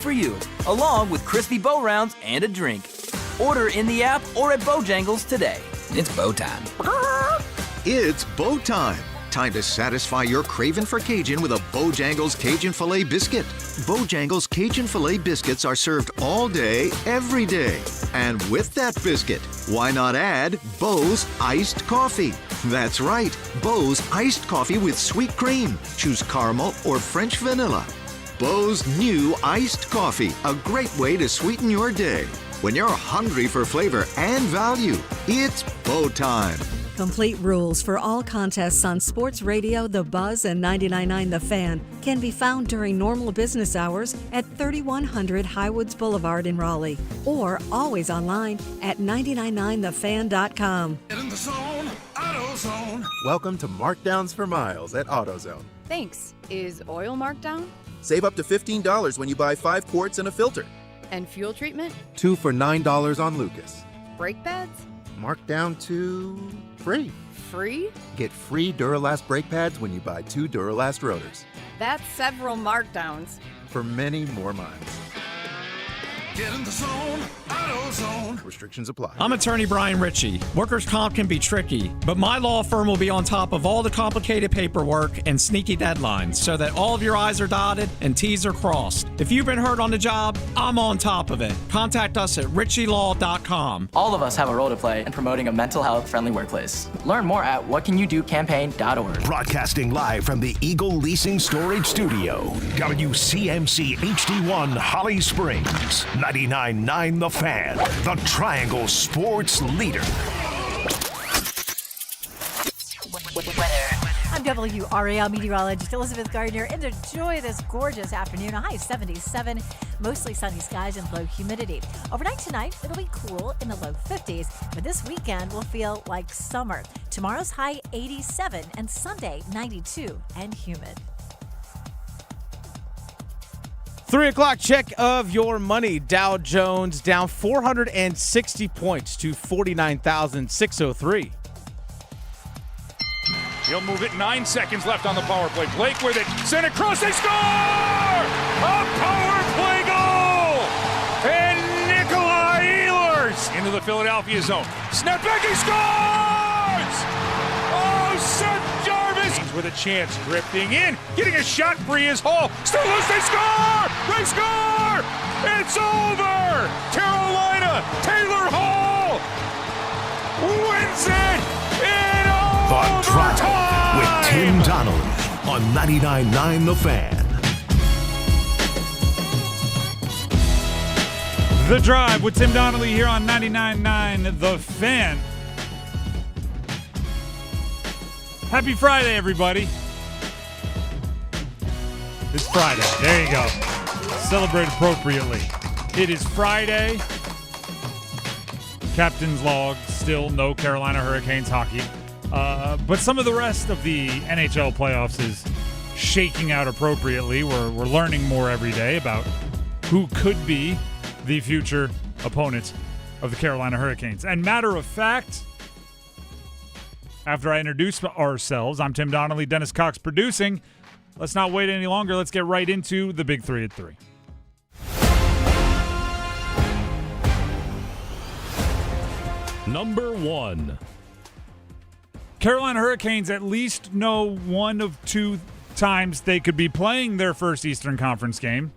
for you, along with crispy bow rounds and a drink. Order in the app or at Bojangles today. It's bow time. It's bow time. Time to satisfy your craving for Cajun with a Bojangles Cajun Filet Biscuit. Bojangles Cajun Filet Biscuits are served all day, every day. And with that biscuit, why not add Bo's Iced Coffee? That's right, Bo's Iced Coffee with sweet cream. Choose caramel or French vanilla. Bo's new Iced Coffee, a great way to sweeten your day. When you're hungry for flavor and value, it's Bow time. Complete rules for all contests on Sports Radio The Buzz and 99.9 The Fan can be found during normal business hours at 3100 Highwoods Boulevard in Raleigh, or always online at 999thefan.com. Get in the zone, AutoZone. Welcome to Markdowns for Miles at AutoZone. Thanks. Is oil marked down? Save up to $15 when you buy 5 quarts and a filter. And fuel treatment? 2 for $9 on Lucas. Brake pads? Marked down to free. Free? Get free Duralast brake pads when you buy 2 Duralast rotors. That's several markdowns. For many more miles. Get in the zone, AutoZone. Restrictions apply. I'm attorney Brian Ritchie. Workers' comp can be tricky, but my law firm will be on top of all the complicated paperwork and sneaky deadlines so that all of your I's are dotted and T's are crossed. If you've been hurt on the job, I'm on top of it. Contact us at ritchielaw.com. All of us have a role to play in promoting a mental health friendly workplace. Learn more at whatcanyoudocampaign.org. Broadcasting live from the Eagle Leasing Storage Studio. WCMC HD1 Holly Springs. 99.9 The Fan, the Triangle Sports leader. I'm WRAL meteorologist Elizabeth Gardner, and enjoy this gorgeous afternoon. A high of 77, mostly sunny skies and low humidity. Overnight tonight, it'll be cool in the low 50s, but this weekend will feel like summer. Tomorrow's high 87 and Sunday 92 and humid. 3 o'clock check of your money. Dow Jones down 460 points to 49,603. He'll move it. 9 seconds left on the power play. Blake with it. Sent across. They score! A power play goal! And Nikolai Ehlers into the Philadelphia zone. Snap back. He scores! Oh, Seth Jarvis with a chance. Drifting in. Getting a shot free is Hall. Still loose. They score! They score! It's over! Carolina. Taylor Hall wins it in The Drive with Tim Donnelly on 99.9 The Fan. The Drive with Tim Donnelly here on 99.9 The Fan. Happy Friday, everybody. It's Friday. There you go. Celebrate appropriately. It is Friday. Captain's log, still no Carolina Hurricanes hockey. But some of the rest of the NHL playoffs is shaking out appropriately. We're learning more every day about who could be the future opponents of the Carolina Hurricanes. And matter of fact, after I introduce ourselves, I'm Tim Donnelly, Dennis Cox producing. Let's not wait any longer. Let's get right into the Big 3 at 3. Number 1. Carolina Hurricanes at least know one of 2 times they could be playing their first Eastern Conference game.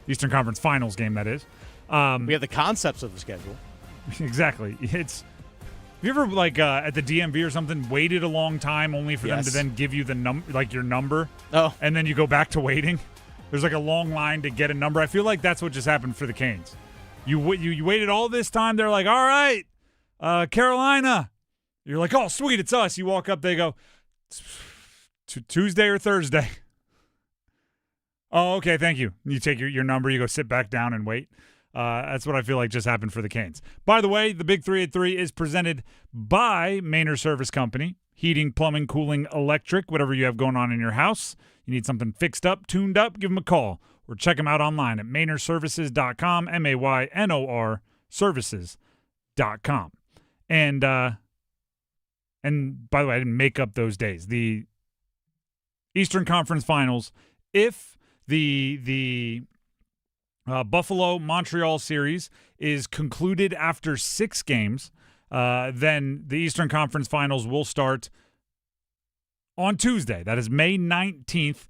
Eastern Conference Finals game, that is. We have the concepts of the schedule. Exactly. Have you ever, at the DMV or something, waited a long time only for them to then give you the your number? Oh. And then you go back to waiting? There's a long line to get a number. I feel like that's what just happened for the Canes. You waited all this time. They're like, all right, Carolina. You're like, oh, sweet, it's us. You walk up, they go, Tuesday or Thursday? Oh, okay, thank you. You take your number, you go sit back down and wait. That's what I feel like just happened for the Canes. By the way, the Big 3 at 3 is presented by Maynard Service Company. Heating, plumbing, cooling, electric, whatever you have going on in your house. You need something fixed up, tuned up, give them a call. Or check them out online at MaynardServices.com, M-A-Y-N-O-R services.com. And by the way, I didn't make up those days. The Eastern Conference Finals, if the Buffalo-Montreal series is concluded after 6 games. Then the Eastern Conference Finals will start on Tuesday. That is May 19th,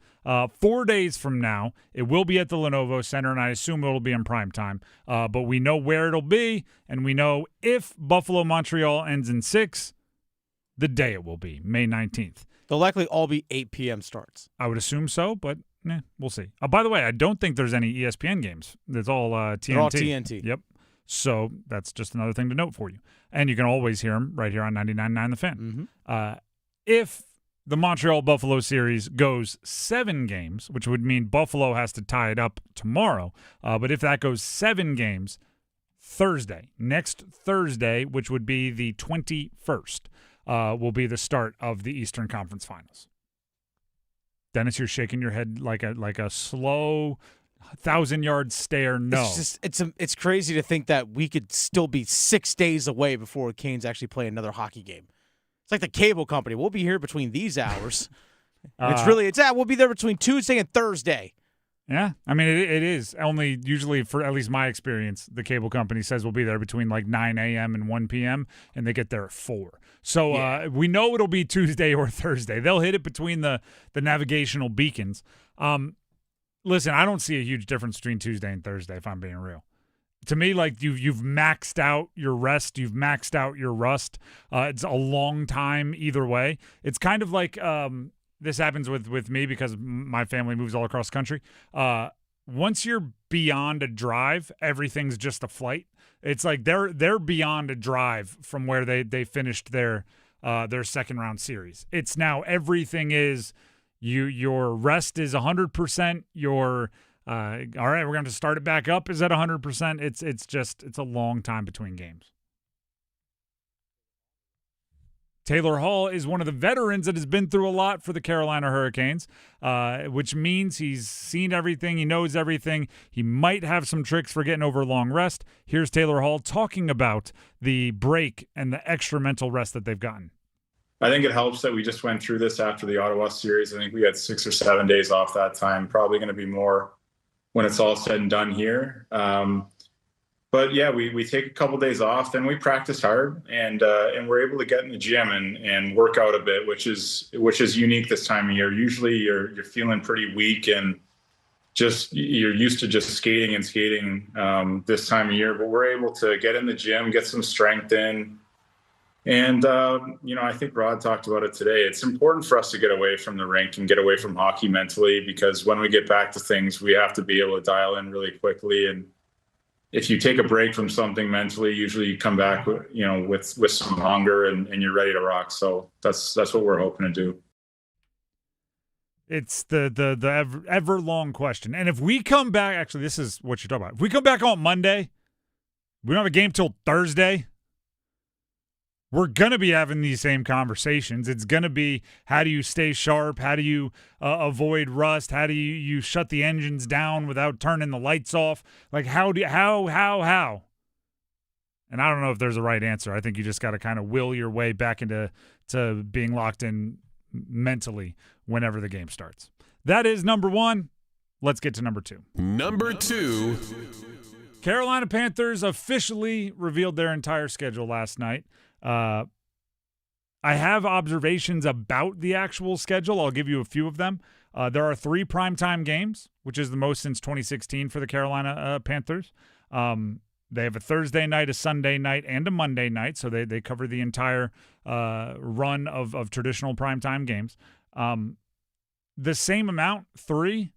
4 days from now. It will be at the Lenovo Center, and I assume it'll be in prime time. But we know where it'll be, and we know if Buffalo-Montreal ends in 6, the day it will be, May 19th. They'll likely all be 8 p.m. starts. I would assume so, but we'll see. By the way, I don't think there's any ESPN games. It's all TNT. They're all TNT. Yep. So that's just another thing to note for you. And you can always hear them right here on 99.9 The Fan. If the Montreal-Buffalo series goes 7 games, which would mean Buffalo has to tie it up tomorrow, but if that goes 7 games, next Thursday, which would be the 21st, will be the start of the Eastern Conference Finals. Dennis, you're shaking your head like a slow 1,000-yard stare. No, it's crazy to think that we could still be 6 days away before Canes actually play another hockey game. It's like the cable company. We'll be here between these hours. We'll be there between Tuesday and Thursday. Yeah, I mean, it is only usually, for at least my experience, the cable company says we'll be there between like 9 a.m. and 1 p.m., and they get there at 4. So we know it'll be Tuesday or Thursday. They'll hit it between the navigational beacons. Listen, I don't see a huge difference between Tuesday and Thursday, if I'm being real. To me, like you've maxed out your rest, you've maxed out your rust. It's a long time either way. It's kind of like this happens with me because my family moves all across the country. Once you're beyond a drive, everything's just a flight. It's like they're beyond a drive from where they finished their second round series. It's now everything is your rest is 100%. Your all right, we're going to start it back up is at 100%. It's a long time between games. Taylor Hall is one of the veterans that has been through a lot for the Carolina Hurricanes, which means he's seen everything. He knows everything. He might have some tricks for getting over a long rest. Here's Taylor Hall talking about the break and the extra mental rest that they've gotten. I think it helps that we just went through this after the Ottawa series. I think we had 6 or 7 days off that time. Probably going to be more when it's all said and done here. But yeah, we take a couple days off, then we practice hard, and we're able to get in the gym and work out a bit, which is unique this time of year. Usually you're feeling pretty weak and just you're used to just skating this time of year. But we're able to get in the gym, get some strength in, and I think Rod talked about it today. It's important for us to get away from the rink and get away from hockey mentally, because when we get back to things, we have to be able to dial in really quickly. And if you take a break from something mentally, usually you come back with some hunger and you're ready to rock. So that's what we're hoping to do. It's the ever long question. And if we come back, actually, this is what you're talking about. If we come back on Monday, we don't have a game till Thursday, we're going to be having these same conversations. It's going to be, how do you stay sharp? How do you avoid rust? How do you shut the engines down without turning the lights off? Like, how? And I don't know if there's a right answer. I think you just got to kind of will your way back into being locked in mentally whenever the game starts. That is number 1. Let's get to number 2. Number 2. Carolina Panthers officially revealed their entire schedule last night. I have observations about the actual schedule. I'll give you a few of them. There are 3 primetime games, which is the most since 2016 for the Carolina Panthers. They have a Thursday night, a Sunday night, and a Monday night, so they cover the entire run of traditional primetime games. The same amount, 3,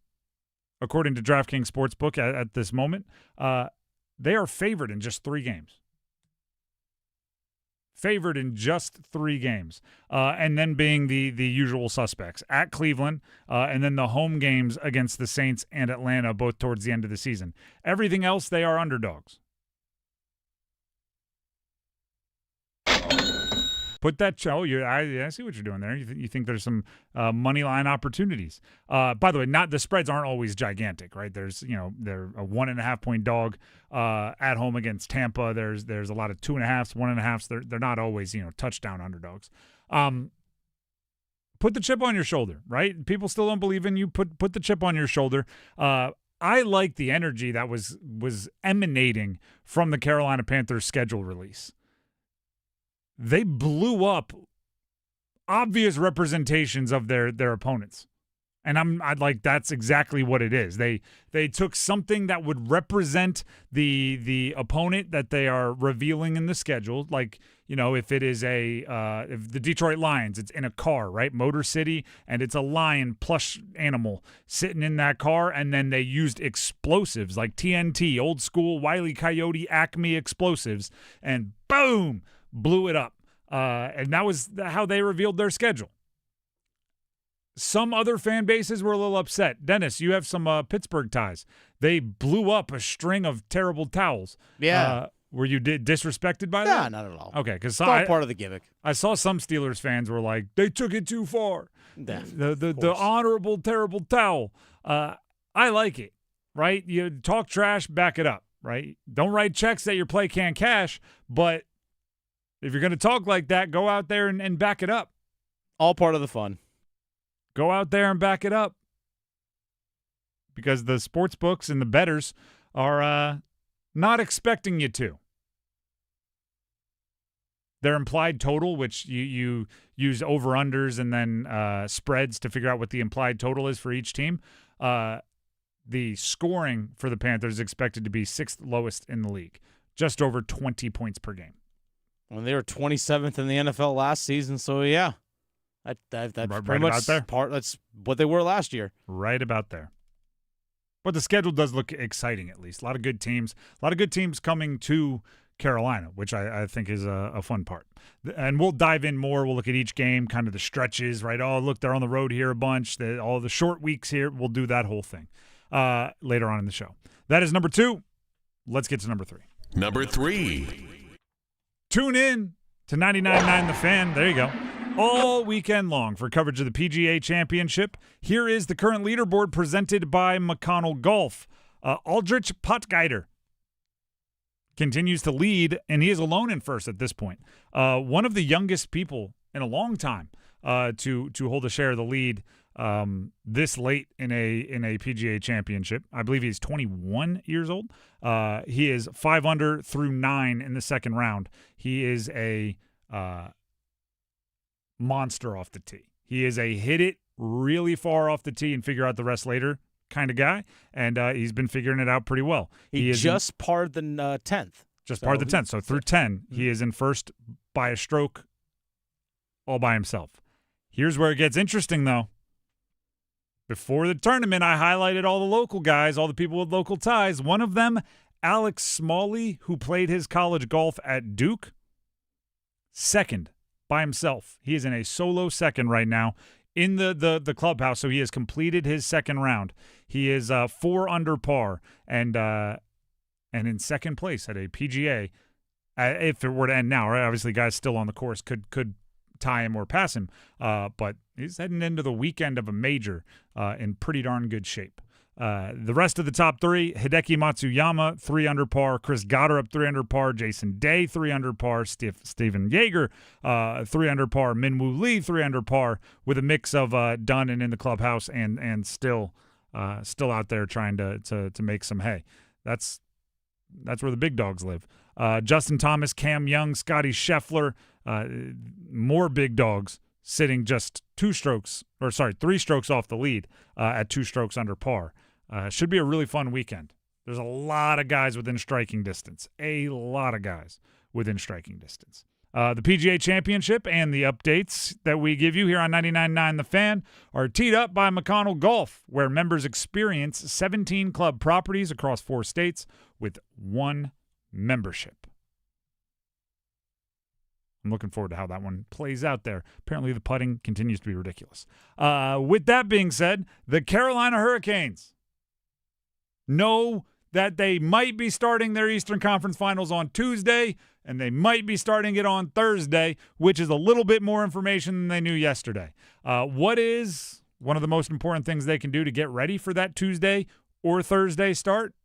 according to DraftKings Sportsbook at this moment. They are favored in just 3 games. Favored in just 3 games, and then being the usual suspects at Cleveland, and then the home games against the Saints and Atlanta, both towards the end of the season. Everything else, they are underdogs. Put that I see what you're doing there. You think there's some money line opportunities. By the way, the spreads aren't always gigantic, right? There's they're a 1.5 point dog at home against Tampa. There's a lot of 2.5s, 1.5s. They're not always touchdown underdogs. Put the chip on your shoulder, right? People still don't believe in you. Put the chip on your shoulder. I like the energy that was emanating from the Carolina Panthers schedule release. They blew up obvious representations of their opponents. And I'd like, that's exactly what it is. They took something that would represent the opponent that they are revealing in the schedule. Like, you know, if it is if the Detroit Lions, it's in a car, right? Motor City, and it's a lion plush animal sitting in that car, and then they used explosives like TNT, old school Wile E. Coyote Acme explosives, and boom, blew it up. And that was how they revealed their schedule. Some other fan bases were a little upset. Dennis, you have some Pittsburgh ties. They blew up a string of terrible towels. Yeah. Were you disrespected by that? Nah, not at all. Okay, because it's all part of the gimmick. I saw some Steelers fans were like, they took it too far. Yeah, the honorable, terrible towel. I like it, right? You talk trash, back it up, right? Don't write checks that your play can't cash, but if you're going to talk like that, go out there and back it up. All part of the fun. Go out there and back it up, because the sports books and the bettors are not expecting you to. Their implied total, which you use over-unders and then spreads to figure out what the implied total is for each team, the scoring for the Panthers is expected to be 6th lowest in the league, just over 20 points per game. Well, they were 27th in the NFL last season, so yeah. That's right pretty much about there. That's what they were last year. Right about there. But the schedule does look exciting, at least. A lot of good teams. A lot of good teams coming to Carolina, which I think is a fun part. And we'll dive in more. We'll look at each game, kind of the stretches, right? Oh, look, they're on the road here a bunch. All the short weeks here. We'll do that whole thing later on in the show. That is number 2. Let's get to number 3. Number 3. Tune in to 99.9 The Fan. There you go. All weekend long for coverage of the PGA Championship. Here is the current leaderboard presented by McConnell Golf. Aldrich Potgeider continues to lead, and he is alone in first at this point. One of the youngest people in a long time to hold a share of the lead this late in a PGA Championship. I believe he's 21 years old. He is 5 under through 9 in the second round. He is a monster off the tee. He is a hit it really far off the tee and figure out the rest later kind of guy, and he's been figuring it out pretty well. He is just parred the 10th. Just parred the 10th. So through 10, he is in first by a stroke all by himself. Here's where it gets interesting, though. Before the tournament, I highlighted all the local guys, all the people with local ties. One of them, Alex Smalley, who played his college golf at Duke, second by himself. He is in a solo second right now in the clubhouse, so he has completed his second round. He is 4 under par and in second place at a PGA. If it were to end now, right? Obviously, guys still on the course could tie him or pass him, but he's heading into the weekend of a major in pretty darn good shape. The rest of the top 3, Hideki Matsuyama, 3 under par, Chris Goddard, 3 under par, Jason Day, 3 under par, Steven Yeager, 3 under par, Minwoo Lee, 3 under par, with a mix of done and in the clubhouse and still out there trying to make some hay. That's where the big dogs live. Justin Thomas, Cam Young, Scotty Scheffler, more big dogs sitting just 3 strokes off the lead at 2 strokes under par. Should be a really fun weekend. There's a lot of guys within striking distance. The PGA Championship and the updates that we give you here on 99.9 The Fan are teed up by McConnell Golf, where members experience 17 club properties across 4 states with 1 membership. I'm looking forward to how that one plays out there. Apparently the putting continues to be ridiculous. With that being said, the Carolina Hurricanes know that they might be starting their Eastern Conference Finals on Tuesday, and they might be starting it on Thursday, which is a little bit more information than they knew yesterday. What is one of the most important things they can do to get ready for that Tuesday or Thursday start?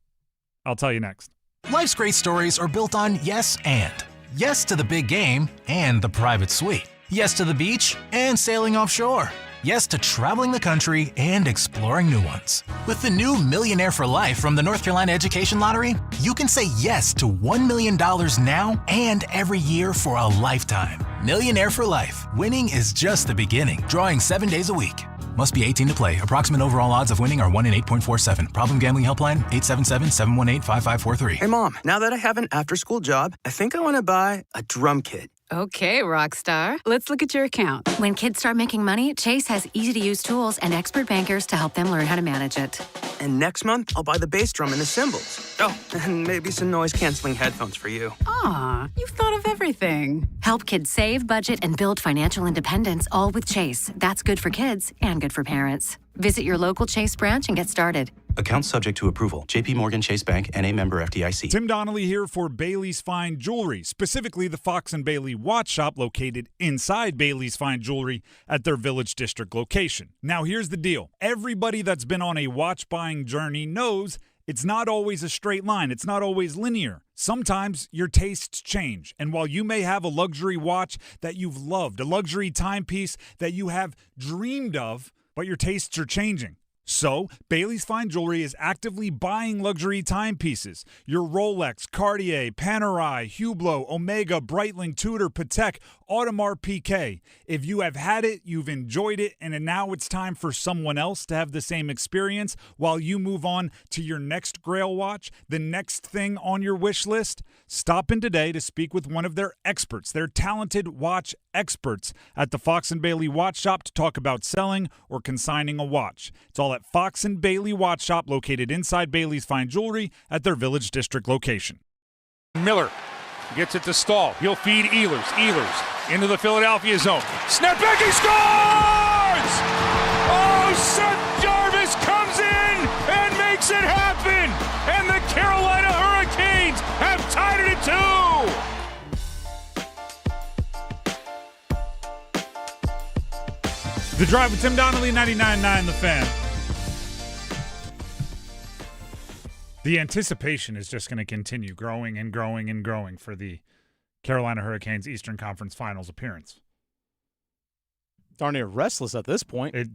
I'll tell you next. Life's great stories are built on yes and. Yes to the big game and the private suite. Yes to the beach and sailing offshore. yes to traveling the country and exploring new ones. With the new Millionaire for Life from the North Carolina Education Lottery, you can say yes to $1 million now and every year for a lifetime. Millionaire for Life. Winning is just the beginning. Drawing 7 days a week. Must be 18 to play. Approximate overall odds of winning are 1 in 8.47. Problem gambling helpline 877-718-5543. Hey, Mom, now that I have an after-school job, I think I want to buy a drum kit. Okay, Rockstar. Let's look at your account. When kids start making money, Chase has easy-to-use tools and expert bankers to help them learn how to manage it. And next month, I'll buy the bass drum and the cymbals. Oh, and maybe some noise-canceling headphones for you. Aw, you've thought of everything. Help kids save, budget, and build financial independence, all with Chase. That's good for kids and good for parents. Visit your local Chase branch and get started. Account subject to approval. JP Morgan Chase Bank, N.A. member FDIC. Tim Donnelly here for Bailey's Fine Jewelry, specifically the Fox & Bailey Watch Shop located inside Bailey's Fine Jewelry at their Village District location. Now, here's the deal. Everybody that's been on a watch buying journey knows it's not always a straight line. It's not always linear. Sometimes your tastes change. And while you may have a luxury watch that you've loved, a luxury timepiece that you have dreamed of, but your tastes are changing. So, Bailey's Fine Jewelry is actively buying luxury timepieces. Your Rolex, Cartier, Panerai, Hublot, Omega, Breitling, Tudor, Patek, Audemars Piguet. If you have had it, you've enjoyed it, and now it's time for someone else to have the same experience while you move on to your next Grail watch, the next thing on your wish list. Stop in today to speak with one of their experts, their talented watch experts at the Fox & Bailey Watch Shop to talk about selling or consigning a watch. It's all at Fox & Bailey Watch Shop, located inside Bailey's Fine Jewelry at their Village District location. Miller gets it to Stahl. He'll feed Ehlers. Ehlers into the Philadelphia zone. Snap back, he scores! Oh, Seth Jarvis comes in and makes it happen! And the Carolina Hurricanes have tied it at 2! The Drive with Tim Donnelly, 99.9 The Fan. The anticipation is just going to continue growing and growing and growing for the Carolina Hurricanes Eastern Conference Finals appearance. Darn near restless at this point. At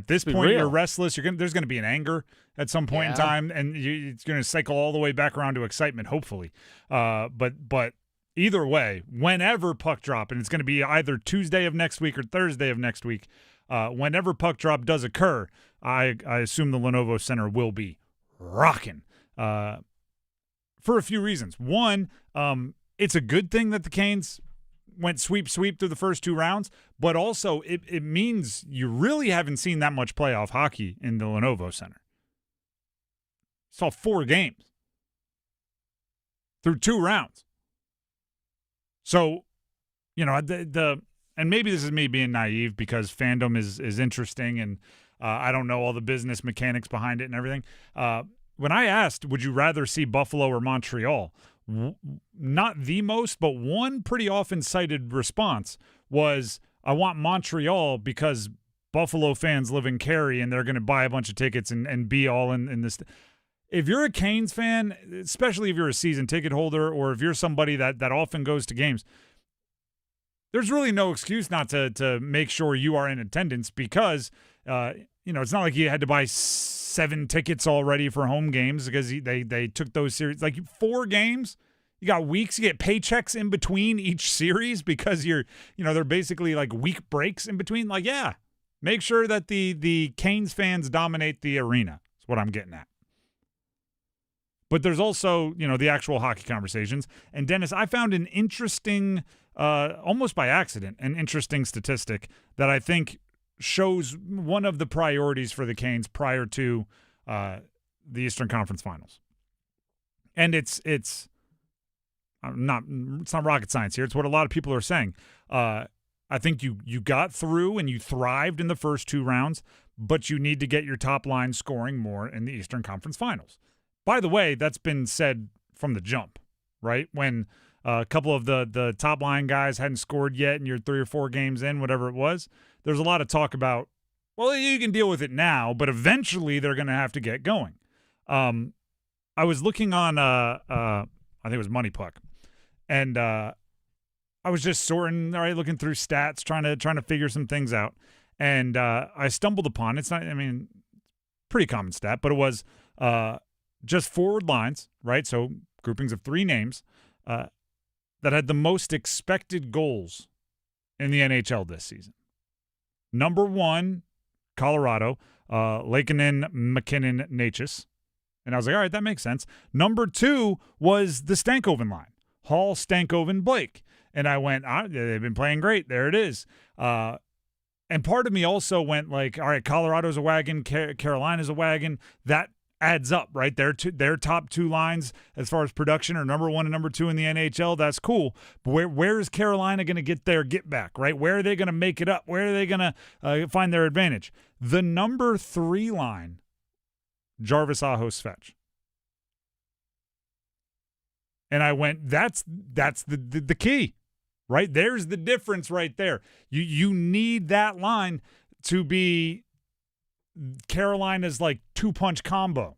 this point, you're restless. There's going to be an anger at some point in time, and it's going to cycle all the way back around to excitement, hopefully. But either way, whenever puck drop, and it's going to be either Tuesday of next week or Thursday of next week, whenever puck drop does occur, I assume the Lenovo Center will be rocking. For a few reasons. One, it's a good thing that the Canes went sweep through the first two rounds, but also it means you really haven't seen that much playoff hockey in the Lenovo Center. Saw 4 games through 2 rounds. So, and maybe this is me being naive because fandom is interesting and I don't know all the business mechanics behind it and everything. When I asked, would you rather see Buffalo or Montreal, not the most, but one pretty often cited response was, I want Montreal because Buffalo fans live in Cary and they're going to buy a bunch of tickets and be all in this. If you're a Canes fan, especially if you're a season ticket holder or if you're somebody that often goes to games, there's really no excuse not to make sure you are in attendance because, it's not like you had to buy 7 tickets already for home games because they took those series. Like 4 games, you got weeks, you get paychecks in between each series because they're basically like week breaks in between. Like, yeah, make sure that the Canes fans dominate the arena. That's what I'm getting at. But there's also, the actual hockey conversations. And Dennis, I found an interesting, almost by accident, an interesting statistic that I think shows one of the priorities for the Canes prior to the Eastern Conference Finals. And it's not rocket science here. It's what a lot of people are saying. I think you got through and you thrived in the first 2 rounds, but you need to get your top line scoring more in the Eastern Conference Finals. By the way, that's been said from the jump, right? When a couple of the top line guys hadn't scored yet and you're 3 or 4 games in, whatever it was, there's a lot of talk about, well, you can deal with it now, but eventually they're going to have to get going. I was looking on, I think it was Money Puck, and I was just sorting, all right, looking through stats, trying to figure some things out. and I stumbled upon it's not. I mean, pretty common stat, but it was just forward lines, right? So groupings of 3 names that had the most expected goals in the NHL this season. Number 1, Colorado, Laakkonen, McKinnon, Natchez. And I was like, all right, that makes sense. Number 2 was the Stankoven line, Hall, Stankoven, Blake. And I went, they've been playing great. There it is. And part of me also went like, all right, Colorado's a wagon, Carolina's a wagon. That adds up, right? Their top 2 lines as far as production are number 1 and number 2 in the NHL. That's cool. But where is Carolina going to get their get back, right? Where are they going to make it up? Where are they going to find their advantage? The number 3 line, Jarvis Aho Svetch. And I went, that's the key, right? There's the difference right there. You need that line to be Carolina's like 2-punch combo.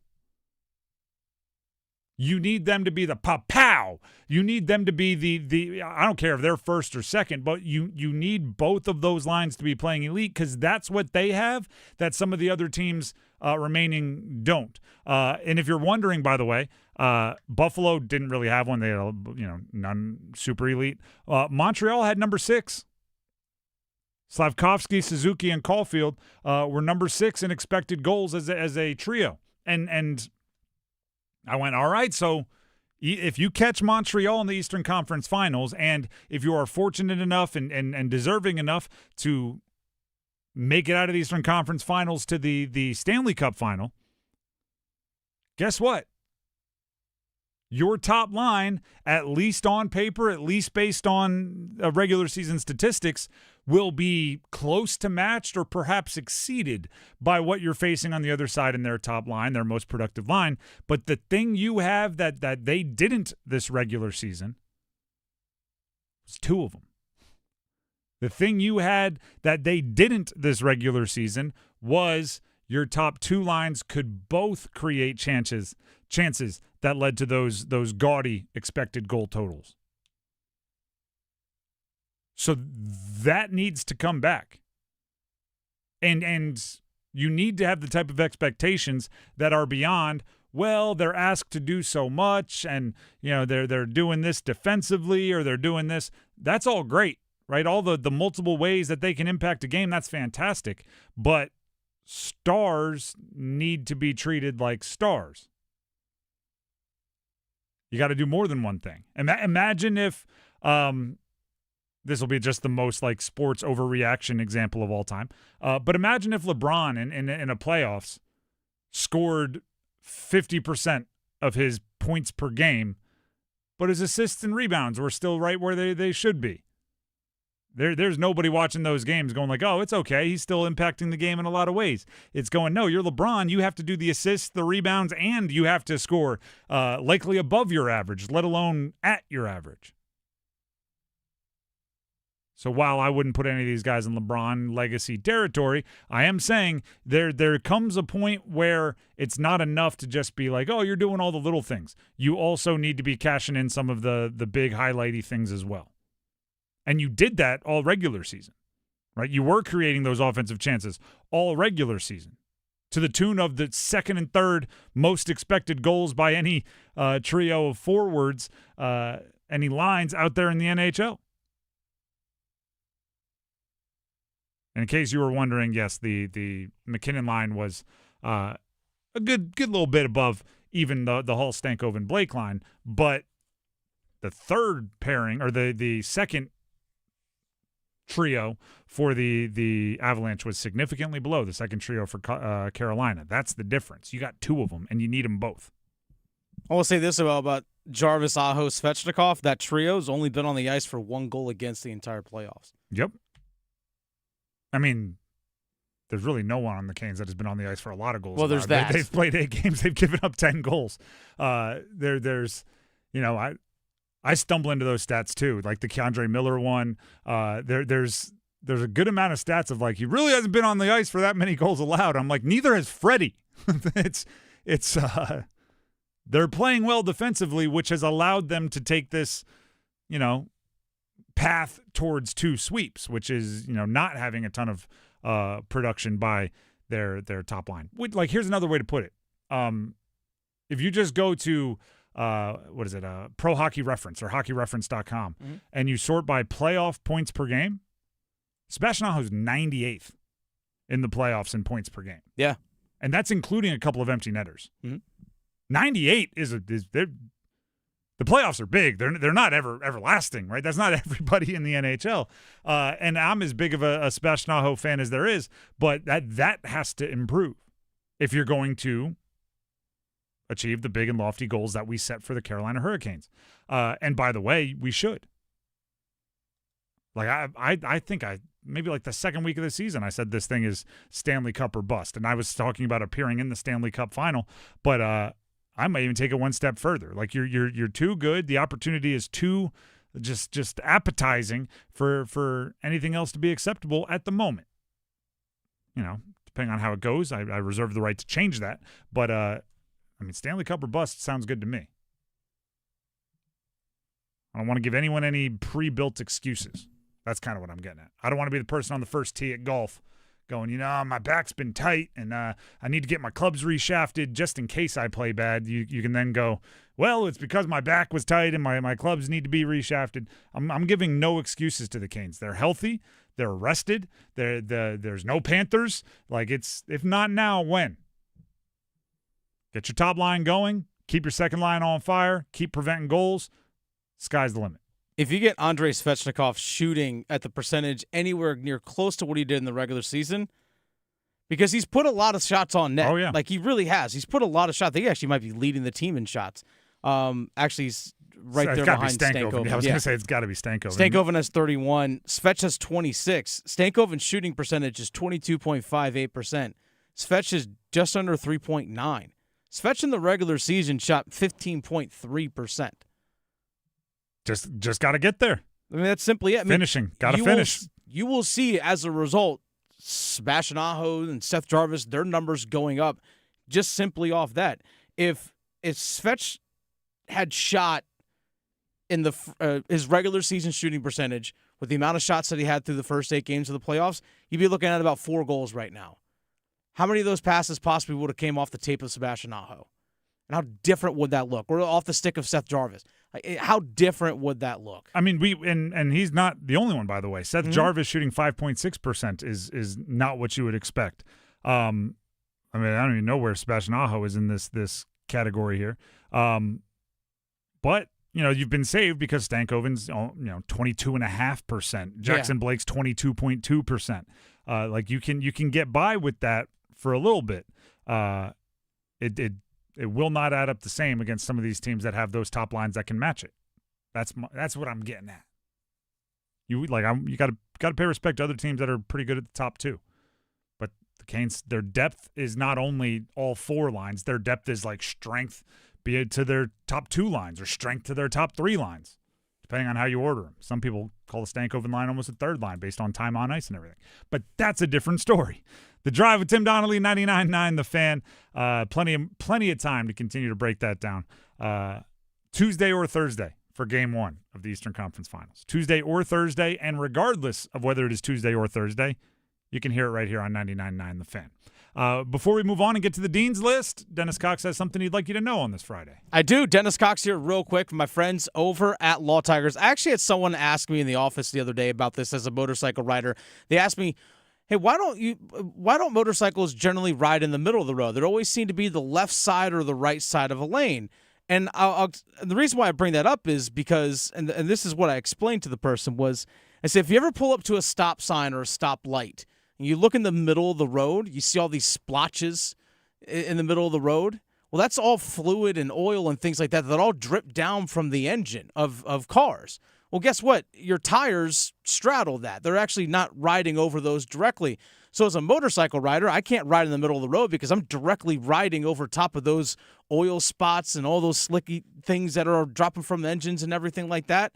You need them to be the pow. You need them to be the I don't care if they're first or second, but you need both of those lines to be playing elite because that's what they have that some of the other teams remaining don't. And if you're wondering, by the way, Buffalo didn't really have one. They had none super elite. Montreal had number 6. Slavkovsky, Suzuki, and Caulfield were number 6 in expected goals as a trio. And I went, all right, so if you catch Montreal in the Eastern Conference Finals, and if you are fortunate enough and deserving enough to make it out of the Eastern Conference Finals to the Stanley Cup Final, guess what? Your top line, at least on paper, at least based on regular season statistics, will be close to matched or perhaps exceeded by what you're facing on the other side in their top line, their most productive line. But the thing you have that they didn't this regular season was 2 of them. The thing you had that they didn't this regular season was your top 2 lines could both create chances that led to those gaudy expected goal totals. So that needs to come back. And you need to have the type of expectations that are beyond, well, they're asked to do so much and they're doing this defensively or they're doing this. That's all great, right? All the multiple ways that they can impact a game, that's fantastic. But stars need to be treated like stars. You got to do more than one thing. Imagine if this will be just the most like sports overreaction example of all time. But imagine if LeBron in a playoffs scored 50% of his points per game, but his assists and rebounds were still right where they should be. There's nobody watching those games going like, oh, it's okay. He's still impacting the game in a lot of ways. It's going, no, you're LeBron. You have to do the assists, the rebounds, and you have to score likely above your average, let alone at your average. So while I wouldn't put any of these guys in LeBron legacy territory, I am saying there comes a point where it's not enough to just be like, oh, you're doing all the little things. You also need to be cashing in some of the big highlighty things as well. And you did that all regular season, right? You were creating those offensive chances all regular season to the tune of the second and third most expected goals by any trio of forwards, any lines out there in the NHL. And in case you were wondering, yes, the McKinnon line was a good little bit above even the Hall, Stankoven, Blake line, but the third pairing or the second trio for the Avalanche was significantly below the second trio for Carolina. That's the difference. You got 2 of them, and you need them both. I will say this about Jarvis, Aho, Svechnikov. That trio's only been on the ice for 1 goal against the entire playoffs. Yep. I mean, there's really no one on the Canes that has been on the ice for a lot of goals. Well, there's that. They've played 8 games. They've given up 10 goals. There's I stumble into those stats too, like the Keandre Miller one. There's a good amount of stats of like he really hasn't been on the ice for that many goals allowed. I'm like, neither has Freddie. They're playing well defensively, which has allowed them to take this, path towards 2 sweeps, which is not having a ton of production by their top line. Like, here's another way to put it. If you just go to Pro Hockey Reference or hockeyreference.com and you sort by playoff points per game, Sebastian Aho's 98th in the playoffs in points per game. Yeah. And that's including a couple of empty netters. 98 the playoffs are big. They're not everlasting, right? That's not everybody in the NHL. And I'm as big of a Sebastian Aho fan as there is, but that has to improve if you're going to achieve the big and lofty goals that we set for the Carolina Hurricanes. And by the way, we should. Like, I think maybe like the second week of the season, I said this thing is Stanley Cup or bust. And I was talking about appearing in the Stanley Cup final, but I might even take it one step further. Like, you're too good. The opportunity is too just appetizing for anything else to be acceptable at the moment. You know, depending on how it goes, I reserve the right to change that. But I mean, Stanley Cup or bust sounds good to me. I don't want to give anyone any pre-built excuses. That's kind of what I'm getting at. I don't want to be the person on the first tee at golf going, my back's been tight and I need to get my clubs reshafted just in case I play bad. You can then go, well, it's because my back was tight and my clubs need to be reshafted. I'm giving no excuses to the Canes. They're healthy. They're rested. There's no Panthers. Like, it's, if not now, when? Get your top line going. Keep your second line on fire. Keep preventing goals. Sky's the limit. If you get Andrei Svechnikov shooting at the percentage anywhere near close to what he did in the regular season, because he's put a lot of shots on net. Oh, yeah. Like, he really has. He's put a lot of shots. He actually might be leading the team in shots. Actually, he's right there behind Stankoven. I was going to say it's got to be Stankoven. Stankoven has 31. Svech has 26. Stankoven's shooting percentage is 22.58%. Svech is just under 3.9. Svech in the regular season shot 15.3%. Just got to get there. I mean, that's simply it. Finishing. Got to finish. You will see, as a result, Sebastian Aho and Seth Jarvis, their numbers going up just simply off that. If Svech had shot in the his regular season shooting percentage with the amount of shots that he had through the first 8 games of the playoffs, you'd be looking at about 4 goals right now. How many of those passes possibly would have came off the tape of Sebastian Aho? And how different would that look? Or off the stick of Seth Jarvis? How different would that look? I mean, and he's not the only one, by the way. Seth Jarvis shooting 5.6% is not what you would expect. I mean, I don't even know where Sebastian Aho is in this category here. But you've been saved because Stankoven's 22.5%. Jackson Blake's 22.2%. Like, you can get by with that for a little bit. It will not add up the same against some of these teams that have those top lines that can match it. That's what I'm getting at. You got to pay respect to other teams that are pretty good at the top too. But the Canes, their depth is not only all 4 lines. Their depth is like strength, be it to their top 2 lines or strength to their top 3 lines, depending on how you order them. Some people call the Stankoven line almost a 3rd line based on time on ice and everything. But that's a different story. The Drive with Tim Donnelly, 99.9 The Fan. Plenty of time to continue to break that down. Tuesday or Thursday for Game 1 of the Eastern Conference Finals. Tuesday or Thursday, and regardless of whether it is Tuesday or Thursday, you can hear it right here on 99.9 The Fan. Before we move on and get to the Dean's List, Dennis Cox has something he'd like you to know on this Friday. I do. Dennis Cox here real quick from my friends over at Law Tigers. I actually had someone ask me in the office the other day about this as a motorcycle rider. They asked me, hey, why don't motorcycles generally ride in the middle of the road? There always seem to be the left side or the right side of a lane. And the reason why I bring that up is because, and this is what I explained to the person, was I said, if you ever pull up to a stop sign or a stop light, and you look in the middle of the road, you see all these splotches in the middle of the road. Well, that's all fluid and oil and things like that all drip down from the engine of cars. Well, guess what? Your tires straddle that. They're actually not riding over those directly. So as a motorcycle rider, I can't ride in the middle of the road because I'm directly riding over top of those oil spots and all those slicky things that are dropping from the engines and everything like that.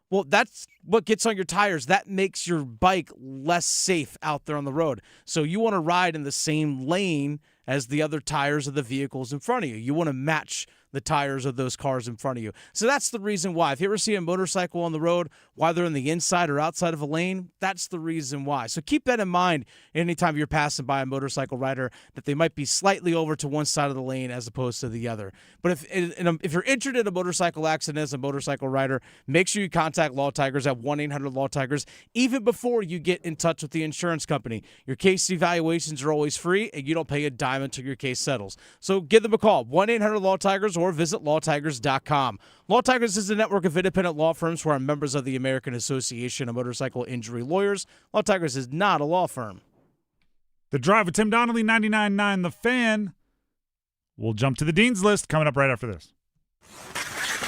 Well, that's what gets on your tires. That makes your bike less safe out there on the road. So you want to ride in the same lane as the other tires of the vehicles in front of you. You want to match the tires of those cars in front of you. So that's the reason why. If you ever see a motorcycle on the road, whether in the inside or outside of a lane, that's the reason why. So keep that in mind anytime you're passing by a motorcycle rider, that they might be slightly over to one side of the lane as opposed to the other. But if you're injured in a motorcycle accident as a motorcycle rider, make sure you contact Law Tigers at 1-800-LAW-TIGERS even before you get in touch with the insurance company. Your case evaluations are always free, and you don't pay a dime until your case settles. So give them a call, 1-800-LAW-TIGERS, or visit lawtigers.com. Law Tigers is a network of independent law firms who are members of the American Association of Motorcycle Injury Lawyers. Law Tigers is not a law firm. The Drive with Tim Donnelly, 99.9 The Fan. We'll jump to the Dean's List coming up right after this.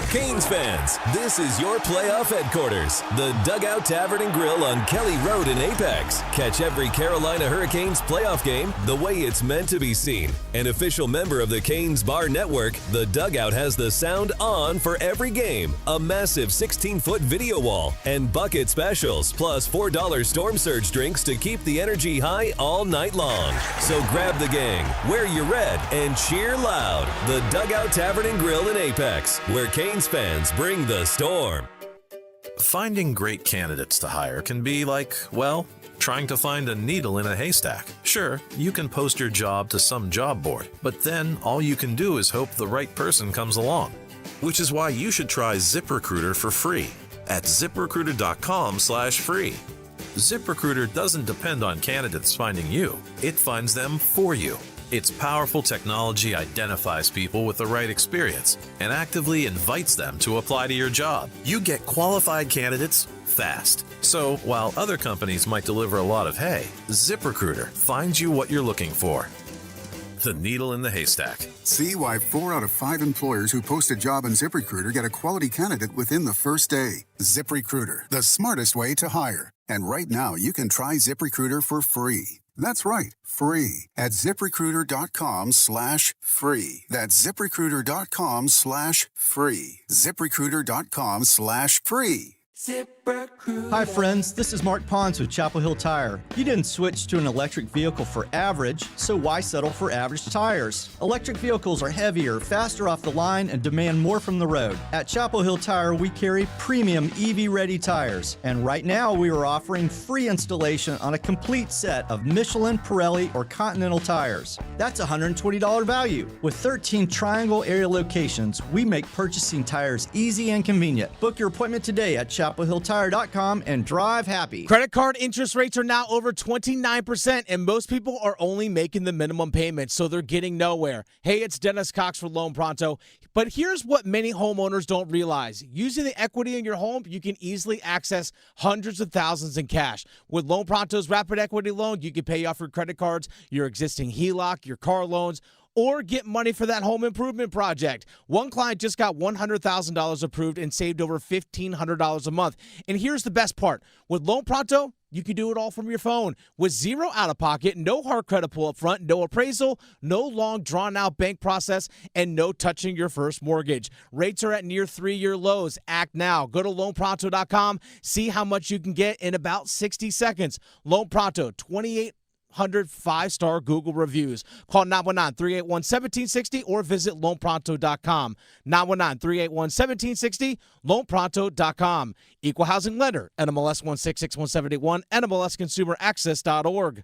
Canes fans, this is your playoff headquarters, the Dugout Tavern and Grill on Kelly Road in Apex. Catch every Carolina Hurricanes playoff game the way it's meant to be seen. An official member of the Canes Bar Network, the Dugout has the sound on for every game, a massive 16-foot video wall, and bucket specials, plus $4 storm surge drinks to keep the energy high all night long. So grab the gang, wear your red, and cheer loud. The Dugout Tavern and Grill in Apex, where Canes fans bring the storm. Finding great candidates to hire can be like, well, trying to find a needle in a haystack. Sure, you can post your job to some job board, but then all you can do is hope the right person comes along. Which is why you should try ZipRecruiter for free at ZipRecruiter.com/free. ZipRecruiter doesn't depend on candidates finding you. It finds them for you. Its powerful technology identifies people with the right experience and actively invites them to apply to your job. You get qualified candidates fast. So while other companies might deliver a lot of hay, ZipRecruiter finds you what you're looking for. The needle in the haystack. See why 4 out of 5 employers who post a job on ZipRecruiter get a quality candidate within the first day. ZipRecruiter, the smartest way to hire. And right now, you can try ZipRecruiter for free. That's right, free at ZipRecruiter.com/free. That's ZipRecruiter.com/free. ZipRecruiter.com/free. Hi friends, this is Mark Pons with Chapel Hill Tire. You didn't switch to an electric vehicle for average, so why settle for average tires? Electric vehicles are heavier, faster off the line, and demand more from the road. At Chapel Hill Tire, we carry premium EV-ready tires, and right now we are offering free installation on a complete set of Michelin, Pirelli, or Continental tires. That's a $120 value. With 13 Triangle area locations, we make purchasing tires easy and convenient. Book your appointment today at ChapelHillTire.com and drive happy. Credit card interest rates are now over 29%, and most people are only making the minimum payment, so they're getting nowhere. Hey, it's Dennis Cox for Loan Pronto. But here's what many homeowners don't realize. Using the equity in your home, you can easily access hundreds of thousands in cash. With Loan Pronto's Rapid Equity Loan, you can pay off your credit cards, your existing HELOC, your car loans, or get money for that home improvement project. One client just got $100,000 approved and saved over $1,500 a month. And here's the best part. With Loan Pronto, you can do it all from your phone with zero out-of-pocket, no hard credit pull up front, no appraisal, no long drawn-out bank process, and no touching your first mortgage. Rates are at near 3-year lows. Act now. Go to loanpronto.com. See how much you can get in about 60 seconds. Loan Pronto, 2,800 5-star Google reviews. Call 919-381-1760 or visit loanpronto.com. 919-381-1760, loanpronto.com. Equal housing lender, NMLS 1661781, NMLSconsumeraccess.org.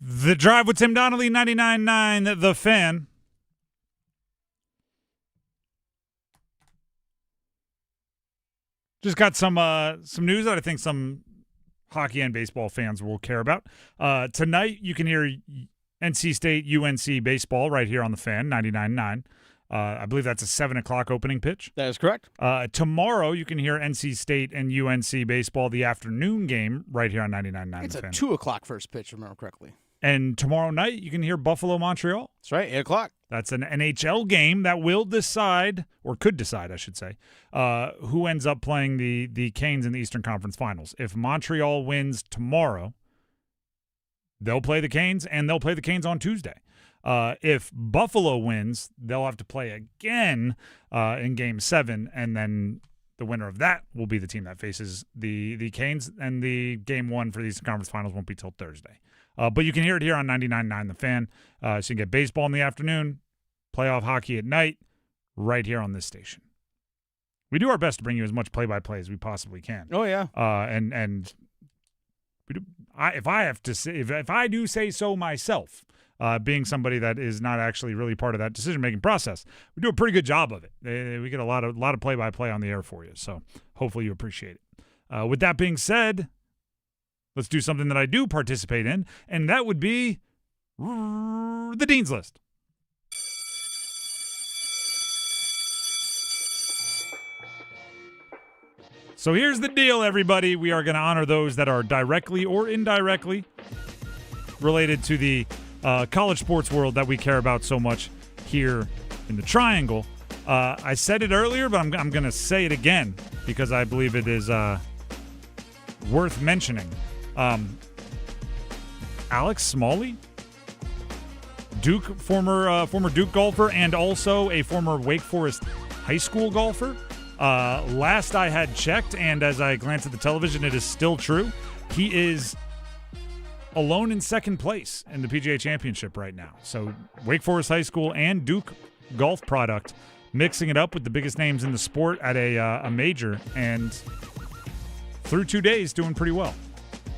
The Drive with Tim Donnelly, 99.9 The Fan. Just got some news that I think some hockey and baseball fans will care about. Tonight, you can hear NC State UNC baseball right here on The Fan, 99.9. I believe that's a 7 o'clock opening pitch. That is correct. Tomorrow, you can hear NC State and UNC baseball, the afternoon game, right here on 99.9 It's The Fan. a 2 o'clock first pitch, if I remember correctly. And tomorrow night, you can hear Buffalo-Montreal. That's right, 8 o'clock. That's an NHL game that will decide, or could decide, I should say, who ends up playing the Canes in the Eastern Conference Finals. If Montreal wins tomorrow, they'll play the Canes, and they'll play the Canes on Tuesday. If Buffalo wins, they'll have to play again in Game 7, and then the winner of that will be the team that faces the Canes, and the Game 1 for these conference finals won't be till Thursday. But you can hear it here on 99.9 The Fan. So you can get baseball in the afternoon, playoff hockey at night, right here on this station. We do our best to bring you as much play-by-play as we possibly can. Oh, yeah. And we do, if I do say so myself, being somebody that is not actually really part of that decision-making process, we do a pretty good job of it. We get a lot of play-by-play on the air for you, so hopefully you appreciate it. With that being said, let's do something that I do participate in, and that would be the Dean's List. So here's the deal, everybody. We are going to honor those that are directly or indirectly related to the college sports world that we care about so much here in the Triangle. I said it earlier, but I'm going to say it again because I believe it is worth mentioning. Alex Smalley, former Duke golfer and also a former Wake Forest high school golfer. Last I had checked, and as I glanced at the television, it is still true. He is alone in second place in the PGA Championship right now. So Wake Forest High School and Duke golf product, mixing it up with the biggest names in the sport at a major, and through 2 days doing pretty well.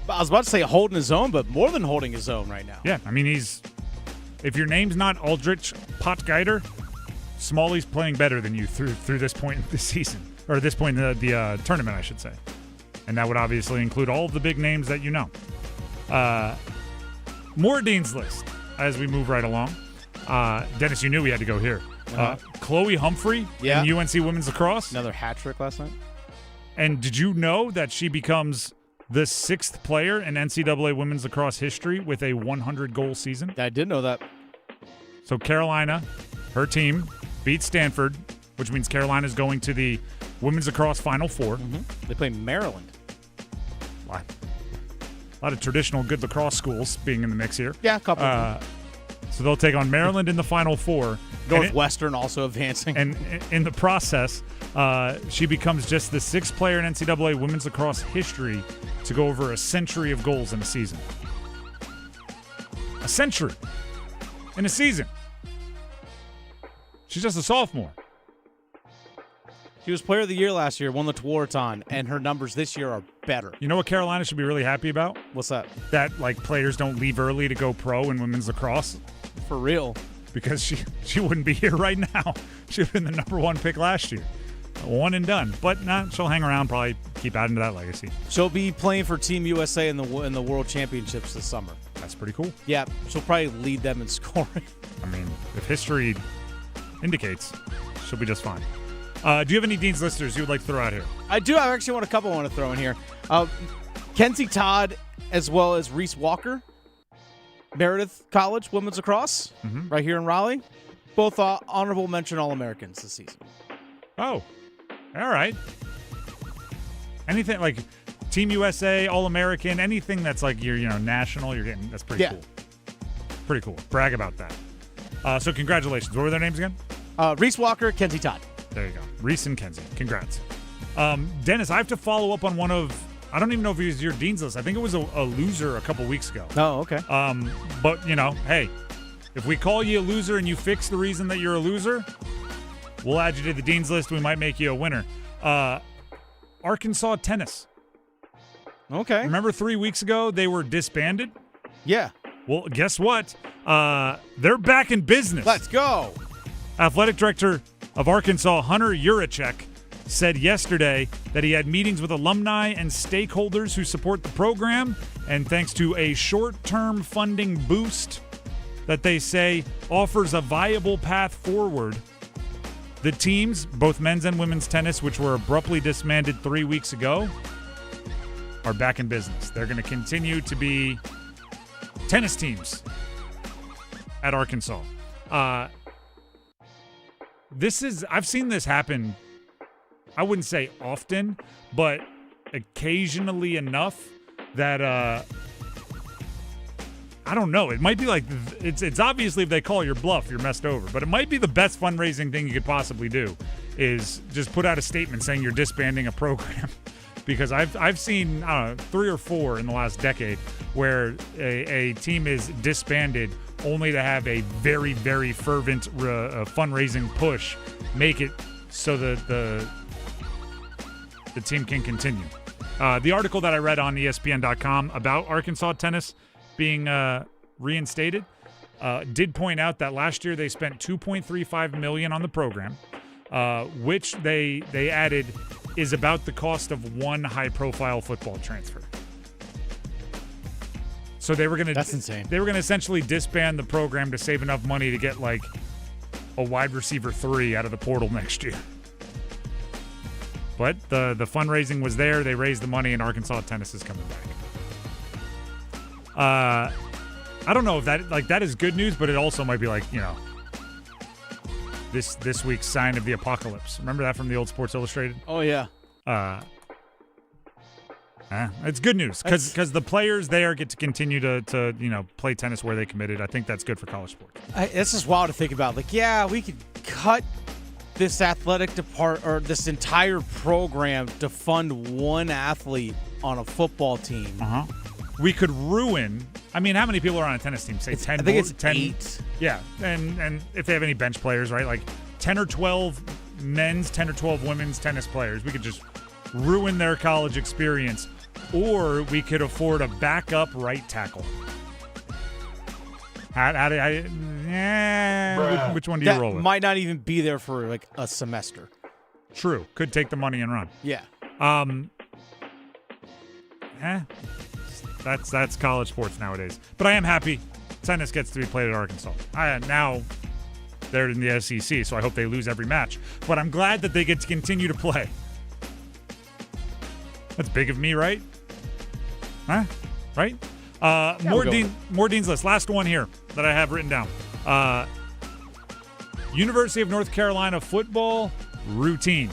I was about to say holding his own, but more than holding his own right now. Yeah, I mean, if your name's not Aldrich Potgeider, Smalley's playing better than you through this point in the season, or this point in the tournament, I should say. And that would obviously include all of the big names that you know. More Dean's List as we move right along. Dennis, you knew we had to go here. Chloe Humphrey in UNC women's lacrosse. Another hat trick last night. And did you know that she becomes the 6th player in NCAA women's lacrosse history with a 100-goal season? I did know that. So Carolina, her team, beat Stanford, which means Carolina's going to the women's lacrosse Final Four. Mm-hmm. They play Maryland. A lot of traditional good lacrosse schools being in the mix here. Yeah, a couple. So they'll take on Maryland in the Final Four. Northwestern also advancing. And in the process, she becomes just the 6th player in NCAA women's lacrosse history to go over a century of goals in a season. A century in a season. She's just a sophomore. She was Player of the Year last year, won the Tewaaraton, and her numbers this year are better. You know what Carolina should be really happy about? What's that? That, players don't leave early to go pro in women's lacrosse. For real. Because she wouldn't be here right now. She would have been the number 1 pick last year. One and done. But she'll hang around, probably keep adding to that legacy. She'll be playing for Team USA in the World Championships this summer. That's pretty cool. Yeah, she'll probably lead them in scoring. I mean, if history indicates, she'll be just fine. Do you have any Dean's Listers you would like to throw out here? I do. I actually want a couple I want to throw in here. Kenzie Todd as well as Reese Walker, Meredith College women's lacrosse, right here in Raleigh. Both honorable mention All-Americans this season. Oh, all right. Anything like Team USA, All-American, anything that's like you're national, you're getting, that's pretty cool. Pretty cool. Brag about that. So congratulations. What were their names again? Reese Walker, Kenzie Todd. There you go. Reese and Kenzie. Congrats. Dennis, I have to follow up on one of, I don't even know if it was your Dean's List. I think it was a loser a couple weeks ago. Oh, okay. But, hey, if we call you a loser and you fix the reason that you're a loser, we'll add you to the Dean's List. We might make you a winner. Arkansas tennis. Okay. Remember 3 weeks ago they were disbanded? Yeah. Well, guess what? They're back in business. Let's go. Athletic Director of Arkansas, Hunter Yurachek, said yesterday that he had meetings with alumni and stakeholders who support the program, and thanks to a short-term funding boost that they say offers a viable path forward, the teams, both men's and women's tennis, which were abruptly disbanded 3 weeks ago, are back in business. They're going to continue to be tennis teams at Arkansas. I've seen this happen, I wouldn't say often, but occasionally enough that I don't know. It might be like it's obviously if they call your bluff, you're messed over. But it might be the best fundraising thing you could possibly do is just put out a statement saying you're disbanding a program. Because I've seen 3 or 4 in the last decade where a team is disbanded only to have a very, very fervent fundraising push make it so that the team can continue. The article that I read on ESPN.com about Arkansas tennis being reinstated did point out that last year they spent $2.35 million on the program, which they added is about the cost of one high-profile football transfer. So they were going to That's insane. They were going to essentially disband the program to save enough money to get like a wide receiver 3 out of the portal next year. But the fundraising was there. They raised the money, and Arkansas tennis is coming back. I don't know if that is good news, but it also might be like, this week's sign of the apocalypse. Remember that from the old Sports Illustrated? Oh, yeah. It's good news because the players there get to continue to play tennis where they committed. I think that's good for college sports. It's just wild to think about. Like, yeah, we could cut this athletic department or this entire program to fund one athlete on a football team. We could ruin. I mean, how many people are on a tennis team? Say 10. I think it's 10. 8. Yeah, and if they have any bench players, right? Like 10 or 12 men's, 10 or 12 women's tennis players. We could just ruin their college experience, or we could afford a backup right tackle. Which one do you roll with? Might not even be there for like a semester. True. Could take the money and run. Yeah. That's college sports nowadays. But I am happy tennis gets to be played at Arkansas. Now they're in the SEC, so I hope they lose every match. But I'm glad that they get to continue to play. That's big of me, right? Right? More Dean's List. Last one here that I have written down. University of North Carolina football routine.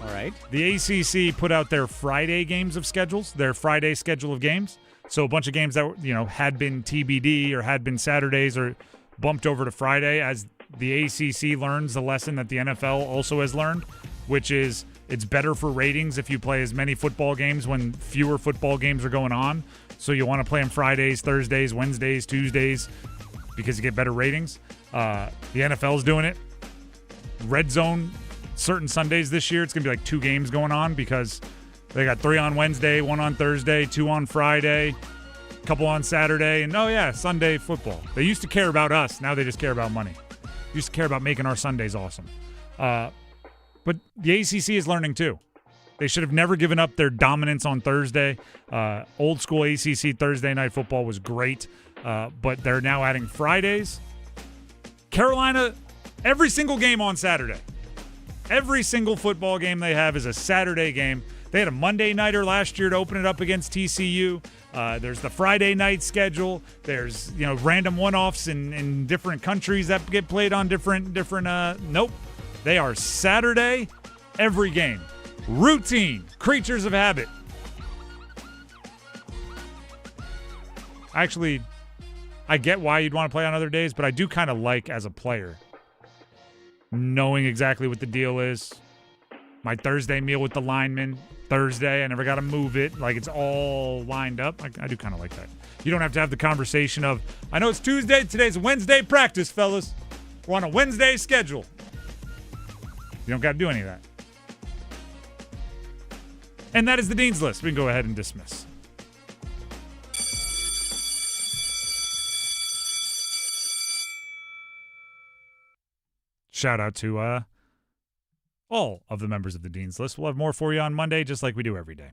All right. The ACC put out their Friday games of schedules, their Friday schedule of games. So a bunch of games that had been TBD or had been Saturdays or bumped over to Friday as the ACC learns the lesson that the NFL also has learned, which is it's better for ratings if you play as many football games when fewer football games are going on. So you want to play them Fridays, Thursdays, Wednesdays, Tuesdays because you get better ratings. The NFL's doing it. Red Zone, certain Sundays this year, it's going to be like 2 games going on because they got 3 on Wednesday, 1 on Thursday, 2 on Friday, a couple on Saturday, and Sunday football. They used to care about us. Now they just care about money. They used to care about making our Sundays awesome. But the ACC is learning too. They should have never given up their dominance on Thursday. Old school ACC Thursday night football was great, but they're now adding Fridays. Carolina, every single game on Saturday. Every single football game they have is a Saturday game. They had a Monday nighter last year to open it up against TCU. There's the Friday night schedule. There's random one-offs in different countries that get played on different. Nope, they are Saturday every game. Routine, creatures of habit. Actually, I get why you'd want to play on other days, but I do kind of like as a player knowing exactly what the deal is. My Thursday meal with the lineman. Thursday, I never got to move it. Like, it's all lined up. I do kind of like that. You don't have to have the conversation of, I know it's Tuesday, today's Wednesday practice, fellas. We're on a Wednesday schedule. You don't got to do any of that. And that is the Dean's List. We can go ahead and dismiss. Shout out to all of the members of the Dean's List. We'll have more for you on Monday, just like we do every day.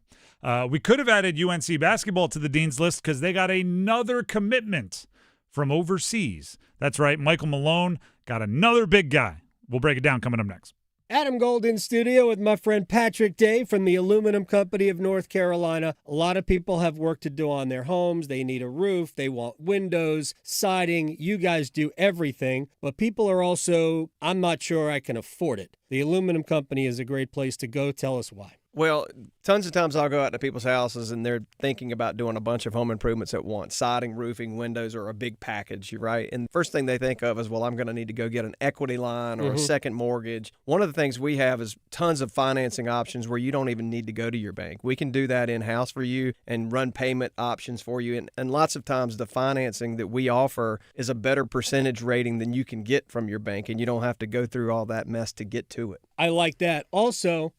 We could have added UNC basketball to the Dean's List because they got another commitment from overseas. That's right, Michael Malone got another big guy. We'll break it down coming up next. Adam Gold in studio with my friend Patrick Day from the Aluminum Company of North Carolina. A lot of people have work to do on their homes. They need a roof. They want windows, siding. You guys do everything. But people are also, I'm not sure I can afford it. The Aluminum Company is a great place to go. Tell us why. Well, tons of times I'll go out to people's houses and they're thinking about doing a bunch of home improvements at once. Siding, roofing, windows are a big package, right? And the first thing they think of is, well, I'm going to need to go get an equity line or a second mortgage. One of the things we have is tons of financing options where you don't even need to go to your bank. We can do that in-house for you and run payment options for you. And lots of times the financing that we offer is a better percentage rating than you can get from your bank, and you don't have to go through all that mess to get to it. I like that. Also,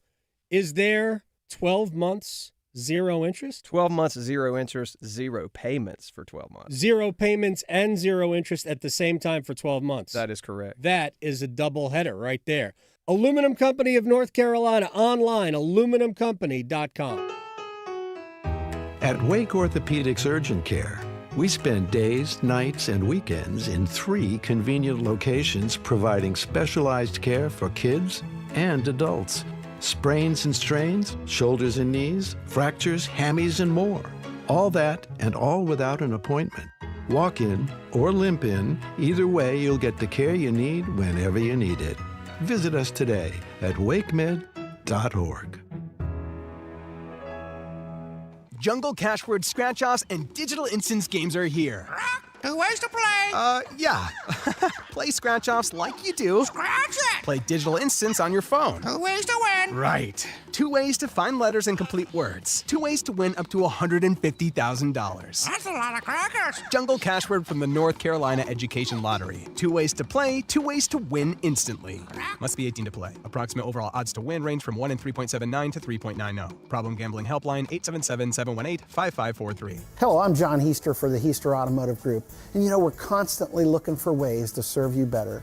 is there 12 months, 0 interest? 12 months, 0 interest, 0 payments for 12 months. 0 payments and 0 interest at the same time for 12 months. That is correct. That is a double header right there. Aluminum Company of North Carolina, online, aluminumcompany.com. At Wake Orthopedics Urgent Care, we spend days, nights, and weekends in 3 convenient locations providing specialized care for kids and adults. Sprains and strains, shoulders and knees, fractures, hammies, and more. All that and all without an appointment. Walk in or limp in, either way you'll get the care you need whenever you need it. Visit us today at wakemed.org. Jungle Cashword Scratch-Offs and Digital Instance games are here. 2 ways to play. Yeah. Play Scratch-Offs like you do. Scratch it. Play Digital Instance on your phone. 2 ways to win. Right. 2 ways to find letters and complete words. 2 ways to win up to $150,000. That's a lot of crackers. Jungle Cashword from the North Carolina Education Lottery. 2 ways to play, 2 ways to win instantly. Must be 18 to play. Approximate overall odds to win range from 1 in 3.79 to 3.90. Problem gambling helpline 877-718-5543. Hello, I'm John Heister for the Heister Automotive Group. And you know, we're constantly looking for ways to serve you better.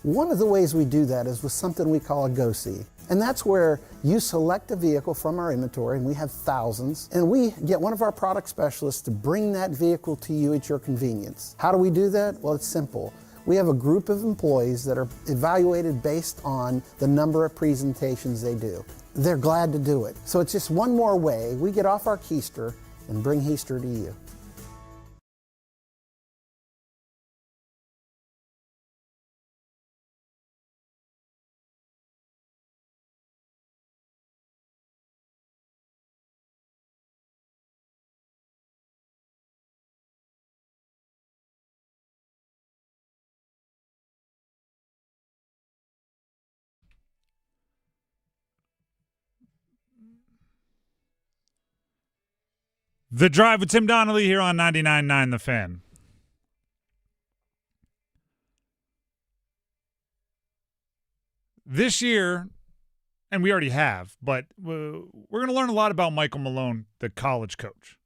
One of the ways we do that is with something we call a Go-See. And that's where you select a vehicle from our inventory, and we have thousands, and we get one of our product specialists to bring that vehicle to you at your convenience. How do we do that? Well, it's simple. We have a group of employees that are evaluated based on the number of presentations they do. They're glad to do it. So it's just one more way we get off our keister and bring Heister to you. The Drive with Tim Donnelly here on 99.9 The Fan. This year, and we already have, but we're going to learn a lot about Michael Malone, the college coach.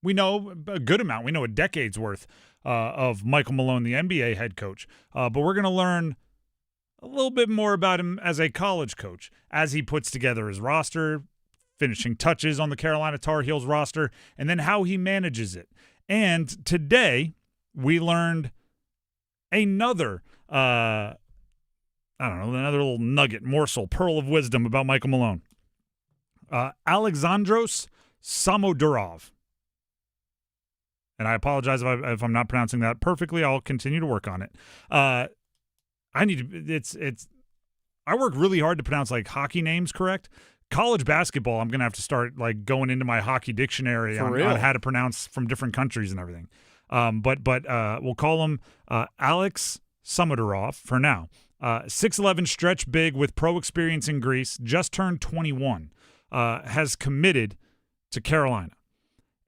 We know a good amount. We know a decade's worth of Michael Malone, the NBA head coach. But we're going to learn a little bit more about him as a college coach, as he puts together his roster, finishing touches on the Carolina Tar Heels roster, and then how he manages it. And today, we learned another, another little nugget, morsel, pearl of wisdom about Michael Malone. Alexandros Samodurov. And I apologize if I'm not pronouncing that perfectly. I'll continue to work on it. I work really hard to pronounce like hockey names correct. College basketball, I'm going to have to start like going into my hockey dictionary on how to pronounce from different countries and everything. But we'll call him Alex Samodurov for now. 6'11", stretch big with pro experience in Greece, just turned 21, has committed to Carolina.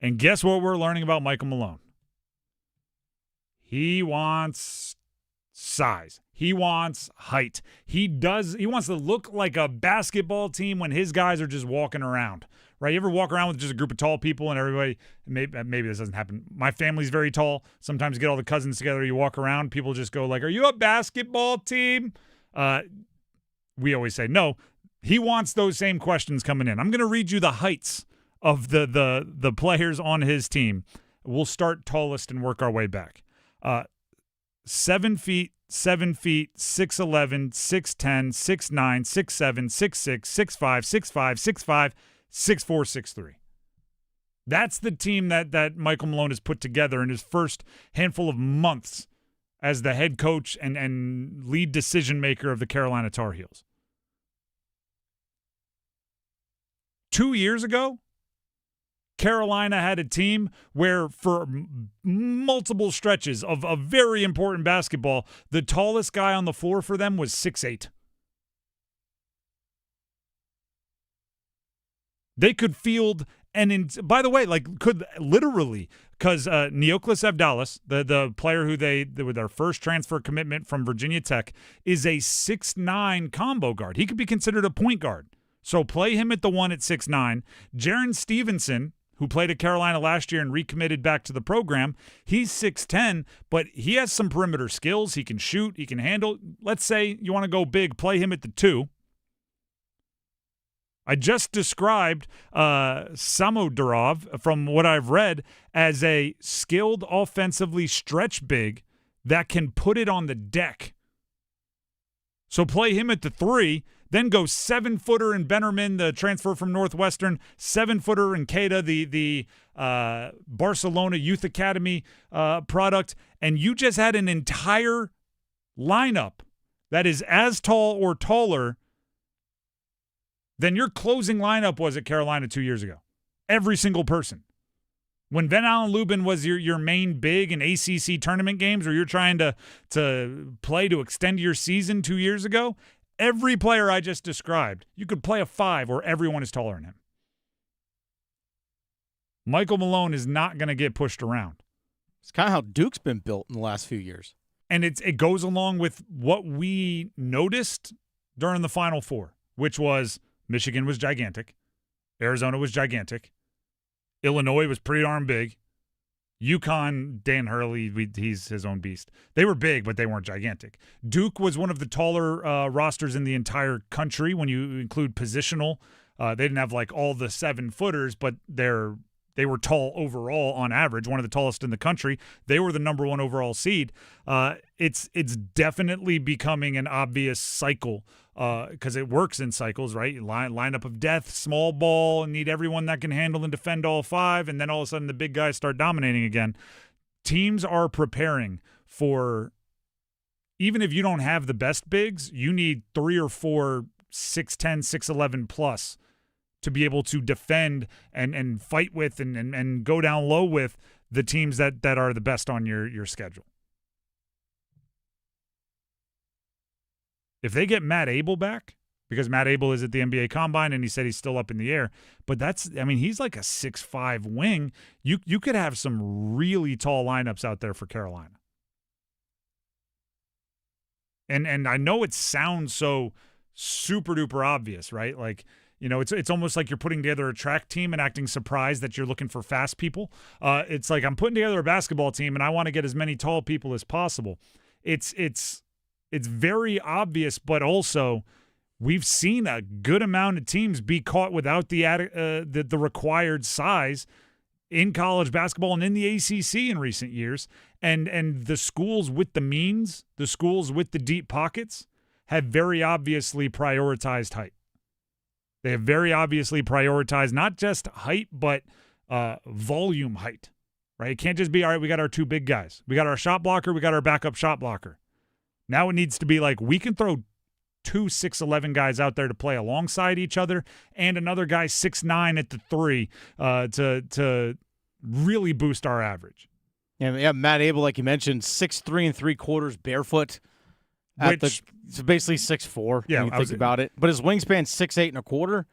And guess what we're learning about Michael Malone? He wants size. He wants height. He wants to look like a basketball team when his guys are just walking around, right? You ever walk around with just a group of tall people and everybody, maybe this doesn't happen. My family's very tall. Sometimes you get all the cousins together, you walk around, people just go like, are you a basketball team? We always say, no, he wants those same questions coming in. I'm going to read you the heights of the players on his team. We'll start tallest and work our way back. 7 feet, 6'11", 6'10", 6'9", 6'7", 6'6", 6'5", 6'5", 6'5", 6'4", 6'3". That's the team that Michael Malone has put together in his first handful of months as the head coach and lead decision maker of the Carolina Tar Heels. 2 years ago, Carolina had a team where for multiple stretches of very important basketball, the tallest guy on the floor for them was 6'8". They could field by the way, could literally, because Neoklis Avdalis, the player with their first transfer commitment from Virginia Tech, is a 6'9" combo guard. He could be considered a point guard. So play him at the 1 at 6'9". Jaren Stevenson, who played at Carolina last year and recommitted back to the program, he's 6'10", but he has some perimeter skills. He can shoot. He can handle. Let's say you want to go big, play him at the 2. I just described Samodurov, from what I've read, as a skilled offensively stretch big that can put it on the deck. So play him at the 3, then go 7-footer in Bennerman, the transfer from Northwestern, 7-footer in Keita, the Barcelona Youth Academy product, and you just had an entire lineup that is as tall or taller than your closing lineup was at Carolina 2 years ago. Every single person. When Van Allen Lubin was your main big in ACC tournament games, or you're trying to play to extend your season 2 years ago, every player I just described, you could play a 5 where everyone is taller than him. Michael Malone is not going to get pushed around. It's kind of how Duke's been built in the last few years. And it goes along with what we noticed during the Final Four, which was Michigan was gigantic. Arizona was gigantic. Illinois was pretty darn big. UConn, Dan Hurley, he's his own beast. They were big, but they weren't gigantic. Duke was one of the taller rosters in the entire country when you include positional. They didn't have all the 7-footers, but they were tall overall on average, one of the tallest in the country. They were the number 1 overall seed. It's definitely becoming an obvious cycle because it works in cycles, right? Lineup of death, small ball, and need everyone that can handle and defend all 5, and then all of a sudden the big guys start dominating again. Teams are preparing for, even if you don't have the best bigs, you need 3 or 4 6'10", 6'11 plus to be able to defend and fight with and go down low with the teams that are the best on your schedule. If they get Matt Abel back, because Matt Abel is at the NBA Combine and he said he's still up in the air, but he's like a 6'5" wing. You could have some really tall lineups out there for Carolina. And I know it sounds so super duper obvious, right? It's almost like you're putting together a track team and acting surprised that you're looking for fast people. It's like I'm putting together a basketball team and I want to get as many tall people as possible. It's very obvious, but also we've seen a good amount of teams be caught without the required size in college basketball and in the ACC in recent years. And the schools with the means, the schools with the deep pockets, have very obviously prioritized height. They have very obviously prioritized not just height, but volume height, right? It can't just be, all right, we got our 2 big guys. We got our shot blocker. We got our backup shot blocker. Now it needs to be we can throw 2 6'11" guys out there to play alongside each other and another guy 6'9" at the 3 to really boost our average. Yeah, Matt Abel, like you mentioned, 6'3 3/4 barefoot. So basically 6'4", yeah, when you think about it. But his wingspan's 6'8 1/4.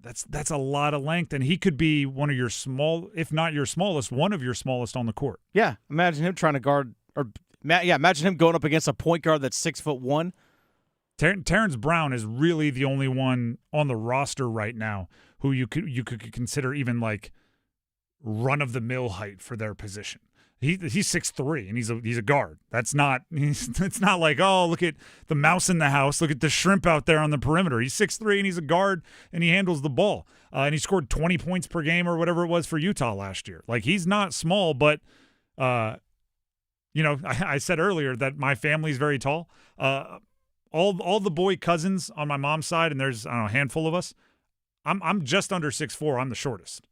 That's a lot of length, and he could be one of your small, if not your smallest, one of your smallest on the court. Yeah, imagine him trying to guard, imagine him going up against a point guard that's 6'1". Terrence Brown is really the only one on the roster right now who you could consider even run of the mill height for their position. He's 6'3", and he's a guard. It's not like, oh, look at the mouse in the house. Look at the shrimp out there on the perimeter. He's 6'3", and he's a guard, and he handles the ball. And he scored 20 points per game or whatever it was for Utah last year. He's not small, but I said earlier that my family's very tall. All the boy cousins on my mom's side, and there's a handful of us. I'm just under 6'4". I'm the shortest.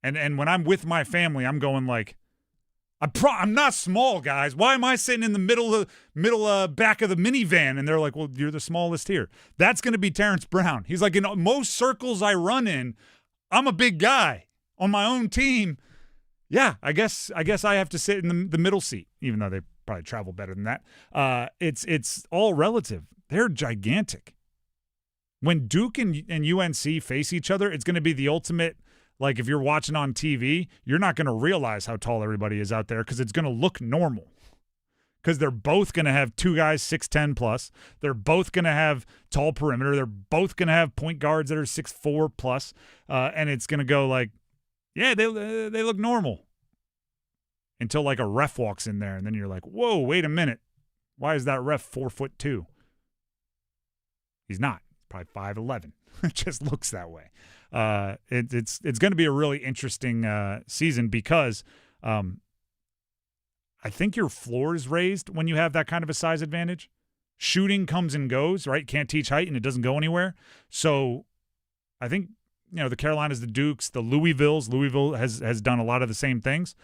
And when I'm with my family, I'm going I'm not small, guys. Why am I sitting in the middle back of the minivan? And they're like, well, you're the smallest here. That's going to be Terrence Brown. He's like, in most circles I run in, I'm a big guy. On my own team, yeah, I guess I have to sit in the middle seat, even though they probably travel better than that. It's all relative. They're gigantic. When Duke and UNC face each other, it's going to be the ultimate. Like, if you're watching on TV, you're not going to realize how tall everybody is out there because it's going to look normal. Because they're both going to have two guys 6'10 plus. They're both going to have tall perimeter. They're both going to have point guards that are 6'4 plus. And it's going to go like, yeah, they look normal. Until like a ref walks in there, and then you're like, whoa, wait a minute. Why is that ref 4'2"? He's not. Probably 5'11". It just looks that way. It's going to be a really interesting season because I think your floor is raised when you have that kind of a size advantage. Shooting comes and goes, right? Can't teach height, and it doesn't go anywhere. So I think, the Carolinas, the Dukes, the Louisvilles. Louisville has done a lot of the same things.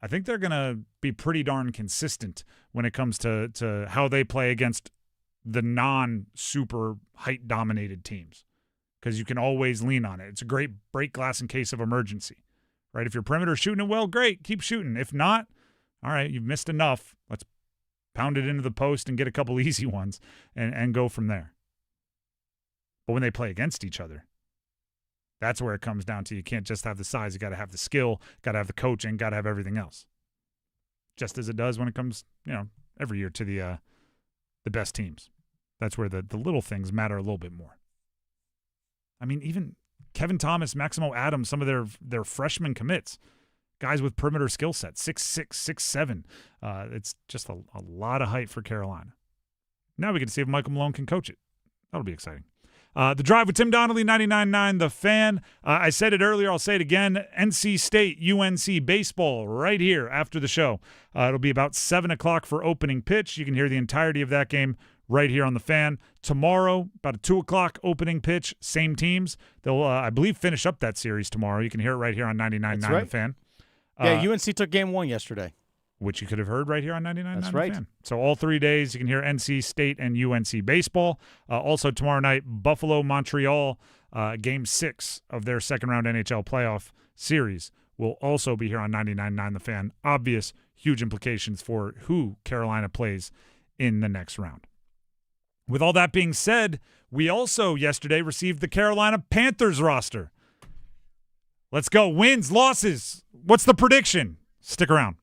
I think they're going to be pretty darn consistent when it comes to how they play against the non-super height-dominated teams, because you can always lean on it. It's a great break glass in case of emergency, right? If your perimeter shooting it well, great, keep shooting. If not, all right, you've missed enough. Let's pound it into the post and get a couple easy ones and go from there. But when they play against each other, that's where it comes down to. You can't just have the size. You got to have the skill, got to have the coaching, got to have everything else. Just as it does when it comes, every year to the best teams. That's where the little things matter a little bit more. I mean, even Kevin Thomas, Maximo Adams, some of their freshman commits, guys with perimeter skill sets, 6'6", 6'7". It's just a lot of height for Carolina. Now we get to see if Michael Malone can coach it. That'll be exciting. The Drive with Tim Donnelly, 99.9 The Fan. I said it earlier. I'll say it again. NC State, UNC baseball right here after the show. It'll be about 7 o'clock for opening pitch. You can hear the entirety of that game right here on The Fan. Tomorrow, about a 2 o'clock opening pitch, same teams. They'll, I believe, finish up that series tomorrow. You can hear it right here on 99.9 right. The Fan. Yeah, UNC took game 1 yesterday. Which you could have heard right here on 99.9 That's right. The Fan. So all 3 days, you can hear NC State and UNC baseball. Also tomorrow night, Buffalo-Montreal, Game 6 of their second-round NHL playoff series will also be here on 99.9 The Fan. Obvious, huge implications for who Carolina plays in the next round. With all that being said, we also yesterday received the Carolina Panthers roster. Let's go. Wins, losses. What's the prediction? Stick around.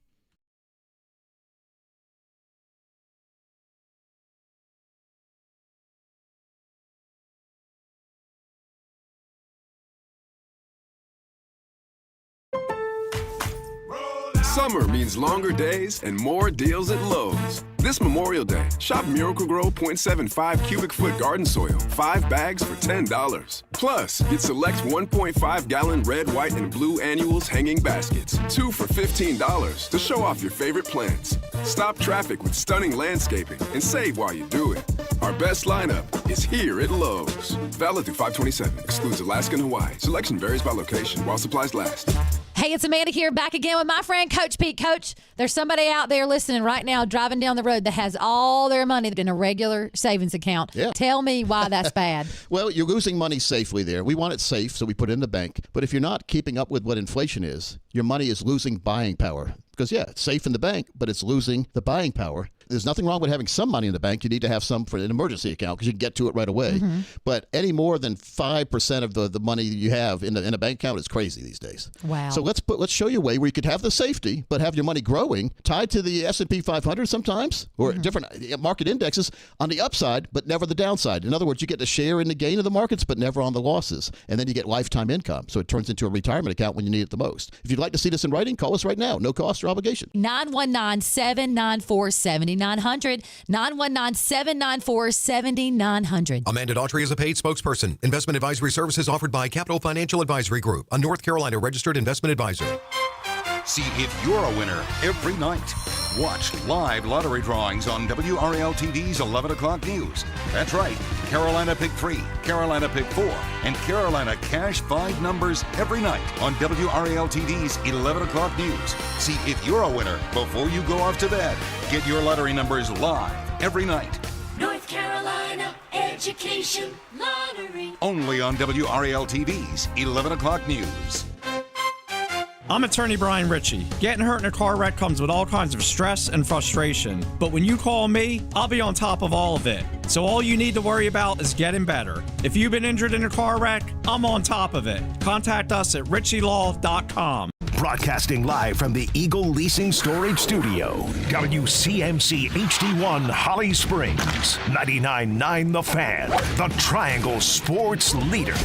Summer means longer days and more deals at Lowe's. This Memorial Day, shop Miracle-Gro 0.75 cubic foot garden soil, 5 bags for $10. Plus, get select 1.5-gallon red, white, and blue annuals hanging baskets, 2 for $15 to show off your favorite plants. Stop traffic with stunning landscaping and save while you do it. Our best lineup is here at Lowe's. Valid through 5/27. Excludes Alaska and Hawaii. Selection varies by location while supplies last. Hey, it's Amanda here, back again with my friend Coach Pete. Coach, there's somebody out there listening right now driving down the road that has all their money in a regular savings account. Yeah. Tell me why that's bad. Well, you're losing money safely there. We want it safe, so we put it in the bank. But if you're not keeping up with what inflation is, your money is losing buying power. Because, yeah, it's safe in the bank, but it's losing the buying power. There's nothing wrong with having some money in the bank. You need to have some for an emergency account because you can get to it right away. Mm-hmm. But any more than 5% of the money you have in a bank account is crazy these days. Wow. So let's show you a way where you could have the safety, but have your money growing, tied to the S&P 500 sometimes, or different market indexes on the upside, but never the downside. In other words, you get to share in the gain of the markets, but never on the losses. And then you get lifetime income. So it turns into a retirement account when you need it the most. If you'd like to see this in writing, call us right now. No cost or obligation. 919-794-7900. 919-794-7900. Amanda Daughtry is a paid spokesperson. Investment advisory services offered by Capital Financial Advisory Group, a North Carolina registered investment advisor. See if you're a winner every night. Watch live lottery drawings on WRAL TV's 11 o'clock news. That's right. Carolina Pick 3, Carolina Pick 4, and Carolina Cash 5 numbers every night on WRAL-TV's 11 o'clock news. See if you're a winner before you go off to bed. Get your lottery numbers live every night. North Carolina Education Lottery. Only on WRAL-TV's 11 o'clock news. I'm attorney Brian Ritchie. Getting hurt in a car wreck comes with all kinds of stress and frustration. But when you call me, I'll be on top of all of it. So all you need to worry about is getting better. If you've been injured in a car wreck, I'm on top of it. Contact us at ritchielaw.com. Broadcasting live from the Eagle Leasing Storage Studio. WCMC HD1 Holly Springs. 99.9 The Fan. The Triangle Sports Leader.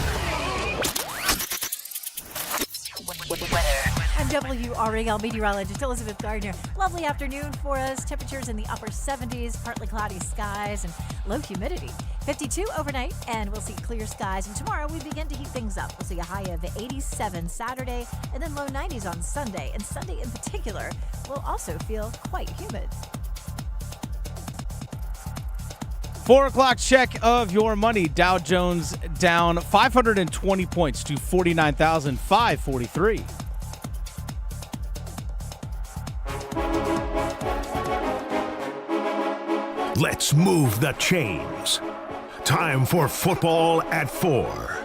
I'm WRAL meteorologist Elizabeth Gardner. Lovely afternoon for us. Temperatures in the upper 70s, partly cloudy skies, and low humidity. 52 overnight, and we'll see clear skies. And tomorrow we begin to heat things up. We'll see a high of 87 Saturday, and then low 90s on Sunday. And Sunday in particular will also feel quite humid. 4 o'clock check of your money. Dow Jones down 520 points to 49,543. Let's move the chains. Time for football at 4.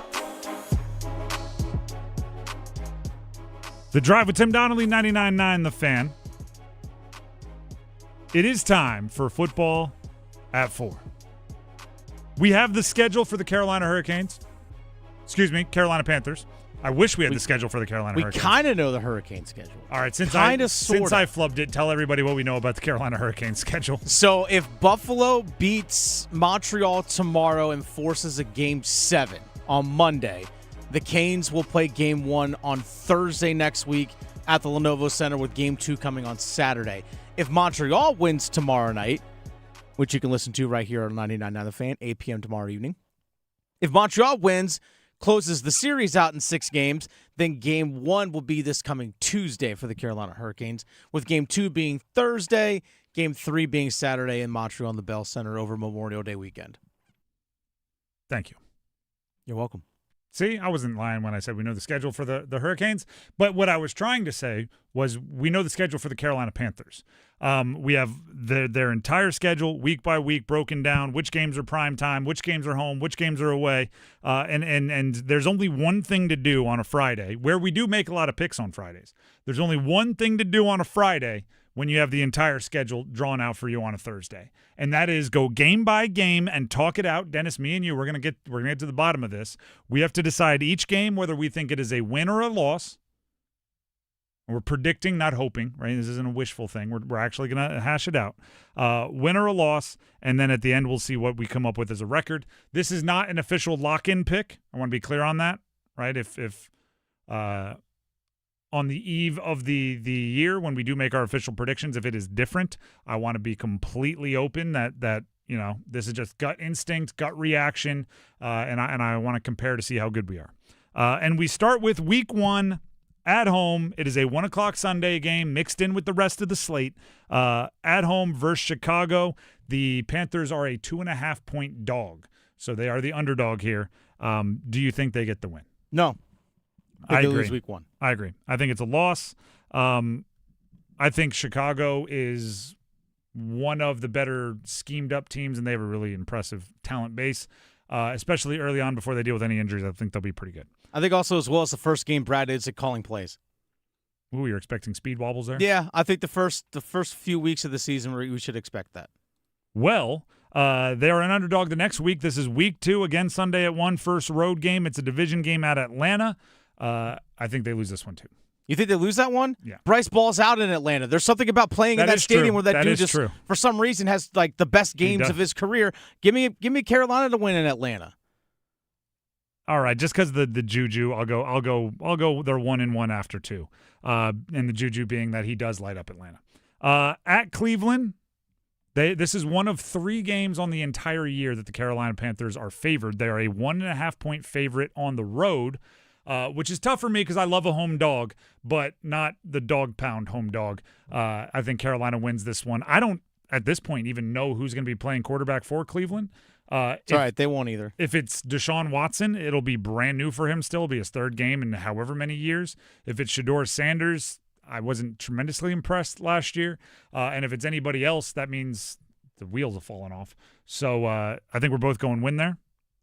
The Drive with Tim Donnelly, 99.9 The Fan. It is time for football at 4. We have the schedule for the Carolina Hurricanes. Excuse me, Carolina Panthers. I wish we had the schedule for the Carolina Hurricanes. We kind of know the Hurricane schedule. All right, since I flubbed it, tell everybody what we know about the Carolina Hurricanes schedule. So if Buffalo beats Montreal tomorrow and forces a Game 7 on Monday, the Canes will play Game 1 on Thursday next week at the Lenovo Center with Game 2 coming on Saturday. If Montreal wins tomorrow night, which you can listen to right here on 99.9 The Fan, 8 p.m. tomorrow evening. If Montreal wins, closes the series out in 6 games, then Game 1 will be this coming Tuesday for the Carolina Hurricanes, with Game 2 being Thursday, Game 3 being Saturday in Montreal in the Bell Center over Memorial Day weekend. Thank you. You're welcome. See, I wasn't lying when I said we know the schedule for the Hurricanes. But what I was trying to say was we know the schedule for the Carolina Panthers. We have their entire schedule week by week broken down, which games are prime time, which games are home, which games are away. And there's only one thing to do on a Friday, where we do make a lot of picks on Fridays. There's only one thing to do on a Friday when you have the entire schedule drawn out for you on a Thursday. And that is go game by game and talk it out. Dennis, me and you, we're gonna get to the bottom of this. We have to decide each game whether we think it is a win or a loss. We're predicting, not hoping, right? This isn't a wishful thing. We're actually going to hash it out. Win or a loss, and then at the end we'll see what we come up with as a record. This is not an official lock-in pick. I want to be clear on that, right? If on the eve of the year when we do make our official predictions, if it is different, I want to be completely open that you know, this is just gut instinct, gut reaction, and I want to compare to see how good we are. And we start with week 1 at home. It is a 1 o'clock Sunday game mixed in with the rest of the slate. At home versus Chicago. The Panthers are a 2.5-point dog, so they are the underdog here. Do you think they get the win? No. I agree. Lose week 1. I agree. I think it's a loss. I think Chicago is one of the better schemed-up teams, and they have a really impressive talent base, especially early on before they deal with any injuries. I think they'll be pretty good. I think also as well as the first game, Brad is at calling plays. Ooh, you're expecting speed wobbles there? Yeah, I think the first few weeks of the season we should expect that. Well, they are an underdog the next week. This is week 2, again Sunday at 1, first road game. It's a division game at Atlanta. I think they lose this one too. You think they lose that one? Yeah. Bryce balls out in Atlanta. There's something about playing in that stadium where that dude just, for some reason, has like the best games of his career. Give me Carolina to win in Atlanta. All right, just because the juju, I'll go. They're 1-1 after 2, and the juju being that he does light up Atlanta. At Cleveland, this is one of 3 games on the entire year that the Carolina Panthers are favored. They are a 1.5-point favorite on the road. Which is tough for me because I love a home dog, but not the dog pound home dog. I think Carolina wins this one. I don't, at this point, even know who's going to be playing quarterback for Cleveland. It's all right. They won't either. If it's Deshaun Watson, it'll be brand new for him still. It'll be his third game in however many years. If it's Shedeur Sanders, I wasn't tremendously impressed last year. And if it's anybody else, that means the wheels have fallen off. So I think we're both going win there.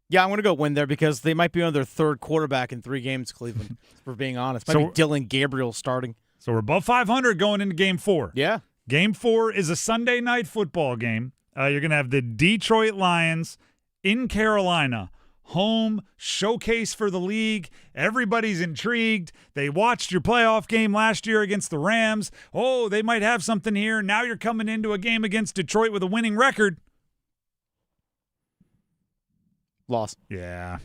Yeah, I'm going to go win there because they might be on their third quarterback in 3 games, Cleveland, if we're being honest. Might be Dylan Gabriel starting. So we're above 500 going into Game 4. Yeah. Game 4 is a Sunday night football game. You're going to have the Detroit Lions in Carolina. Home showcase for the league. Everybody's intrigued. They watched your playoff game last year against the Rams. Oh, they might have something here. Now you're coming into a game against Detroit with a winning record. Loss. Yeah.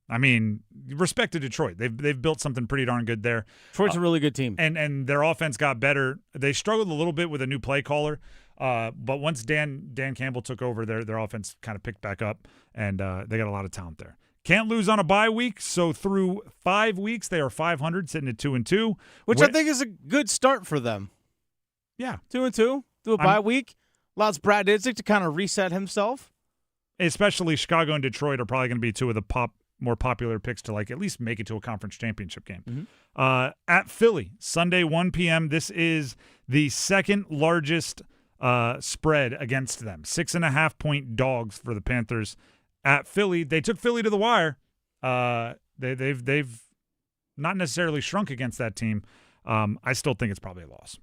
I mean, respect to Detroit. They've built something pretty darn good there. Detroit's a really good team. And their offense got better. They struggled a little bit with a new play caller. But once Dan Campbell took over, their offense kind of picked back up, and they got a lot of talent there. Can't lose on a bye week, so through 5 weeks, they are 500, sitting at 2-2. Which I think is a good start for them. Yeah. 2-2, do a bye week. Allows Brad Idzik to kind of reset himself. Especially Chicago and Detroit are probably going to be two of the more popular picks to at least make it to a conference championship game. Mm-hmm. At Philly, Sunday, 1 p.m., this is the second largest spread against them. 6.5-point dogs for the Panthers at Philly. They took Philly to the wire. They've not necessarily shrunk against that team. I still think it's probably a loss.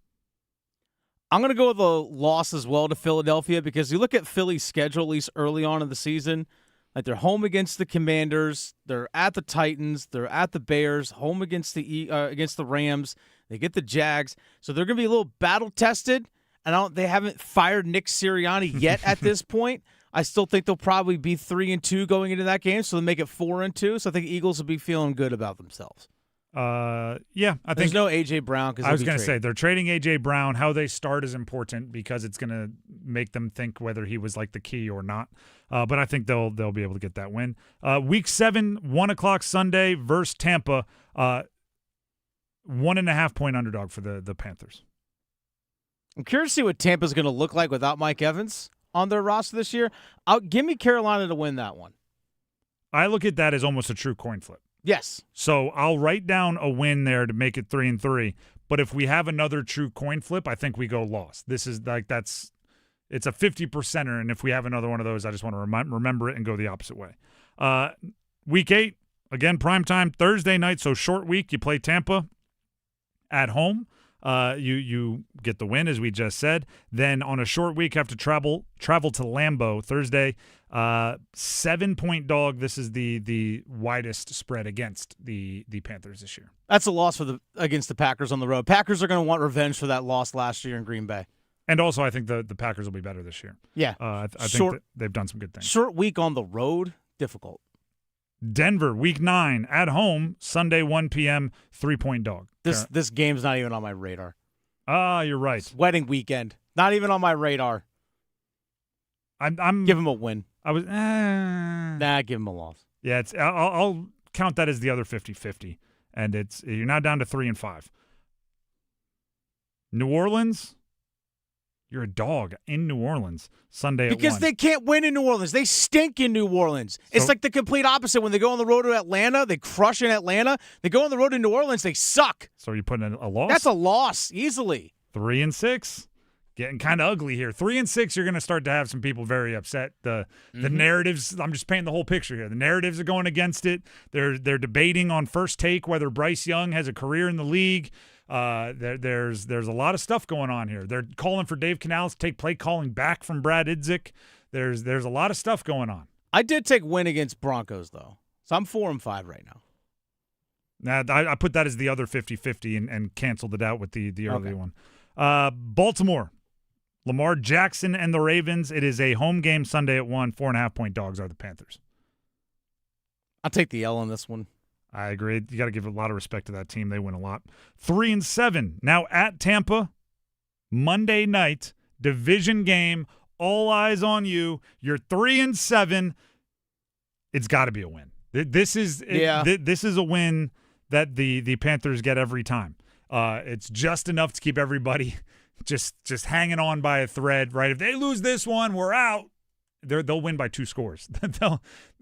I'm going to go with a loss as well to Philadelphia because you look at Philly's schedule, at least early on in the season, like they're home against the Commanders, they're at the Titans, they're at the Bears, home against the Rams, they get the Jags, so they're going to be a little battle tested. And they haven't fired Nick Sirianni yet at this point. I still think they'll probably be 3-2 going into that game, so they'll make it 4-2. So I think Eagles will be feeling good about themselves. Yeah, I think there's no A.J. Brown. I was going to say they're trading A.J. Brown. How they start is important because it's going to make them think whether he was like the key or not. But I think they'll be able to get that win. Week 7, 1:00 Sunday versus Tampa. 1.5-point underdog for the Panthers. I'm curious to see what Tampa's going to look like without Mike Evans on their roster this year. Give me Carolina to win that one. I look at that as almost a true coin flip. Yes. So I'll write down a win there to make it 3-3. But if we have another true coin flip, I think we go loss. This is it's a 50%er, and if we have another one of those, I just want to remember it and go the opposite way. Week 8, again, primetime Thursday night, so short week. You play Tampa at home. You get the win, as we just said. Then on a short week, have to travel to Lambeau Thursday. 7-point dog. This is the widest spread against the Panthers this year. That's a loss against the Packers on the road. Packers are going to want revenge for that loss last year in Green Bay. And also, I think the Packers will be better this year. Yeah. I think that they've done some good things. Short week on the road, difficult. Denver, week 9, at home, Sunday, 1 p.m., 3-point dog. This game's not even on my radar. You're right. It's wedding weekend. Not even on my radar. I'm give him a win. I was give him a loss. Yeah, I'll count that as the other 50-50, and you're now down to 3-5. New Orleans, you're a dog in New Orleans Sunday at 1. Because they can't win in New Orleans. They stink in New Orleans. It's like the complete opposite. When they go on the road to Atlanta, they crush in Atlanta. They go on the road to New Orleans, they suck. So are you putting in a loss? That's a loss, easily. 3-6. Getting kind of ugly here. 3-6, you're going to start to have some people very upset. The narratives, I'm just painting the whole picture here. The narratives are going against it. They're debating on First Take whether Bryce Young has a career in the league. There's a lot of stuff going on here. They're calling for Dave Canales to take play calling back from Brad Idzik. There's a lot of stuff going on. I did take win against Broncos, though. So I'm 4-5 right now. Now, I put that as the other 50-50 and canceled it out with the earlier one. Baltimore. Lamar Jackson and the Ravens. It is a home game Sunday at 1. 4.5-point dogs are the Panthers. I'll take the L on this one. I agree. You got to give a lot of respect to that team. They win a lot. 3-7. Now at Tampa, Monday night, division game. All eyes on you. You're 3-7. It's got to be a win. This is a win that the Panthers get every time. It's just enough to keep everybody just hanging on by a thread, right? If they lose this one, we're out. they'll win by 2 scores.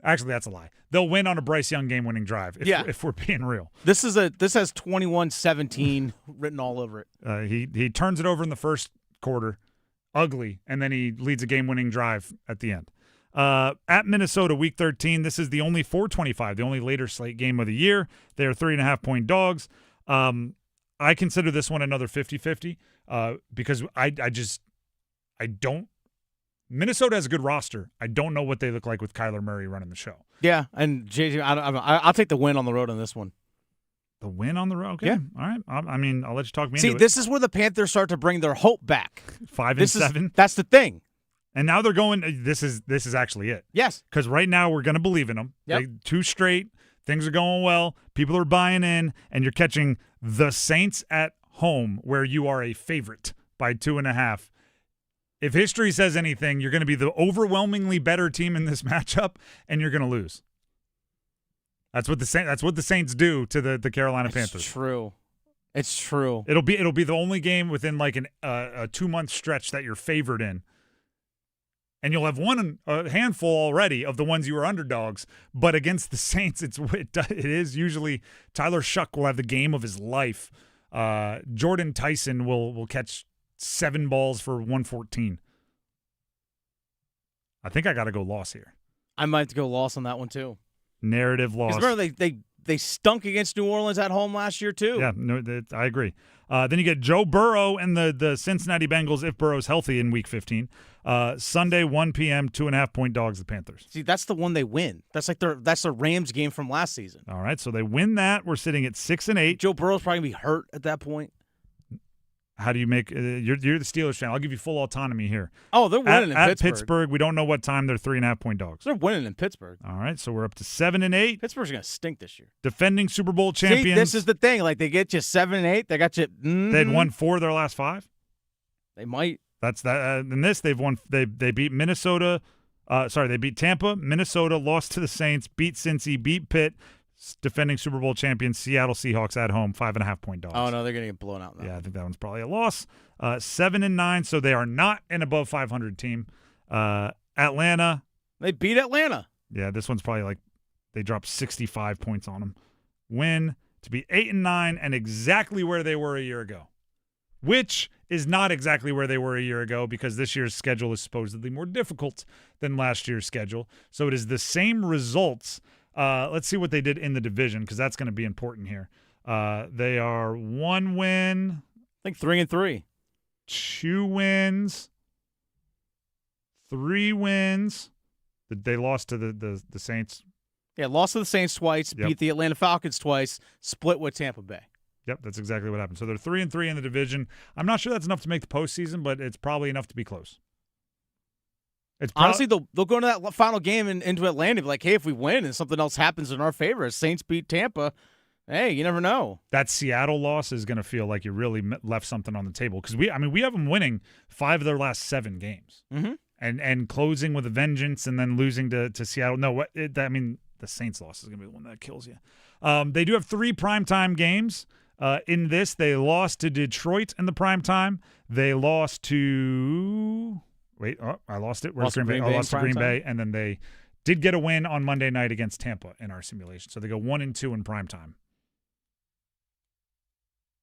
Actually, that's a lie. They'll win on a Bryce Young game-winning drive. If we're being real, this has 21-17 written all over it. He turns it over in the first quarter, ugly, and then he leads a game-winning drive at the end. At Minnesota, Week 13. This is the only 425, the only later slate game of the year. They are 3.5-point dogs. I consider this one another 50-50 because I don't. Minnesota has a good roster. I don't know what they look like with Kyler Murray running the show. Yeah, and JJ, I'll take the win on the road on this one. The win on the road? Okay. Yeah. All right. I mean, I'll let you talk me See, into it. this is where the Panthers start to bring their hope back. 5-7. That's the thing. And now they're going. This is actually it. Yes. Because right now we're going to believe in them. Yep. 2 straight. Things are going well. People are buying in, and you're catching the Saints at home, where you are a favorite by 2.5. If history says anything, you're going to be the overwhelmingly better team in this matchup, and you're going to lose. That's what the Saints do to the Carolina Panthers. It's true. It'll be the only game within like a 2-month stretch that you're favored in. And you'll have a handful already of the ones you were underdogs, but against the Saints, it is usually Tyler Shuck will have the game of his life. Jordan Tyson will catch 7 balls for 114. I think I got to go loss here. I might have to go loss on that one too. Narrative loss. Because remember they stunk against New Orleans at home last year too. Yeah, no, I agree. Then you get Joe Burrow and the Cincinnati Bengals if Burrow's healthy in Week 15. Sunday, 1 p.m., 2.5-point dogs, the Panthers. See, that's the one they win. That's the Rams game from last season. All right, so they win that. We're sitting at 6-8. Joe Burrow's probably going to be hurt at that point. How do you make you're the Steelers fan. I'll give you full autonomy here. Oh, they're winning at in Pittsburgh. We don't know what time. They're 3.5-point dogs. They're winning in Pittsburgh. All right, so we're up to 7-8. Pittsburgh's going to stink this year. Defending Super Bowl champions. See, this is the thing. Like, they get you 7-8. They got you. They'd won 4 of their last 5. They might. That's that. In this, they've won. They beat Minnesota. They beat Tampa. Minnesota lost to the Saints. Beat Cincy. Beat Pitt. Defending Super Bowl champions Seattle Seahawks at home, 5.5-point dogs. Oh no, they're going to get blown out. Yeah, I think that one's probably a loss. 7-9, so they are not an above 500 team. Atlanta, they beat Atlanta. Yeah, this one's probably like they dropped 65 points on them. Win to be 8-9 and exactly where they were a year ago, which is not exactly where they were a year ago because this year's schedule is supposedly more difficult than last year's schedule. So it is the same results. Let's see what they did in the division because that's going to be important here. They are 1 win. I think 3-3. 2 wins. 3 wins. They lost to the Saints. Yeah, lost to the Saints twice, Yep. beat the Atlanta Falcons twice, split with Tampa Bay. Yep, that's exactly what happened. So they're 3-3 in the division. I'm not sure that's enough to make the postseason, but it's probably enough to be close. Honestly, they'll go into that final game into Atlanta and be like, hey, if we win and something else happens in our favor, as Saints beat Tampa, hey, you never know. That Seattle loss is going to feel like you really left something on the table because we have them winning 5 of their last 7 games and closing with a vengeance and then losing to Seattle. No, the Saints loss is going to be the one that kills you. They do have 3 primetime games. In this, they lost to Detroit in the primetime. They lost to I lost it. Where's Green Bay? I lost to Green Bay, and then they did get a win on Monday night against Tampa in our simulation. So they go 1-2 in primetime.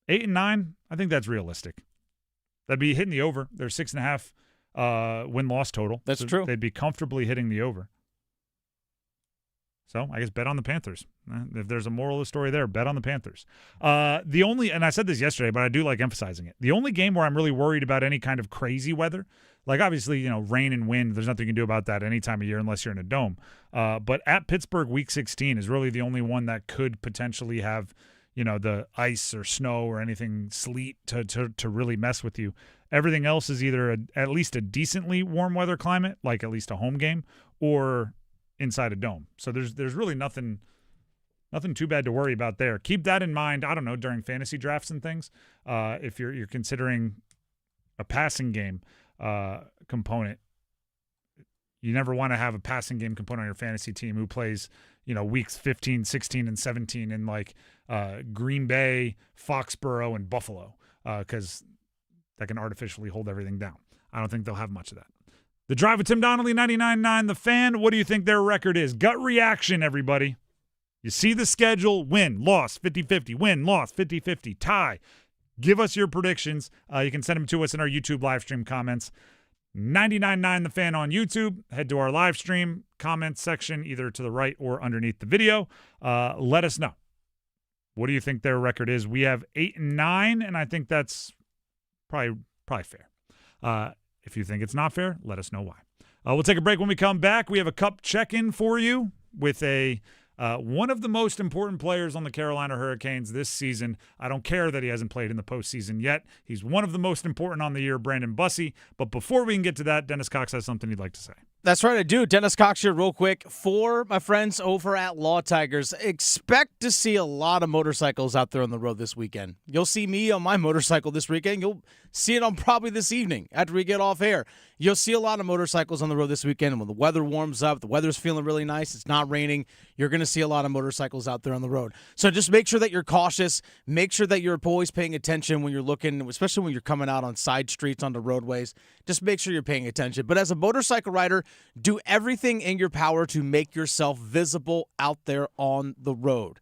8-9, I think that's realistic. That'd be hitting the over. They're 6.5 win-loss total. That's true. They'd be comfortably hitting the over. So I guess bet on the Panthers. If there's a moral of the story there, bet on the Panthers. And I said this yesterday, but I do like emphasizing it. The only game where I'm really worried about any kind of crazy weather, like obviously, rain and wind, there's nothing you can do about that any time of year unless you're in a dome. But at Pittsburgh, Week 16 is really the only one that could potentially have, the ice or snow or anything, sleet to really mess with you. Everything else is either at least a decently warm weather climate, like at least a home game, or inside a dome. So there's really nothing too bad to worry about there. Keep that in mind, I don't know, during fantasy drafts and things. If you're considering a passing game component, you never want to have a passing game component on your fantasy team who plays, weeks 15, 16, and 17 in like Green Bay, Foxborough, and Buffalo, because that can artificially hold everything down. I don't think they'll have much of that. The Drive with Tim Donnelly, 99.9 The Fan. What do you think their record is? Gut reaction, everybody. You see the schedule, win, loss, 50-50, win, loss, 50-50, tie. Give us your predictions. You can send them to us in our YouTube live stream comments. 99.9 The Fan on YouTube. Head to our live stream comments section, either to the right or underneath the video. Let us know. What do you think their record is? We have 8-9, and I think that's probably fair. If you think it's not fair, let us know why. We'll take a break. When we come back, we have a cup check-in for you with one of the most important players on the Carolina Hurricanes this season. I don't care that he hasn't played in the postseason yet. He's one of the most important on the year, Brandon Bussi. But before we can get to that, Dennis Cox has something he'd like to say. That's right, I do. Dennis Cox here real quick. For my friends over at Law Tigers, expect to see a lot of motorcycles out there on the road this weekend. You'll see me on my motorcycle this weekend. You'll see it on probably this evening after we get off air. You'll see a lot of motorcycles on the road this weekend. And when the weather warms up, the weather's feeling really nice, it's not raining, you're going to see a lot of motorcycles out there on the road. So just make sure that you're cautious. Make sure that you're always paying attention when you're looking, especially when you're coming out on side streets, on the roadways. Just make sure you're paying attention. But as a motorcycle rider, do everything in your power to make yourself visible out there on the road.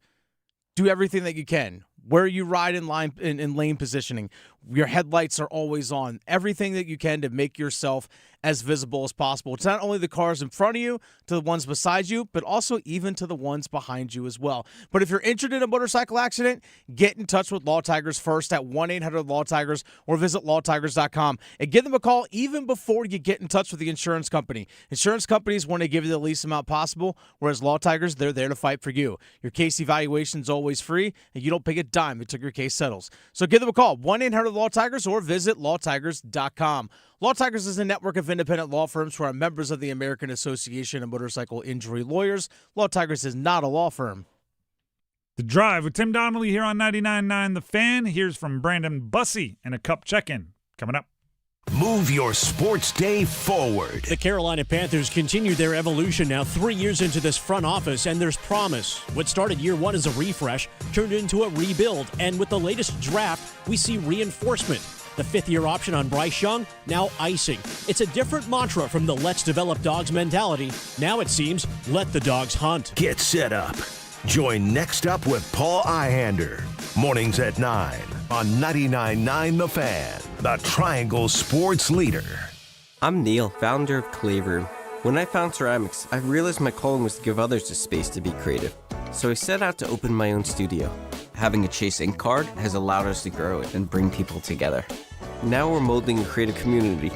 Do everything that you can. Where you ride in line in lane positioning, your headlights are always on. Everything that you can to make yourself as visible as possible. It's not only the cars in front of you, to the ones beside you, but also even to the ones behind you as well. But if you're injured in a motorcycle accident, get in touch with Law Tigers first at 1-800-LAW-TIGERS or visit lawtigers.com and give them a call even before you get in touch with the insurance company. Insurance companies want to give you the least amount possible, whereas Law Tigers, they're there to fight for you. Your case evaluation is always free, and you don't pay a dime until your case settles. So give them a call, 1-800-LAW-TIGERS or visit lawtigers.com. Law Tigers is a network of independent law firms who are members of the American Association of Motorcycle Injury Lawyers. Law Tigers is not a law firm. The Drive with Tim Donnelly here on 99.9 The Fan. Here's from Brandon Bussi and a cup check-in coming up. Move your sports day forward. The Carolina Panthers continue their evolution now 3 years into this front office, and there's promise. What started year one as a refresh turned into a rebuild, and with the latest draft, we see reinforcement. The fifth-year option on Bryce Young, now icing. It's a different mantra from the let's develop dogs mentality. Now it seems, let the dogs hunt. Get set up. Join Next Up with Paul Ihander. Mornings at 9 on 99.9 The Fan, the Triangle Sports Leader. I'm Neil, founder of Clay Room. When I found ceramics, I realized my calling was to give others the space to be creative. So I set out to open my own studio. Having a Chase Ink card has allowed us to grow it and bring people together. Now we're molding a creative community.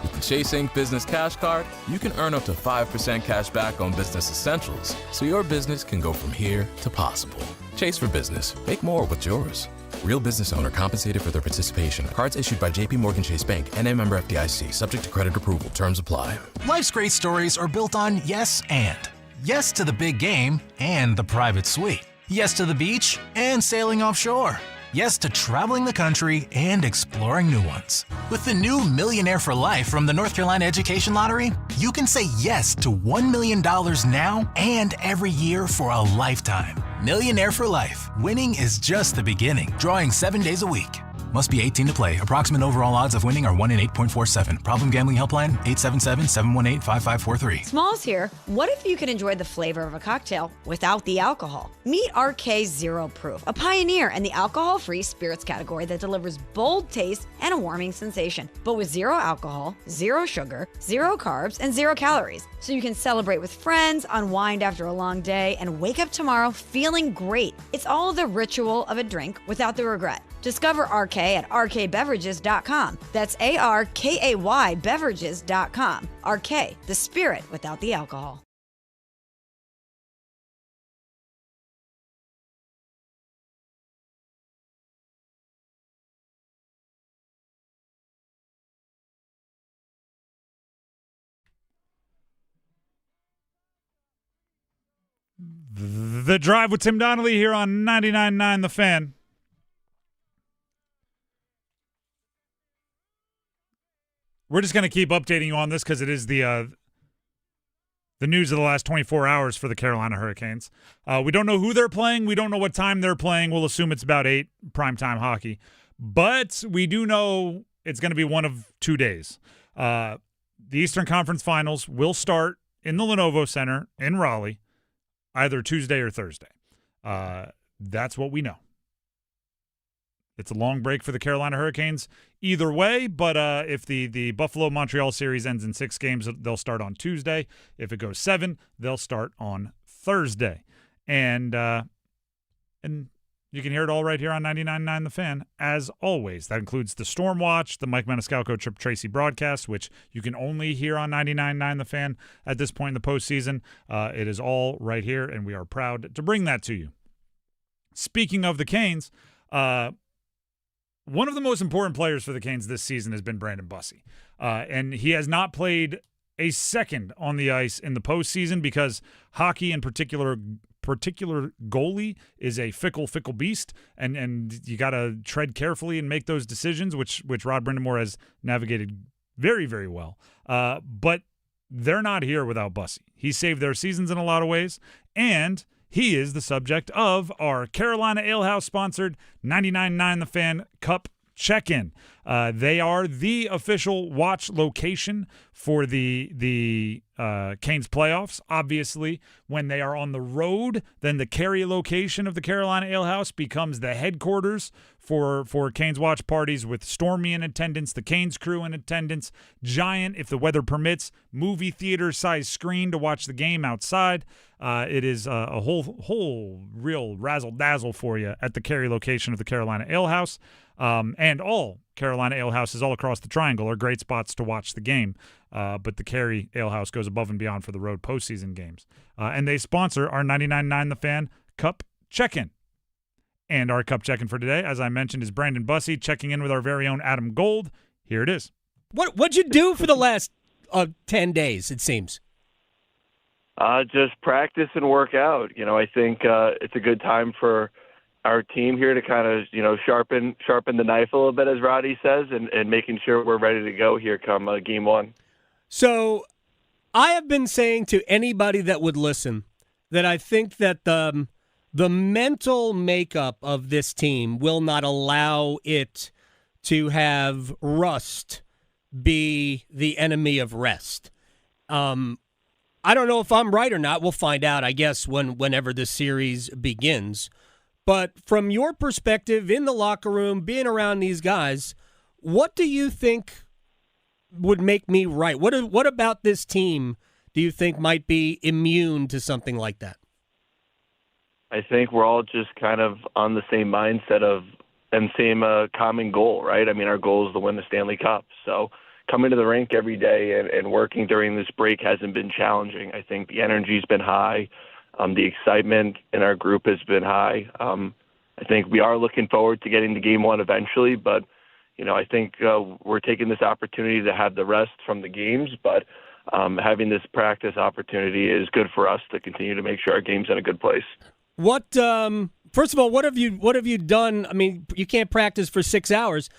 With the Chase Ink Business Cash Card, you can earn up to 5% cash back on business essentials, so your business can go from here to possible. Chase for business. Make more with yours. Real business owner compensated for their participation. Cards issued by J.P. Morgan Chase Bank, N.A. member FDIC. Subject to credit approval. Terms apply. Life's great stories are built on yes and. Yes to the big game and the private suite. Yes to the beach and sailing offshore. Yes to traveling the country and exploring new ones. With the new Millionaire for Life from the North Carolina Education Lottery, you can say yes to $1 million now and every year for a lifetime. Millionaire for Life. Winning is just the beginning. Drawing 7 days a week. Must be 18 to play. Approximate overall odds of winning are 1 in 8.47. Problem gambling helpline 877-718-5543. Smalls here. What if you could enjoy the flavor of a cocktail without the alcohol? Meet RK Zero Proof, a pioneer in the alcohol-free spirits category that delivers bold taste and a warming sensation, but with zero alcohol, zero sugar, zero carbs, and 0 calories. So you can celebrate with friends, unwind after a long day, and wake up tomorrow feeling great. It's all the ritual of a drink without the regret. Discover RK at rkbeverages.com. That's ARKAY beverages.com. RK, the spirit without the alcohol. The Drive with Tim Donnelly here on 99.9 The Fan. We're just going to keep updating you on this because it is the news of the last 24 hours for the Carolina Hurricanes. We don't know who they're playing. We don't know what time they're playing. We'll assume it's about 8, primetime hockey. But we do know it's going to be one of 2 days. the Eastern Conference Finals will start in the Lenovo Center in Raleigh either Tuesday or Thursday. That's what we know. It's a long break for the Carolina Hurricanes either way, but if the Buffalo-Montreal series ends in 6 games, they'll start on Tuesday. If it goes 7, they'll start on Thursday. And you can hear it all right here on 99.9 The Fan, as always. That includes the Storm Watch, the Mike Maniscalco, Trip Tracy broadcast, which you can only hear on 99.9 The Fan at this point in the postseason. It is all right here, and we are proud to bring that to you. Speaking of the Canes, one of the most important players for the Canes this season has been Brandon Bussi. And he has not played a second on the ice in the postseason because hockey, in particular goalie, is a fickle beast, and you got to tread carefully and make those decisions, which Rod Brindamore has navigated very, very well. But they're not here without Bussi. He saved their seasons in a lot of ways, and he is the subject of our Carolina Ale House sponsored 99.9 The Fan Cup check-in. They are the official watch location for the Canes playoffs. Obviously, when they are on the road, then the Cary location of the Carolina Ale House becomes the headquarters for Canes watch parties, with Stormy in attendance, the Canes crew in attendance, giant, if the weather permits, movie theater size screen to watch the game outside. It is a whole real razzle-dazzle for you at the Cary location of the Carolina Ale House. And all Carolina Ale Houses all across the Triangle are great spots to watch the game. But the Cary Ale House goes above and beyond for the road postseason games. And they sponsor our 99.9 The Fan Cup check-in. And our Cup check-in for today, as I mentioned, is Brandon Bussi checking in with our very own Adam Gold. Here it is. What'd you do for the last 10 days, it seems? Just practice and work out. I think it's a good time for our team here to kind of, sharpen the knife a little bit, as Roddy says, and making sure we're ready to go here come game 1. So I have been saying to anybody that would listen that I think that the mental makeup of this team will not allow it to have rust be the enemy of rest. I don't know if I'm right or not. We'll find out, I guess, whenever this series begins. But from your perspective in the locker room, being around these guys, what do you think would make me right? What about this team do you think might be immune to something like that? I think we're all just kind of on the same mindset and same common goal, right? I mean, our goal is to win the Stanley Cup. So coming to the rink every day and working during this break hasn't been challenging. I think the energy's been high. The excitement in our group has been high. I think we are looking forward to getting to game 1 eventually, but, I think we're taking this opportunity to have the rest from the games, but having this practice opportunity is good for us to continue to make sure our game's in a good place. First of all, what have you done? I mean, you can't practice for 6 hours.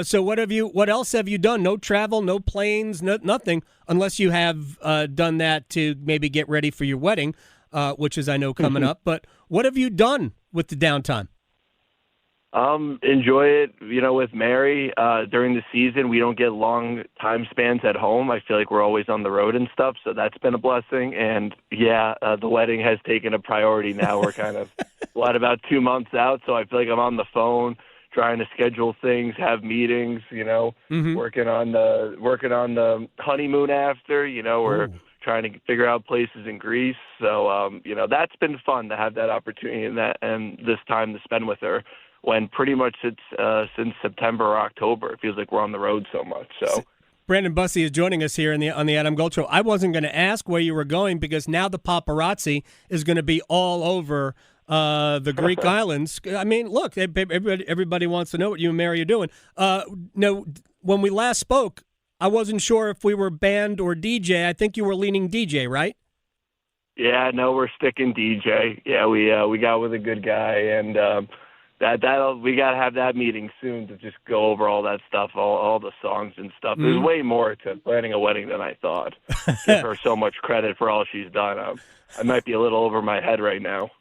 So what else have you done? No travel, no planes, nothing, unless you have done that to maybe get ready for your wedding, which is, I know, coming up. But what have you done with the downtime? Enjoy it, with Mary. During the season, we don't get long time spans at home. I feel like we're always on the road and stuff, so that's been a blessing. And, the wedding has taken a priority now. We're kind of about 2 months out, so I feel like I'm on the phone trying to schedule things, have meetings, working on the honeymoon after, we're trying to figure out places in Greece. So, that's been fun to have that opportunity and this time to spend with her, when pretty much it's since September or October. It feels like we're on the road so much. So Brandon Bussi is joining us here on the Adam Gold Show. I wasn't going to ask where you were going because now the paparazzi is going to be all over the Greek islands. I mean, look, everybody wants to know what you and Mary are doing. No, when we last spoke, I wasn't sure if we were band or DJ. I think you were leaning DJ, right? Yeah, no, we're sticking DJ. Yeah, we got with a good guy, and we got to have that meeting soon to just go over all that stuff, all the songs and stuff. There's way more to planning a wedding than I thought. Give her so much credit for all she's done. I might be a little over my head right now.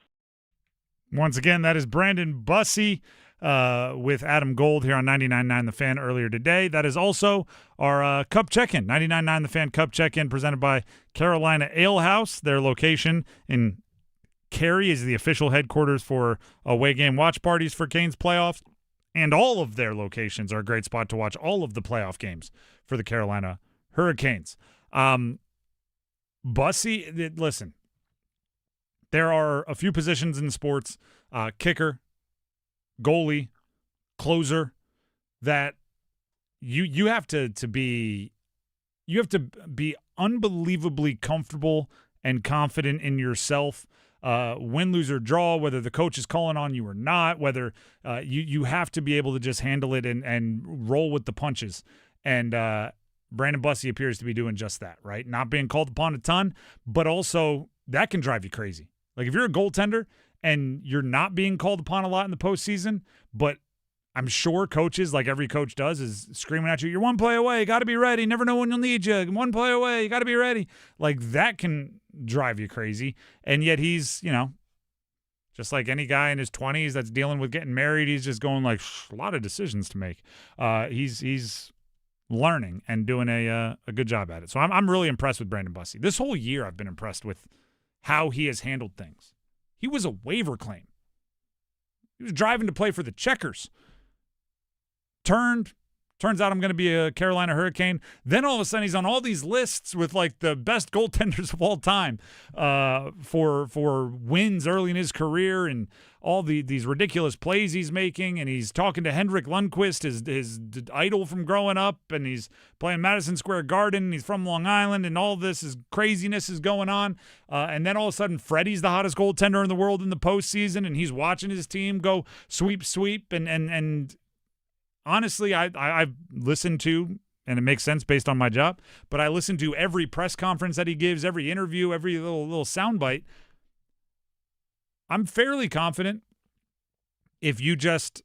Once again, that is Brandon Bussi with Adam Gold here on 99.9 The Fan earlier today. That is also our Cup Check-In, 99.9 The Fan Cup Check-In presented by Carolina Ale House. Their location in Cary is the official headquarters for away game watch parties for Canes playoffs, and all of their locations are a great spot to watch all of the playoff games for the Carolina Hurricanes. Bussi, listen, there are a few positions in sports, kicker, goalie, closer, that you have to be unbelievably comfortable and confident in yourself. Win, lose, or draw, whether the coach is calling on you or not, whether you have to be able to just handle it and roll with the punches. And Brandon Bussi appears to be doing just that, right? Not being called upon a ton, but also that can drive you crazy. Like if you're a goaltender and you're not being called upon a lot in the postseason, but I'm sure coaches, like every coach does, is screaming at you, you're one play away, got to be ready, never know when you'll need you, one play away, you got to be ready. Like that can drive you crazy. And yet he's, just like any guy in his 20s that's dealing with getting married, he's just going like a lot of decisions to make. He's learning and doing a good job at it. So I'm really impressed with Brandon Bussi. This whole year I've been impressed with how he has handled things. He was a waiver claim. He was driving to play for the Checkers. Turns out I'm going to be a Carolina Hurricane. Then all of a sudden he's on all these lists with like the best goaltenders of all time for wins early in his career and all these ridiculous plays he's making. And he's talking to Henrik Lundqvist, his idol from growing up, and he's playing Madison Square Garden. And he's from Long Island, and all this craziness is going on. And then all of a sudden Freddie's the hottest goaltender in the world in the postseason, and he's watching his team go sweep, and honestly, I've listened to, and it makes sense based on my job, but I listen to every press conference that he gives, every interview, every little soundbite. I'm fairly confident if you just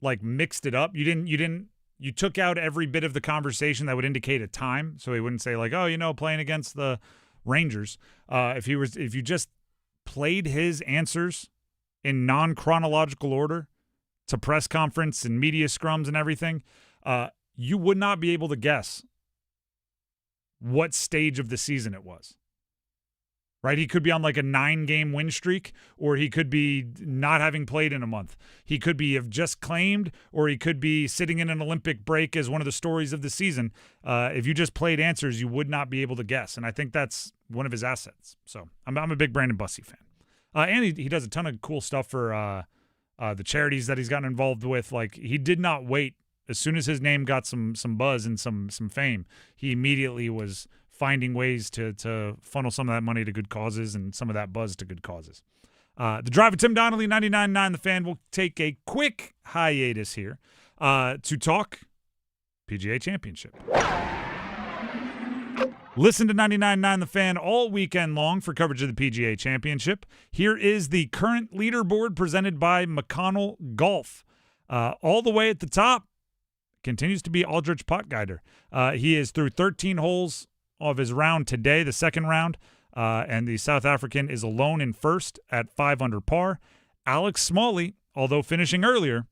like mixed it up, you took out every bit of the conversation that would indicate a time, so he wouldn't say like, oh, playing against the Rangers. If you just played his answers in non-chronological order to press conference and media scrums and everything, you would not be able to guess what stage of the season it was. Right? He could be on like a 9-game win streak, or he could be not having played in a month. He could be have just claimed, or he could be sitting in an Olympic break as one of the stories of the season. If you just played answers, you would not be able to guess. And I think that's one of his assets. So I'm a big Brandon Bussi fan. And he does a ton of cool stuff for the charities that he's gotten involved with. Like, he did not wait. As soon as his name got some buzz and some fame, he immediately was finding ways to funnel some of that money to good causes and some of that buzz to good causes. The Drive with Tim Donnelly, 99.9 The Fan. Will take a quick hiatus here to talk PGA Championship. Listen to 99.9 The Fan all weekend long for coverage of the PGA Championship. Here is the current leaderboard presented by McConnell Golf. All the way at the top continues to be Aldrich Potgieter. He is through 13 holes of his round today, the second round, and the South African is alone in first at 5 under par. Alex Smalley, although finishing earlier,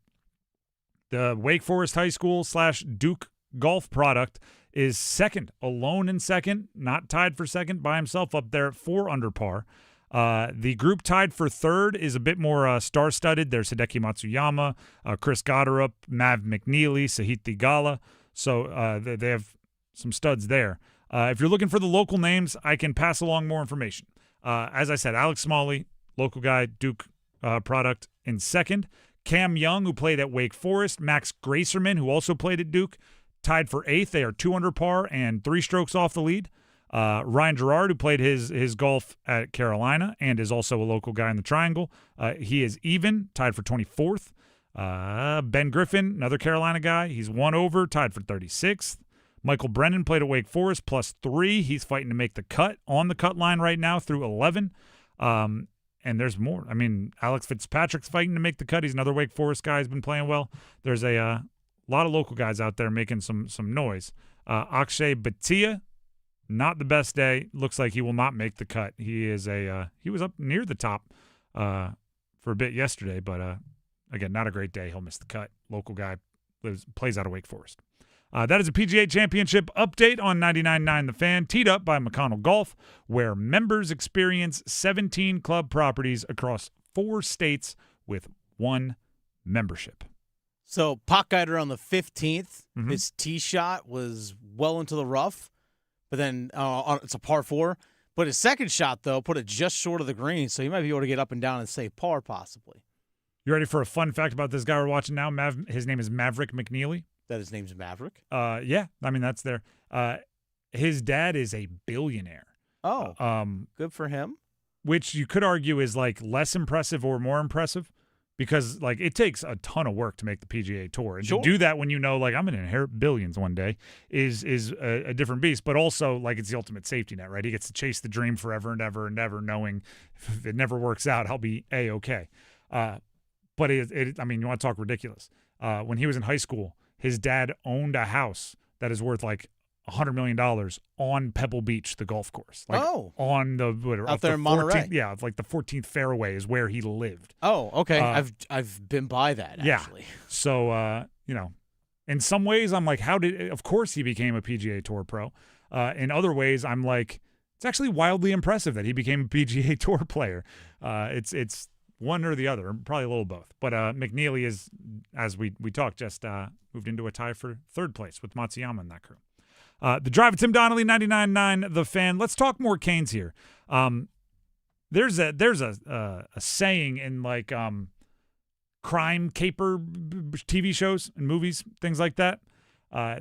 the Wake Forest High School / Duke golf product, is second, alone in second, not tied for second, by himself up there at 4 under par. The group tied for third is a bit more star-studded. There's Hideki Matsuyama, Chris Gotterup, Mav McNeely, Sahith Theegala. So they have some studs there. If you're looking for the local names, I can pass along more information. As I said, Alex Smalley, local guy, Duke product, in second. Cam Young, who played at Wake Forest. Max Gracerman, who also played at Duke, tied for eighth. They are 2 under par and 3 strokes off the lead. Ryan Gerard, who played his golf at Carolina and is also a local guy in the Triangle, he is even, tied for 24th. Ben Griffin, another Carolina guy, he's 1 over, tied for 36th. Michael Brennan played at Wake Forest, +3. He's fighting to make the cut, on the cut line right now through 11. And there's more. I mean, Alex Fitzpatrick's fighting to make the cut. He's another Wake Forest guy. He's been playing well. There's a lot of local guys out there making some noise. Akshay Bhatia, not the best day. Looks like he will not make the cut. He is he was up near the top for a bit yesterday, but again, not a great day. He'll miss the cut. Local guy plays out of Wake Forest. That is a PGA Championship update on 99.9 The Fan, teed up by McConnell Golf, where members experience 17 club properties across 4 states with 1 membership. So Pockgeiter on the 15th, his tee shot was well into the rough, but then it's a par 4. But his second shot, though, put it just short of the green, so he might be able to get up and down and save par possibly. You ready for a fun fact about this guy we're watching now? His name is Maverick McNeely. That his name's Maverick? Yeah, I mean, that's there. His dad is a billionaire. Oh, good for him. Which you could argue is like less impressive or more impressive, because like it takes a ton of work to make the PGA Tour, and to do that when you know like I'm going to inherit billions one day is a different beast. But also like it's the ultimate safety net, right? He gets to chase the dream forever and ever and ever, knowing if it never works out, I'll be A-okay. But I mean, you want to talk ridiculous? When he was in high school, his dad owned a house that is worth like $100 million on Pebble Beach, the golf course. Like on the out there in Monterey. 14th, yeah, like the 14th fairway is where he lived. Oh, okay. I've been by that actually. Yeah. So you know, in some ways I'm like, of course he became a PGA Tour pro. In other ways I'm like, it's actually wildly impressive that he became a PGA Tour player. It's one or the other, probably a little both. But McNeely is, as we talked, just moved into a tie for 3rd place with Matsuyama in that crew. The Drive with Tim Donnelly, 99.9 The Fan. Let's talk more Canes here. There's a saying in like crime caper TV shows and movies, things like that.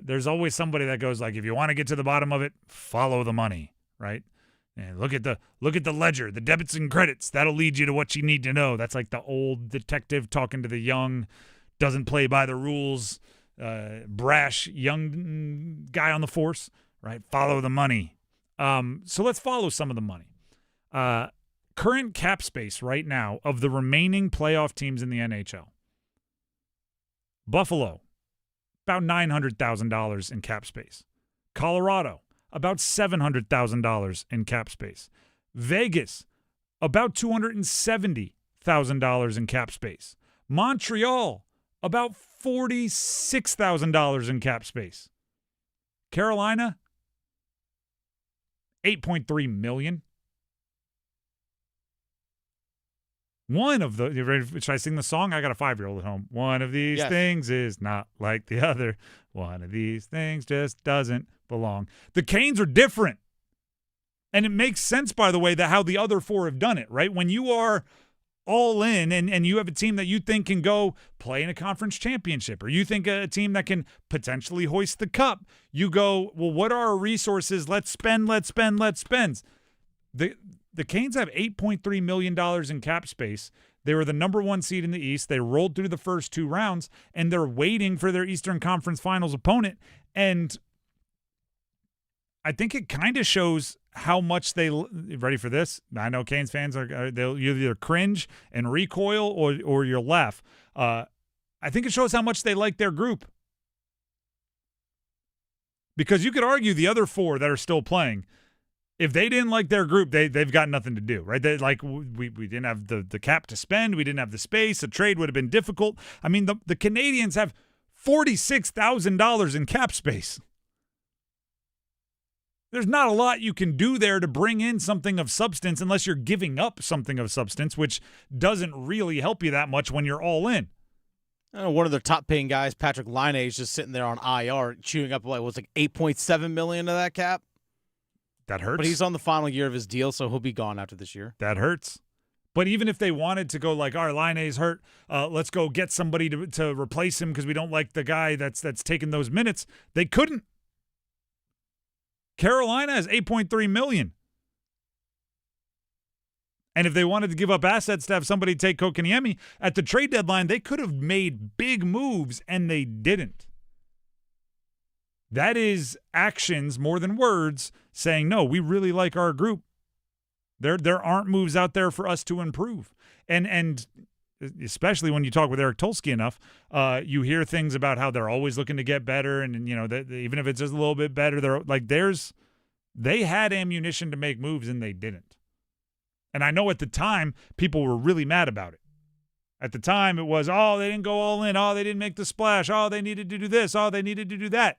There's always somebody that goes like, if you want to get to the bottom of it, follow the money, right? And look at the ledger, the debits and credits. That'll lead you to what you need to know. That's like the old detective talking to the young, doesn't play by the rules, brash young guy on the force, right? Follow the money. So let's follow some of the money. Current cap space right now of the remaining playoff teams in the NHL. Buffalo, about $900,000 in cap space. Colorado, about $700,000 in cap space. Vegas, about $270,000 in cap space. Montreal, about $46,000 in cap space. Carolina, $8.3 million. One of the, should I sing the song? I got a 5-year-old at home. One of these things is not like the other. One of these things just doesn't belong. The Canes are different. And it makes sense, by the way, that how the other 4 have done it, right? When you are all in and you have a team that you think can go play in a conference championship, or you think a team that can potentially hoist the cup, you go, well, what are our resources? Let's spend. The Canes have $8.3 million in cap space. They were the number 1 seed in the East. They rolled through the first 2 rounds, and they're waiting for their Eastern Conference Finals opponent. And I think it kind of shows how much they ready for this. I know Canes fans they'll either cringe and recoil or you'll laugh. I think it shows how much they like their group, because you could argue the other 4 that are still playing, if they didn't like their group, they've got nothing to do, right? They like we didn't have the cap to spend, we didn't have the space, a trade would have been difficult. I mean, the Canadians have $46,000 in cap space. There's not a lot you can do there to bring in something of substance unless you're giving up something of substance, which doesn't really help you that much when you're all in. I know one of their top-paying guys, Patrick Laine, is just sitting there on IR, chewing up like $8.7 million of that cap. That hurts. But he's on the final year of his deal, so he'll be gone after this year. That hurts. But even if they wanted to go like, all right, Laine's hurt, let's go get somebody to replace him because we don't like the guy that's taking those minutes, they couldn't. Carolina has $8.3 million. And if they wanted to give up assets to have somebody take Kotkaniemi at the trade deadline, they could have made big moves, and they didn't. That is actions more than words saying, no, we really like our group. There aren't moves out there for us to improve. And especially when you talk with Eric Tulsky enough, you hear things about how they're always looking to get better. And, you know, even if it's just a little bit better, they had ammunition to make moves and they didn't. And I know at the time people were really mad about it. At the time, it was, oh, they didn't go all in. Oh, they didn't make the splash. Oh, they needed to do this. Oh, they needed to do that.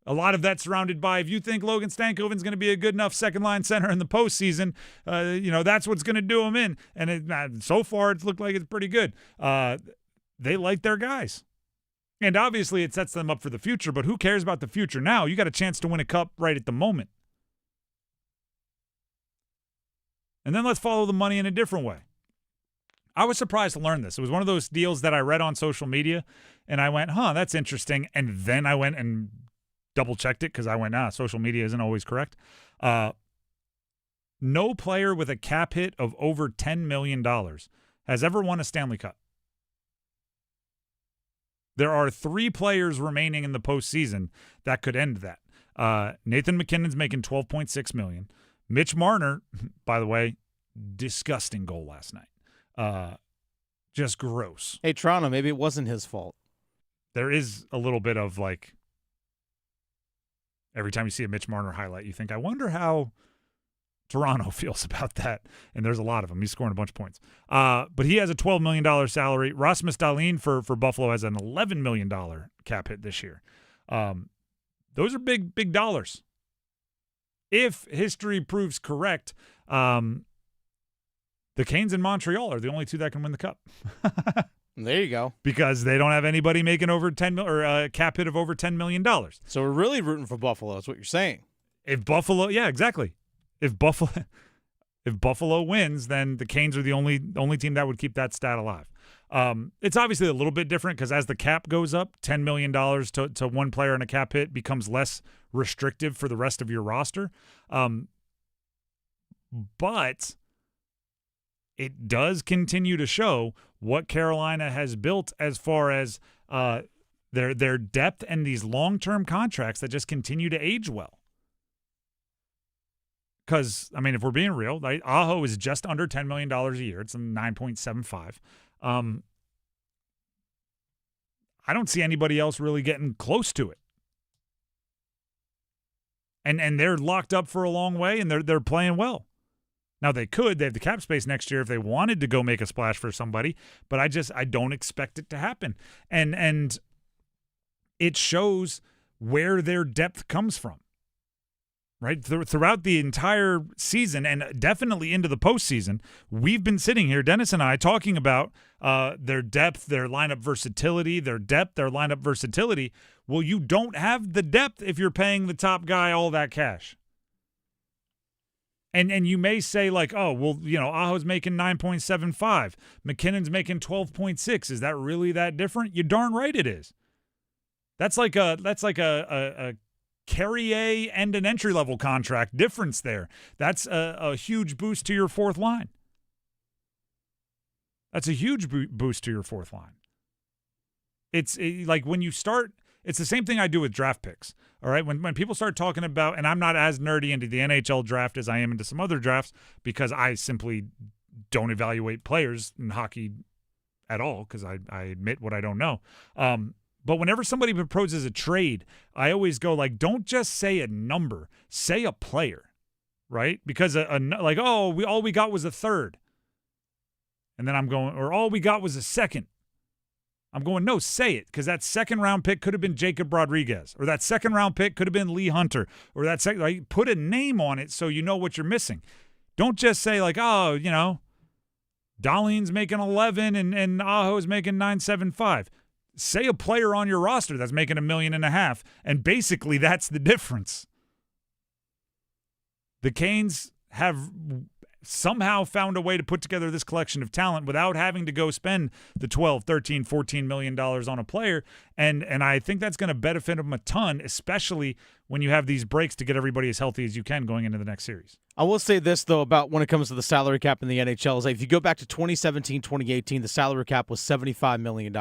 A lot of that surrounded by, if you think Logan Stankoven's going to be a good enough second-line center in the postseason, that's what's going to do him in. And so far, it's looked like it's pretty good. They like their guys. And obviously, it sets them up for the future, but who cares about the future now? You got a chance to win a cup right at the moment. And then let's follow the money in a different way. I was surprised to learn this. It was one of those deals that I read on social media, and I went, that's interesting. And then I went and double-checked it because I went, social media isn't always correct. No player with a cap hit of over $10 million has ever won a Stanley Cup. There are 3 players remaining in the postseason that could end that. Nathan McKinnon's making $12.6 million. Mitch Marner, by the way, disgusting goal last night. Just gross. Hey, Toronto, maybe it wasn't his fault. There is a little bit of every time you see a Mitch Marner highlight, you think, I wonder how Toronto feels about that. And there's a lot of them. He's scoring a bunch of points. But he has a $12 million salary. Rasmus Dahlin for Buffalo has an $11 million cap hit this year. Those are big dollars. If history proves correct, the Canes and Montreal are the only 2 that can win the cup. There you go. Because they don't have anybody making over a cap hit of over $10 million. So we're really rooting for Buffalo, is what you're saying. If Buffalo, yeah, exactly. If Buffalo wins, then the Canes are the only team that would keep that stat alive. It's obviously a little bit different because as the cap goes up, $10 million to one player in a cap hit becomes less restrictive for the rest of your roster. But it does continue to show what Carolina has built as far as their depth and these long-term contracts that just continue to age well. Because, if we're being real, right, Aho is just under $10 million a year. It's a 9.75. I don't see anybody else really getting close to it. And they're locked up for a long way, and they're playing well. Now, they have the cap space next year if they wanted to go make a splash for somebody, but I don't expect it to happen. And it shows where their depth comes from. Right? Throughout the entire season and definitely into the postseason, we've been sitting here, Dennis and I, talking about their depth, their lineup versatility, Well, you don't have the depth if you're paying the top guy all that cash. And you may say Aho's making 9.75, McKinnon's making 12.6. Is that really that different? You're darn right it is. That's like a Carrier and an entry-level contract difference there. That's a huge boost to your fourth line. That's a huge boost to your fourth line. It's when you start, it's the same thing I do with draft picks. All right, when people start talking about, and I'm not as nerdy into the NHL draft as I am into some other drafts because I simply don't evaluate players in hockey at all because I admit what I don't know. But whenever somebody proposes a trade, I always go don't just say a number, say a player, right? Because all we got was a third. And then I'm going, or all we got was a second. I'm going, no, say it, because that second round pick could have been Jacob Rodriguez, or that second round pick could have been Lee Hunter, or that second, put a name on it so you know what you're missing. Don't just say Dahlin's making 11 and Aho's making 9.75. Say a player on your roster that's making $1.5 million, and basically that's the difference. The Canes have somehow found a way to put together this collection of talent without having to go spend the $12, $13, $14 million on a player, and I think that's going to benefit them a ton, especially when you have these breaks to get everybody as healthy as you can going into the next series. I will say this, though, about when it comes to the salary cap in the NHL, is if you go back to 2017-2018, the salary cap was $75 million.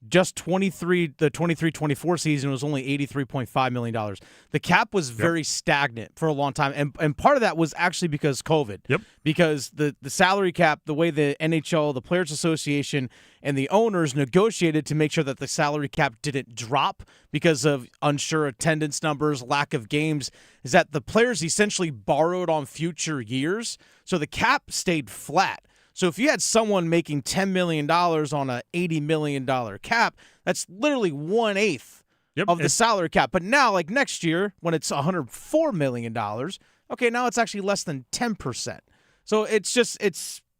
Just the 23-24 season was only $83.5 million. The cap was very stagnant for a long time, and part of that was actually because COVID. Yep. Because the salary cap, the way the NHL, the Players Association, and the owners negotiated to make sure that the salary cap didn't drop because of unsure attendance numbers, lack of games, is that the players essentially borrowed on future years, so the cap stayed flat. So if you had someone making $10 million on a $80 million cap, that's literally 1/8 of the salary cap. But now, like next year, when it's $104 million, okay, now it's actually less than 10%. So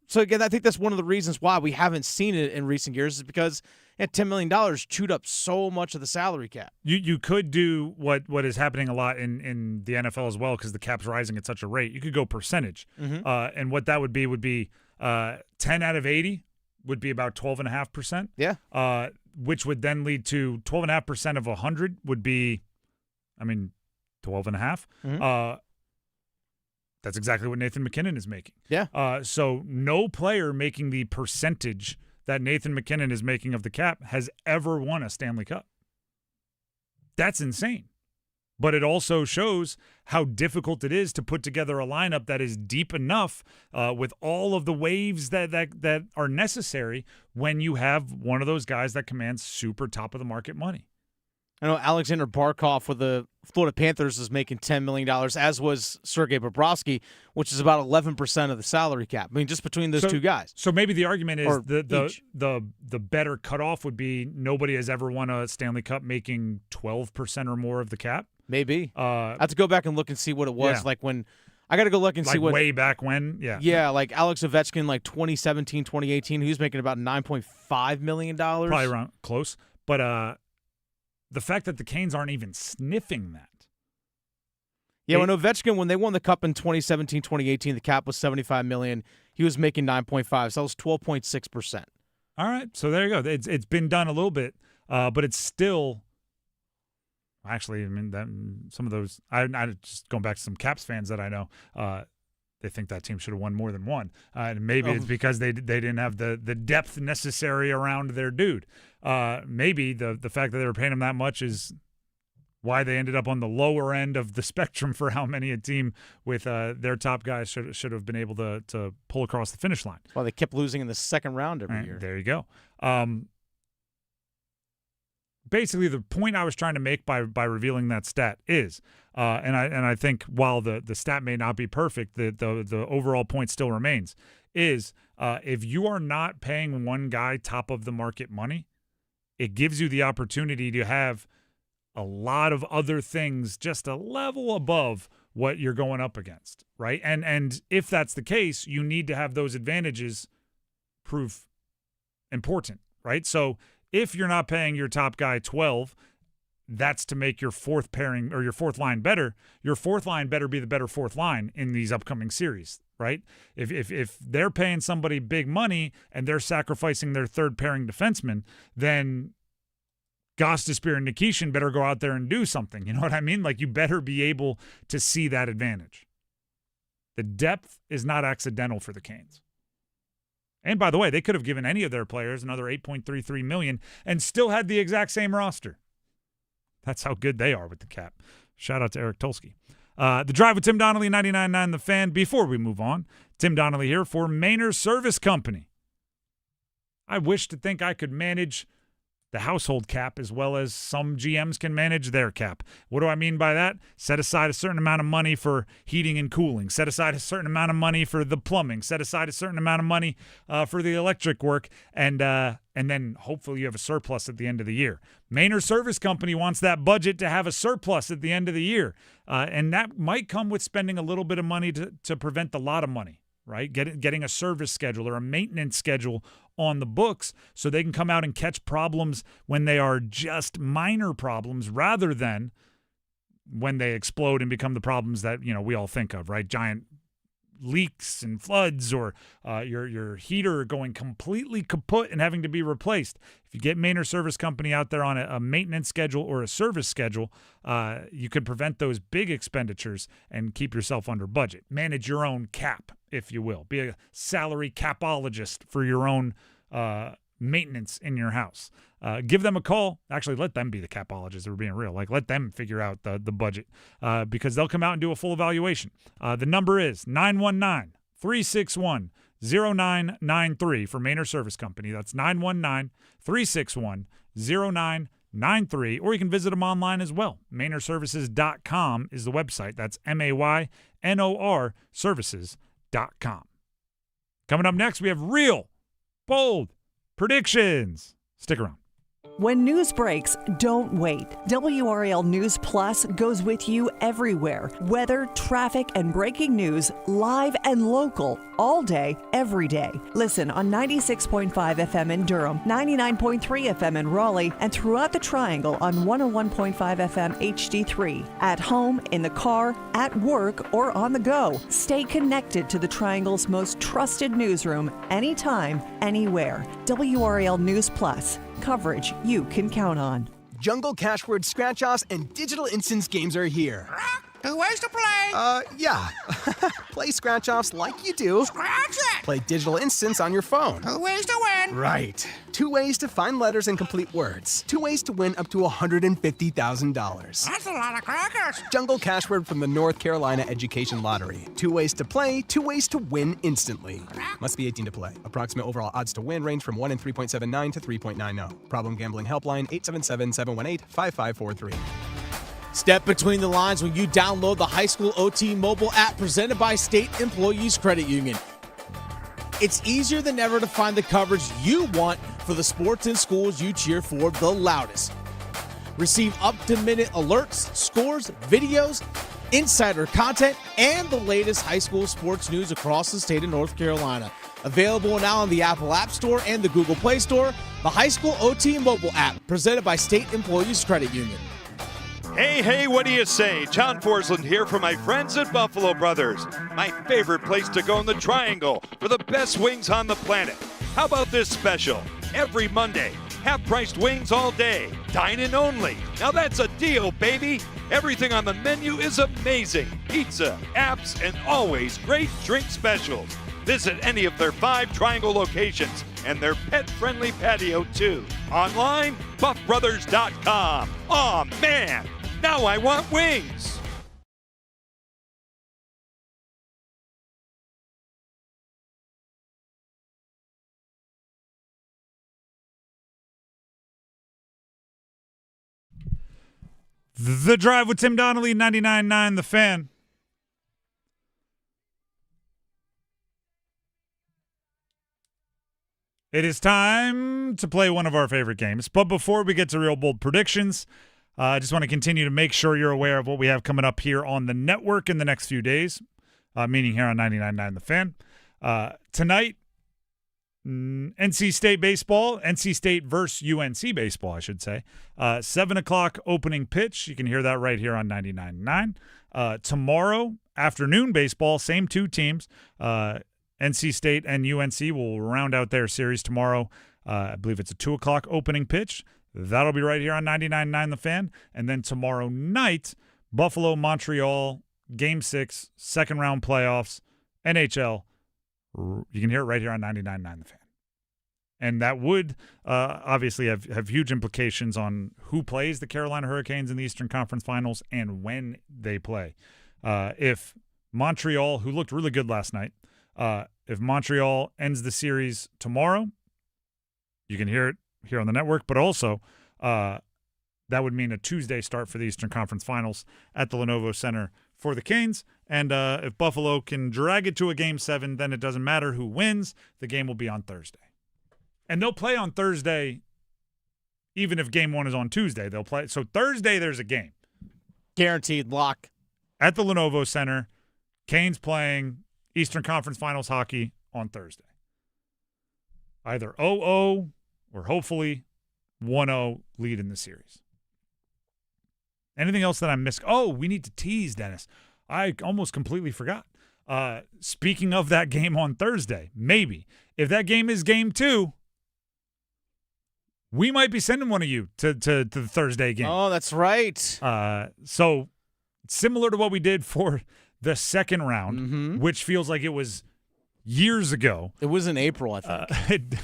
so again, I think that's one of the reasons why we haven't seen it in recent years, is because $10 million chewed up so much of the salary cap. You could do what is happening a lot in the NFL as well, because the cap's rising at such a rate. You could go percentage, and what that would be 10 out of 80 would be about 12.5%. Yeah. Which would then lead to 12.5% of 100 would be, 12.5. That's exactly what Nathan McKinnon is making. Yeah. So no player making the percentage that Nathan McKinnon is making of the cap has ever won a Stanley Cup. That's insane. But it also shows how difficult it is to put together a lineup that is deep enough with all of the waves that are necessary when you have one of those guys that commands super top of the market money. I know Alexander Barkov with the Florida Panthers is making $10 million, as was Sergei Bobrovsky, which is about 11% of the salary cap. Just between those two guys. So maybe the argument is the better cutoff would be nobody has ever won a Stanley Cup making 12% or more of the cap. Maybe. I have to go back and look and see what it was like when. I got to go look and see what. Way back when? Yeah. Yeah, like Alex Ovechkin, like 2017, 2018, he was making about $9.5 million. Probably around close. But the fact that the Canes aren't even sniffing that. Yeah, when Ovechkin, when they won the Cup in 2017, 2018, the cap was $75 million. He was making 9.5, so that was 12.6%. All right, so there you go. It's been done a little bit, but it's still. Actually, some of those. I just going back to some Caps fans that I know. They think that team should have won more than one, and maybe it's because they didn't have the depth necessary around their dude. Maybe the fact that they were paying him that much is why they ended up on the lower end of the spectrum for how many a team with their top guys should have been able to pull across the finish line. Well, they kept losing in the second round every year. There you go. Basically, the point I was trying to make by revealing that stat is, and I think while the stat may not be perfect, the overall point still remains, is if you are not paying one guy top of the market money, it gives you the opportunity to have a lot of other things just a level above what you're going up against, right? And if that's the case, you need to have those advantages prove important, right? So if you're not paying your top guy 12, that's to make your fourth pairing or your fourth line better. Your fourth line better be the better fourth line in these upcoming series, right? If they're paying somebody big money and they're sacrificing their third pairing defenseman, then Gostisbehere and Nikishin better go out there and do something. You know what I mean? Like, you better be able to see that advantage. The depth is not accidental for the Canes. And by the way, they could have given any of their players another $8.33 million and still had the exact same roster. That's how good they are with the cap. Shout out to Eric Tulsky. The Drive with Tim Donnelly, 99.9 The Fan. Before we move on, Tim Donnelly here for Maynard Service Company. I wish to think I could manage the household cap as well as some GMs can manage their cap. What do I mean by that? Set aside a certain amount of money for heating and cooling. Set aside a certain amount of money for the plumbing. Set aside a certain amount of money for the electric work, and then hopefully you have a surplus at the end of the year. Maynard Service Company wants that budget to have a surplus at the end of the year, and that might come with spending a little bit of money to prevent a lot of money, right? Getting a service schedule or a maintenance schedule on the books so they can come out and catch problems when they are just minor problems rather than when they explode and become the problems that, we all think of, right? Giant leaks and floods, or your heater going completely kaput and having to be replaced. If you get Maynard Service Company out there on a maintenance schedule or a service schedule, you could prevent those big expenditures and keep yourself under budget. Manage your own cap, if you will. Be a salary capologist for your own maintenance in your house. Give them a call. Actually, let them be the capologists. We're being real. Let them figure out the budget because they'll come out and do a full evaluation. The number is 919-361-0993 for Maynard Service Company. That's 919-361-0993. Or you can visit them online as well. MaynardServices.com is the website. That's MAYNOR services.com. Coming up next, we have real, bold predictions. Stick around. When news breaks, don't wait. WRAL News Plus goes with you everywhere. Weather, traffic, and breaking news, live and local, all day, every day. Listen on 96.5 FM in Durham, 99.3 FM in Raleigh, and throughout the Triangle on 101.5 FM HD3. At home, in the car, at work, or on the go. Stay connected to the Triangle's most trusted newsroom anytime, anywhere. WRAL News Plus. Coverage you can count on. Jungle Cashword Scratch-Offs and Digital Instance games are here. 2 ways to play. Yeah. Play Scratch-Offs like you do. Scratch it. Play Digital Instance on your phone. 2 ways to win. Right. 2 ways to find letters and complete words. 2 ways to win up to $150,000. That's a lot of crackers. Jungle Cashword from the North Carolina Education Lottery. 2 ways to play, 2 ways to win instantly. Must be 18 to play. Approximate overall odds to win range from 1 in 3.79 to 3.90. Problem gambling helpline 877-718-5543. Step between the lines when you download the High School OT mobile app presented by State Employees Credit Union. It's easier than ever to find the coverage you want for the sports and schools you cheer for the loudest. Receive up-to-minute alerts, scores, videos, insider content, and the latest high school sports news across the state of North Carolina. Available now on the Apple App Store and the Google Play Store. The High School OT mobile app presented by State Employees Credit Union. Hey, what do you say? John Forsland here for my friends at Buffalo Brothers. My favorite place to go in the Triangle for the best wings on the planet. How about this special? Every Monday, half-priced wings all day. Dine-in only. Now that's a deal, baby. Everything on the menu is amazing. Pizza, apps, and always great drink specials. Visit any of their 5 Triangle locations and their pet-friendly patio, too. Online, buffbrothers.com. Aw, man! Now I want wings! The Drive with Tim Donnelly, 99.9 The Fan. It is time to play one of our favorite games. But before we get to real bold predictions, I just want to continue to make sure you're aware of what we have coming up here on the network in the next few days, meaning here on 99.9 The Fan. Tonight, NC State baseball, NC State versus UNC baseball, I should say. 7 o'clock opening pitch. You can hear that right here on 99.9. Tomorrow, afternoon baseball, same 2 teams. NC State and UNC will round out their series tomorrow. I believe it's a 2 o'clock opening pitch. That'll be right here on 99.9 The Fan. And then tomorrow night, Buffalo, Montreal, Game 6, second round playoffs, NHL. You can hear it right here on 99.9 The Fan. And that would obviously have huge implications on who plays the Carolina Hurricanes in the Eastern Conference Finals and when they play. If Montreal, who looked really good last night, if Montreal ends the series tomorrow, you can hear it here on the network, but also that would mean a Tuesday start for the Eastern Conference Finals at the Lenovo Center for the Canes. And if Buffalo can drag it to a Game 7, then it doesn't matter who wins. The game will be on Thursday. And they'll play on Thursday even if Game 1 is on Tuesday. They'll play. So Thursday there's a game. Guaranteed lock. At the Lenovo Center. Canes playing Eastern Conference Finals hockey on Thursday. Either 0-0 or hopefully 1-0 lead in the series. Anything else that I missed? Oh, we need to tease, Dennis. I almost completely forgot. Speaking of that game on Thursday, maybe. If that game is Game 2, we might be sending one of you to the Thursday game. Oh, that's right. So similar to what we did for the second round, which feels like it was years ago. It was in April, I think.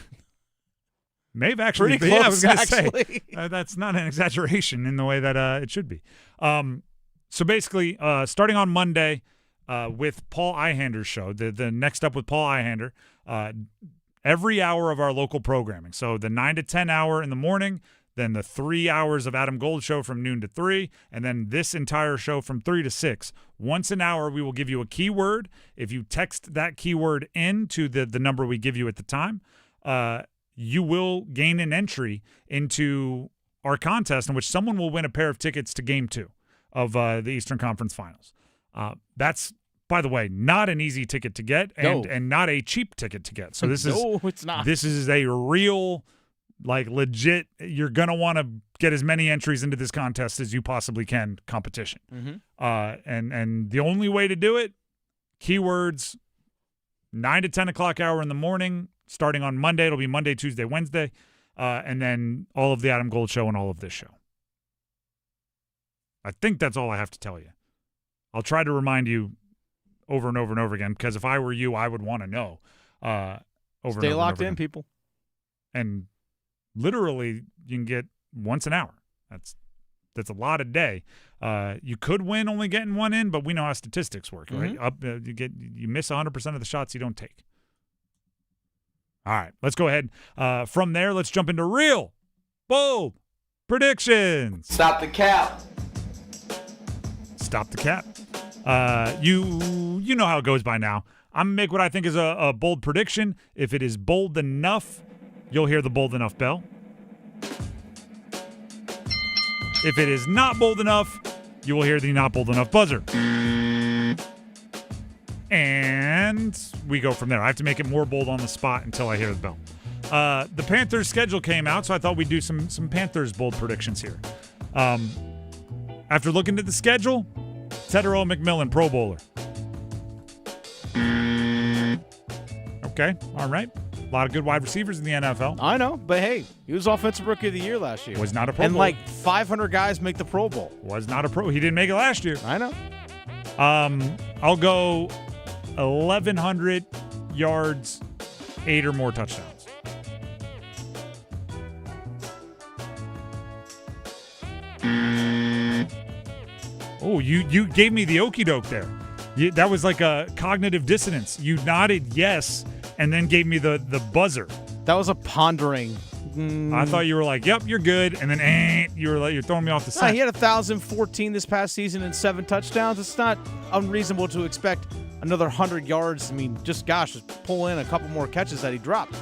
May have actually pretty been. close, Yeah, I was going to say that's not an exaggeration in the way that it should be. So basically, starting on Monday with Paul Ihander's show, the Next Up with Paul Ihander, every hour of our local programming. So the 9 to 10 hour in the morning, then the 3 hours of Adam Gold show from noon to 3, and then this entire show from 3 to 6. Once an hour, we will give you a keyword. If you text that keyword into the number we give you at the time, you will gain an entry into our contest in which someone will win a pair of tickets to Game 2 of the Eastern Conference Finals. That's, by the way, not an easy ticket to get and not a cheap ticket to get. So this it's not. This is a real, like, legit, you're going to want to get as many entries into this contest as you possibly can competition. And the only way to do it, keywords, 9 to 10 o'clock hour in the morning, starting on Monday. It'll be Monday, Tuesday, Wednesday, and then all of the Adam Gold show and all of this show. I think that's all I have to tell you. I'll try to remind you over and over and over again, because if I were you, I would want to know. Stay locked in, people. And literally, you can get once an hour. That's a lot a day. You could win only getting one in, but we know how statistics work, right? You miss 100% of the shots you don't take. All right, let's go ahead. From there, let's jump into real bold predictions. Stop the cap. Stop the cap. You know how it goes by now. I'm going to make what I think is a bold prediction. If it is bold enough, you'll hear the bold enough bell. If it is not bold enough, you will hear the not bold enough buzzer. And we go from there. I have to make it more bold on the spot until I hear the bell. The Panthers schedule came out, so I thought we'd do some Panthers bold predictions here. After looking at the schedule, Tedero McMillan, Pro Bowler. Okay, all right. A lot of good wide receivers in the NFL. I know, but hey, he was Offensive Rookie of the Year last year. Was not a Pro And Bowl. like 500 guys make the Pro Bowl. Was not a Pro. He didn't make it last year. I know. I'll go 1,100 yards, 8 or more touchdowns. Oh, you gave me the okie doke there. That was like a cognitive dissonance. You nodded yes and then gave me the buzzer. That was a pondering. I thought you were like, yep, you're good. And then you're throwing me off the scent. He had 1,014 this past season and 7 touchdowns. It's not unreasonable to expect another 100 yards. I mean, just pull in a couple more catches that he dropped.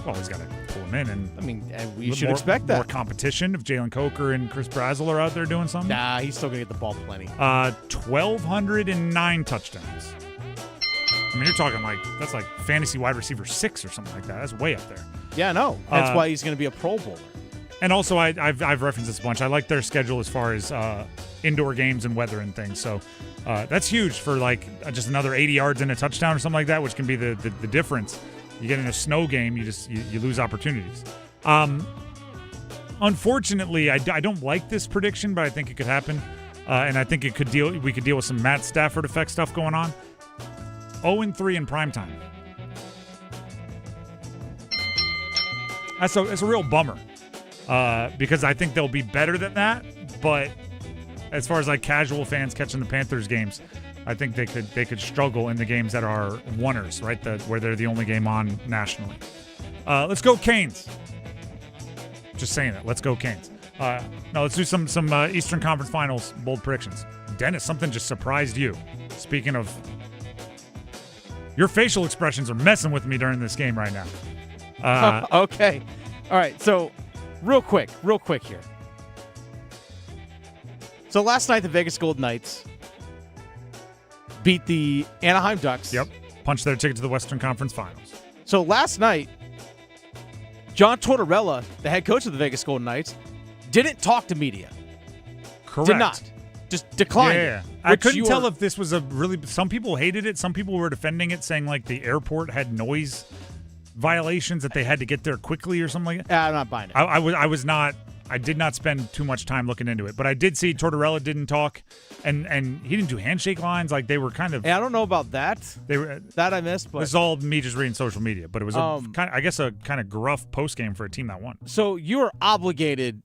Well, he's got to pull them in. And I mean, we should expect that. More competition if Jalen Coker and Chris Brazel are out there doing something. Nah, he's still going to get the ball plenty. 1,209 touchdowns. I mean, you're talking that's like fantasy wide receiver 6 or something like that. That's way up there. Yeah, no. That's why he's going to be a Pro Bowler. And also, I've referenced this a bunch. I like their schedule as far as indoor games and weather and things. So that's huge for just another 80 yards and a touchdown or something like that, which can be the difference. You get in a snow game, you lose opportunities. Unfortunately, I don't like this prediction, but I think it could happen, and I think we could deal with some Matt Stafford effect stuff going on. 0-3 in primetime. That's a real bummer, because I think they'll be better than that. But as far as casual fans catching the Panthers games, I think they could struggle in the games that are oneers, right? Where they're the only game on nationally. Let's go Canes. Just saying it. Let's go Canes. Now let's do some Eastern Conference Finals bold predictions. Dennis, something just surprised you. Speaking of, your facial expressions are messing with me during this game right now. Okay. All right. So real quick here. So last night, the Vegas Golden Knights beat the Anaheim Ducks. Yep. Punched their ticket to the Western Conference Finals. So last night, John Tortorella, the head coach of the Vegas Golden Knights, didn't talk to media. Correct. Did not. Just declined it. I couldn't tell if this was some people hated it. Some people were defending it, saying the airport had noise violations that they had to get there quickly or something like that. I'm not buying it. I did not spend too much time looking into it, but I did see Tortorella didn't talk, and he didn't do handshake lines. They were kind of. I don't know about that. That I missed. But this is all me just reading social media, but it was a kind of gruff post game for a team that won. So you are obligated.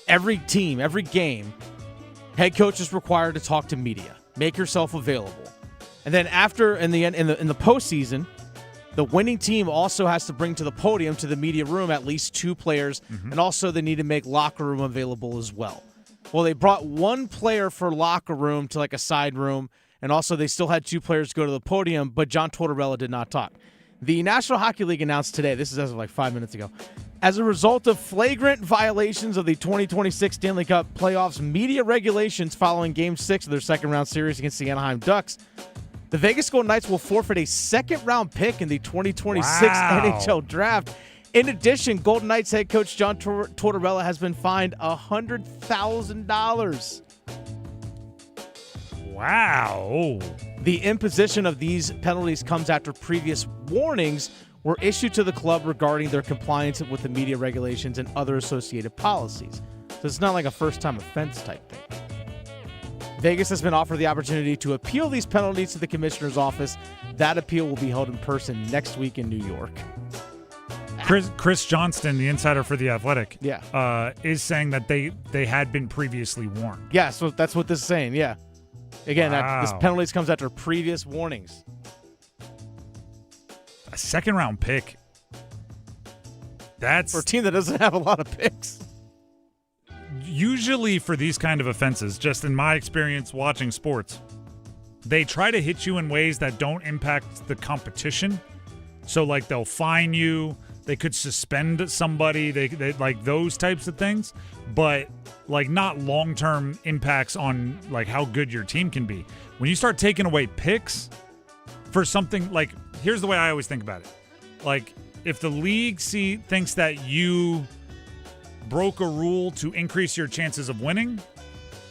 Every team, every game, head coach is required to talk to media. Make yourself available, and then after in the postseason, The winning team also has to bring to the podium, to the media room, at least 2 players, and also they need to make locker room available as well. Well, they brought 1 player for locker room to like a side room, and also they still had 2 players go to the podium, but John Tortorella did not talk. The National Hockey League announced today, this is as of like 5 minutes ago, as a result of flagrant violations of the 2026 Stanley Cup playoffs media regulations following Game 6 of their second-round series against the Anaheim Ducks, the Vegas Golden Knights will forfeit a second-round pick in the 2026 NHL Draft. In addition, Golden Knights head coach John Tortorella has been fined $100,000. Wow. The imposition of these penalties comes after previous warnings were issued to the club regarding their compliance with the media regulations and other associated policies. So it's not like a first-time offense type thing. Vegas has been offered the opportunity to appeal these penalties to the commissioner's office. That appeal will be held in person next week in New York. Chris Johnston, the insider for The Athletic, is saying that they had been previously warned. Yeah, so that's what this is saying, yeah. Again, this Wow. penalties comes after previous warnings. A second-round pick. That's for a team that doesn't have a lot of picks. Usually for these kind of offenses, just in my experience watching sports, they try to hit you in ways that don't impact the competition. So, like, they'll fine you. They could suspend somebody. They like those types of things. But, like, not long-term impacts on, like, how good your team can be. When you start taking away picks for something, like, here's the way I always think about it. Like, if the league thinks that you broke a rule to increase your chances of winning,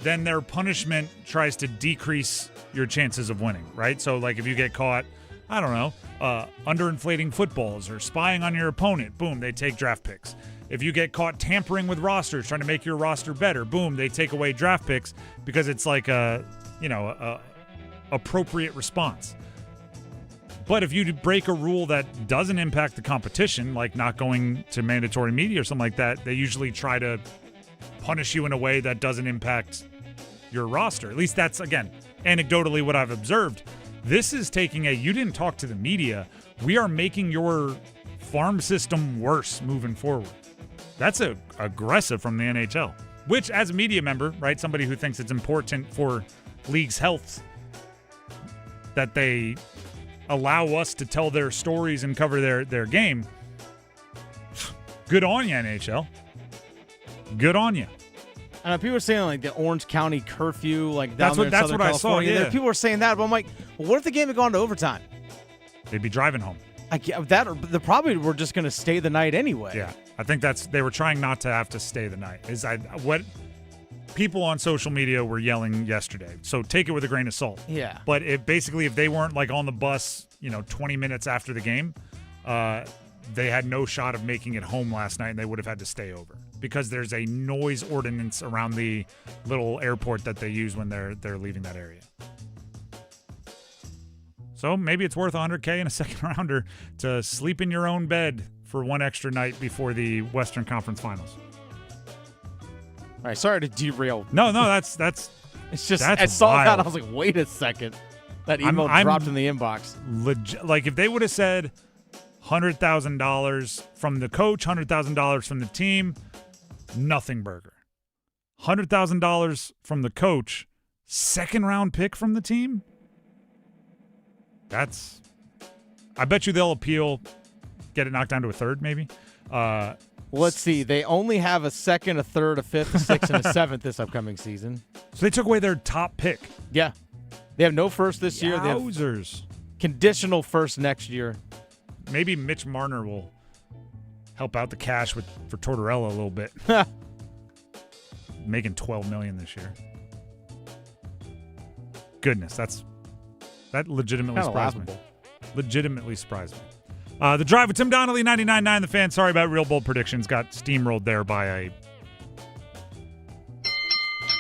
then their punishment tries to decrease your chances of winning, right? So, like, if you get caught, I don't know, underinflating footballs or spying on your opponent, boom, they take draft picks. If you get caught tampering with rosters, trying to make your roster better, boom, they take away draft picks because it's like a appropriate response. But if you break a rule that doesn't impact the competition, like not going to mandatory media or something like that, they usually try to punish you in a way that doesn't impact your roster. At least that's, again, anecdotally what I've observed. This is taking you didn't talk to the media. We are making your farm system worse moving forward. That's aggressive from the NHL, which, as a media member, right, somebody who thinks it's important for league's health that they allow us to tell their stories and cover their game. Good on you, NHL. Good on you. I know people are saying like the Orange County curfew, like that's down there in Southern what California. I saw. Yeah. People were saying that, but I'm like, well, what if the game had gone to overtime? They'd be driving home. They probably were just going to stay the night anyway. Yeah, I think they were trying not to have to stay the night. What people on social media were yelling yesterday. So take it with a grain of salt. Yeah. But if they weren't like on the bus, 20 minutes after the game, they had no shot of making it home last night, and they would have had to stay over because there's a noise ordinance around the little airport that they use when they're leaving that area. So maybe it's worth $100K in a second rounder to sleep in your own bed for one extra night before the Western Conference Finals. All right, sorry to derail. No, that's it's just that's I saw wild. that I was like, wait a second, that email dropped in the inbox. Like if they would have said $100,000 from the coach, $100,000 from the team, nothing burger. $100,000 from the coach, second round pick from the team. I bet you they'll appeal, get it knocked down to a third, maybe. Let's see. They only have a second, a third, a fifth, a sixth, and a seventh this upcoming season. So they took away their top pick. Yeah. They have no first this year. They have conditional first next year. Maybe Mitch Marner will help out the cash for Tortorella a little bit. Making $12 million this year. Goodness, that legitimately surprised me. Legitimately surprised me. The Drive with Tim Donnelly, 99.9 The Fan. Sorry about Real Bold Predictions. Got steamrolled there by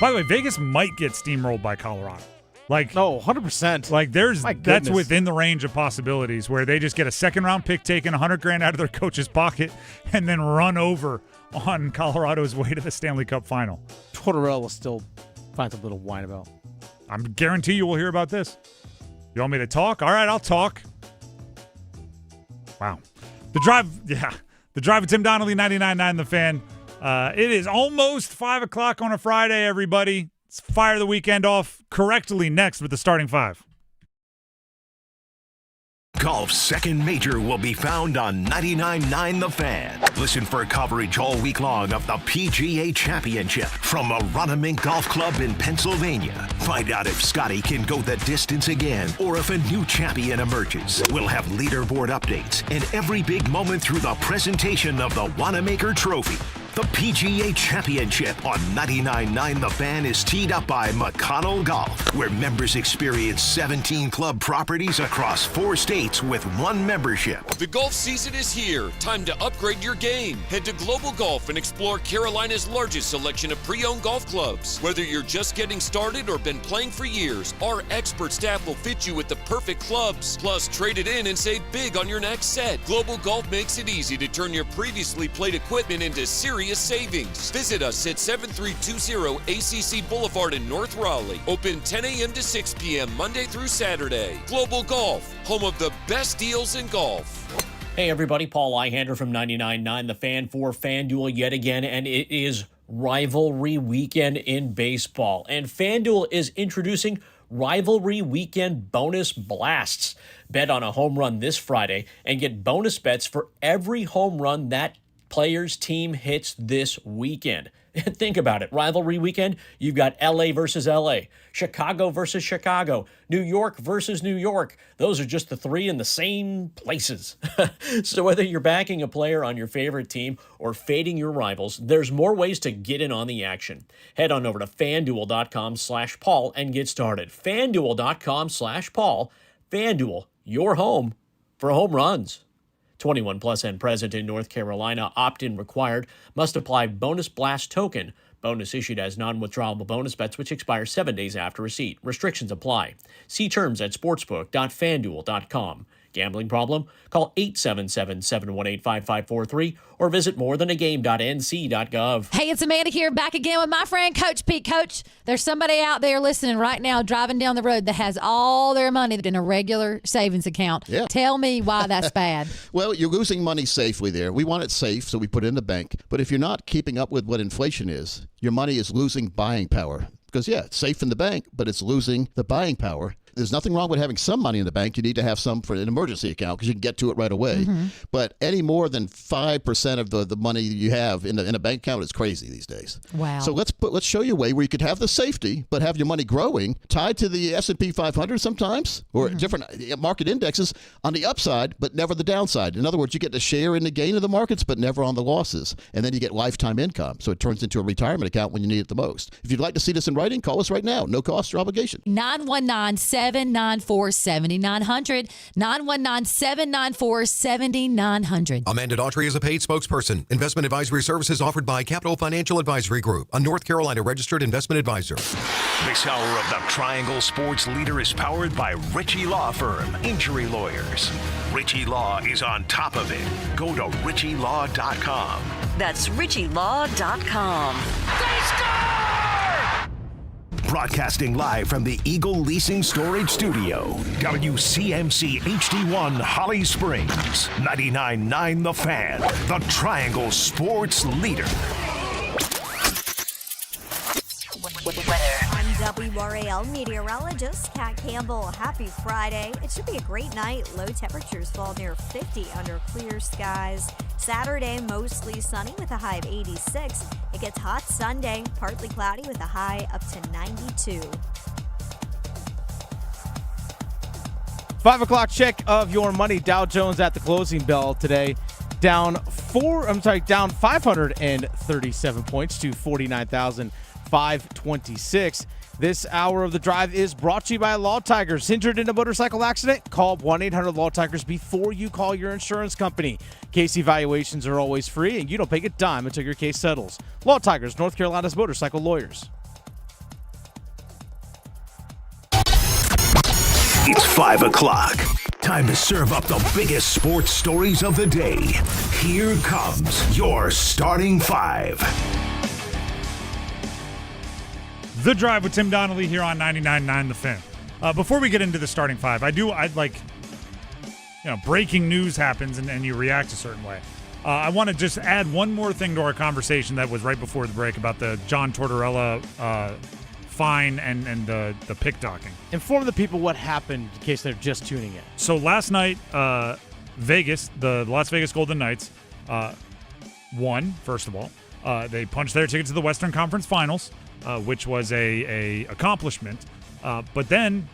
By the way, Vegas might get steamrolled by Colorado. Like, no, 100%. Like, that's within the range of possibilities where they just get a second-round pick taken, $100,000 out of their coach's pocket, and then run over on Colorado's way to the Stanley Cup final. Tortorella will still find something to whine about. I guarantee you we'll hear about this. You want me to talk? All right, I'll talk. Wow. The drive with Tim Donnelly, 99.9 The Fan. It is almost 5 o'clock on a Friday, everybody. Let's fire the weekend off correctly next with the starting five. Golf's second major will be found on 99.9 The Fan. Listen for coverage all week long of the PGA Championship from Aronimink Golf Club in Pennsylvania. Find out if Scotty can go the distance again or if a new champion emerges. We'll have leaderboard updates and every big moment through the presentation of the Wanamaker Trophy. The PGA Championship on 99.9 The Fan is teed up by McConnell Golf, where members experience 17 club properties across 4 states with 1 membership. The golf season is here. Time to upgrade your game. Head to Global Golf and explore Carolina's largest selection of pre-owned golf clubs. Whether you're just getting started or been playing for years, our expert staff will fit you with the perfect clubs. Plus, trade it in and save big on your next set. Global Golf makes it easy to turn your previously played equipment into serious savings. Visit us at 7320 ACC Boulevard in North Raleigh. Open 10 a.m. to 6 p.m. Monday through Saturday. Global Golf, home of the best deals in golf. Hey everybody, Paul Eihander from 99.9 The Fan for FanDuel yet again, and it is rivalry weekend in baseball. And FanDuel is introducing Rivalry Weekend Bonus Blasts. Bet on a home run this Friday and get bonus bets for every home run that player's team hits this weekend. Think about it. Rivalry weekend, you've got LA versus LA, Chicago versus Chicago, New York versus New York. Those are just the 3 in the same places. So whether you're backing a player on your favorite team or fading your rivals, there's more ways to get in on the action. Head on over to FanDuel.com/Paul and get started. FanDuel.com/Paul. FanDuel, your home for home runs. 21 plus and present in North Carolina. Opt-in required. Must apply bonus blast token. Bonus issued as non-withdrawable bonus bets which expire 7 days after receipt. Restrictions apply. See terms at sportsbook.fanduel.com. Gambling problem? Call 877-718-5543 or visit morethanagame.nc.gov. Hey, it's Amanda here, back again with my friend Coach Pete. Coach, there's somebody out there listening right now driving down the road that has all their money in a regular savings account. Yeah. Tell me why that's bad. Well, you're losing money safely there. We want it safe, so we put it in the bank. But if you're not keeping up with what inflation is, your money is losing buying power. Because, yeah, it's safe in the bank, but it's losing the buying power. There's nothing wrong with having some money in the bank. You need to have some for an emergency account because you can get to it right away. Mm-hmm. But any more than 5% of the money you have in a bank account is crazy these days. Wow. So let's show you a way where you could have the safety, but have your money growing, tied to the S&P 500 sometimes, or different market indexes on the upside, but never the downside. In other words, you get to share in the gain of the markets, but never on the losses. And then you get lifetime income. So it turns into a retirement account when you need it the most. If you'd like to see this in writing, call us right now. No cost or obligation. 919-794-7900. 919-794-7900. Amanda Daughtry is a paid spokesperson. Investment advisory services offered by Capital Financial Advisory Group, a North Carolina registered investment advisor. This hour of the Triangle Sports Leader is powered by Ritchie Law Firm, injury lawyers. Ritchie Law is on top of it. Go to ritchielaw.com. That's ritchielaw.com. They score! Broadcasting live from the Eagle Leasing Storage Studio. WCMC HD1 Holly Springs. 99.9 The Fan. The Triangle Sports Leader. I'm WRAL meteorologist Kat Campbell. Happy Friday. It should be a great night. Low temperatures fall near 50 under clear skies. Saturday, mostly sunny with a high of 86. It gets hot Sunday, partly cloudy with a high up to 92. 5 o'clock check of your money. Dow Jones at the closing bell today, down 537 points to 49,526. This hour of the drive is brought to you by Law Tigers. Injured in a motorcycle accident? Call 1-800-LAW-TIGERS before you call your insurance company. Case evaluations are always free, and you don't pay a dime until your case settles. Law Tigers, North Carolina's motorcycle lawyers. It's 5 o'clock. Time to serve up the biggest sports stories of the day. Here comes your starting five. The Drive with Tim Donnelly here on 99.9 The Fan. Before we get into the starting five, breaking news happens and you react a certain way. I want to just add one more thing to our conversation that was right before the break about the John Tortorella fine and the pick docking. Inform the people what happened in case they're just tuning in. So last night, Vegas, the Las Vegas Golden Knights, won, first of all. They punched their ticket to the Western Conference Finals, which was a accomplishment. But then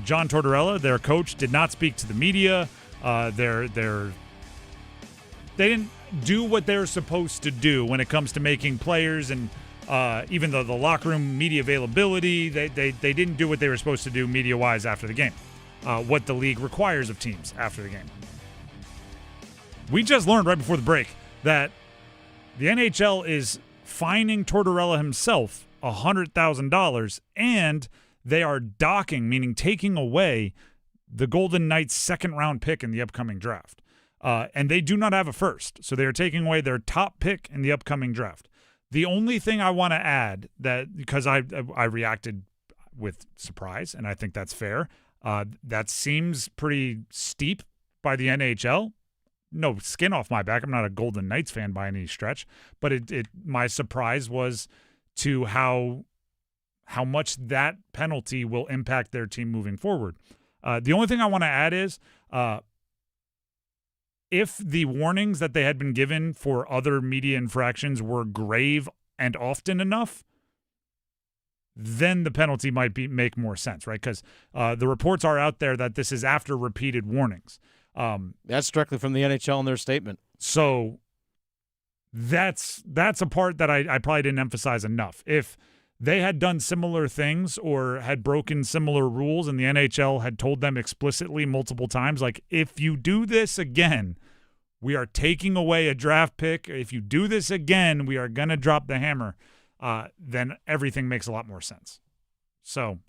John Tortorella, their coach, did not speak to the media. They didn't do what they're supposed to do when it comes to making players and even the locker room media availability. They didn't do what they were supposed to do media-wise after the game, what the league requires of teams after the game. We just learned right before the break that the NHL is fining Tortorella himself $100,000, and they are docking, meaning taking away the Golden Knights' second-round pick in the upcoming draft. And they do not have a first, so they are taking away their top pick in the upcoming draft. The only thing I want to add, that because I reacted with surprise, and I think that's fair, that seems pretty steep by the NHL. No skin off my back. I'm not a Golden Knights fan by any stretch, but my surprise was to how much that penalty will impact their team moving forward. The only thing I want to add is if the warnings that they had been given for other media infractions were grave and often enough, then the penalty might make more sense, right? Because the reports are out there that this is after repeated warnings. That's directly from the NHL in their statement. So that's a part that I probably didn't emphasize enough. If they had done similar things or had broken similar rules and the NHL had told them explicitly multiple times, like, if you do this again, we are taking away a draft pick. If you do this again, we are going to drop the hammer. Then everything makes a lot more sense. So,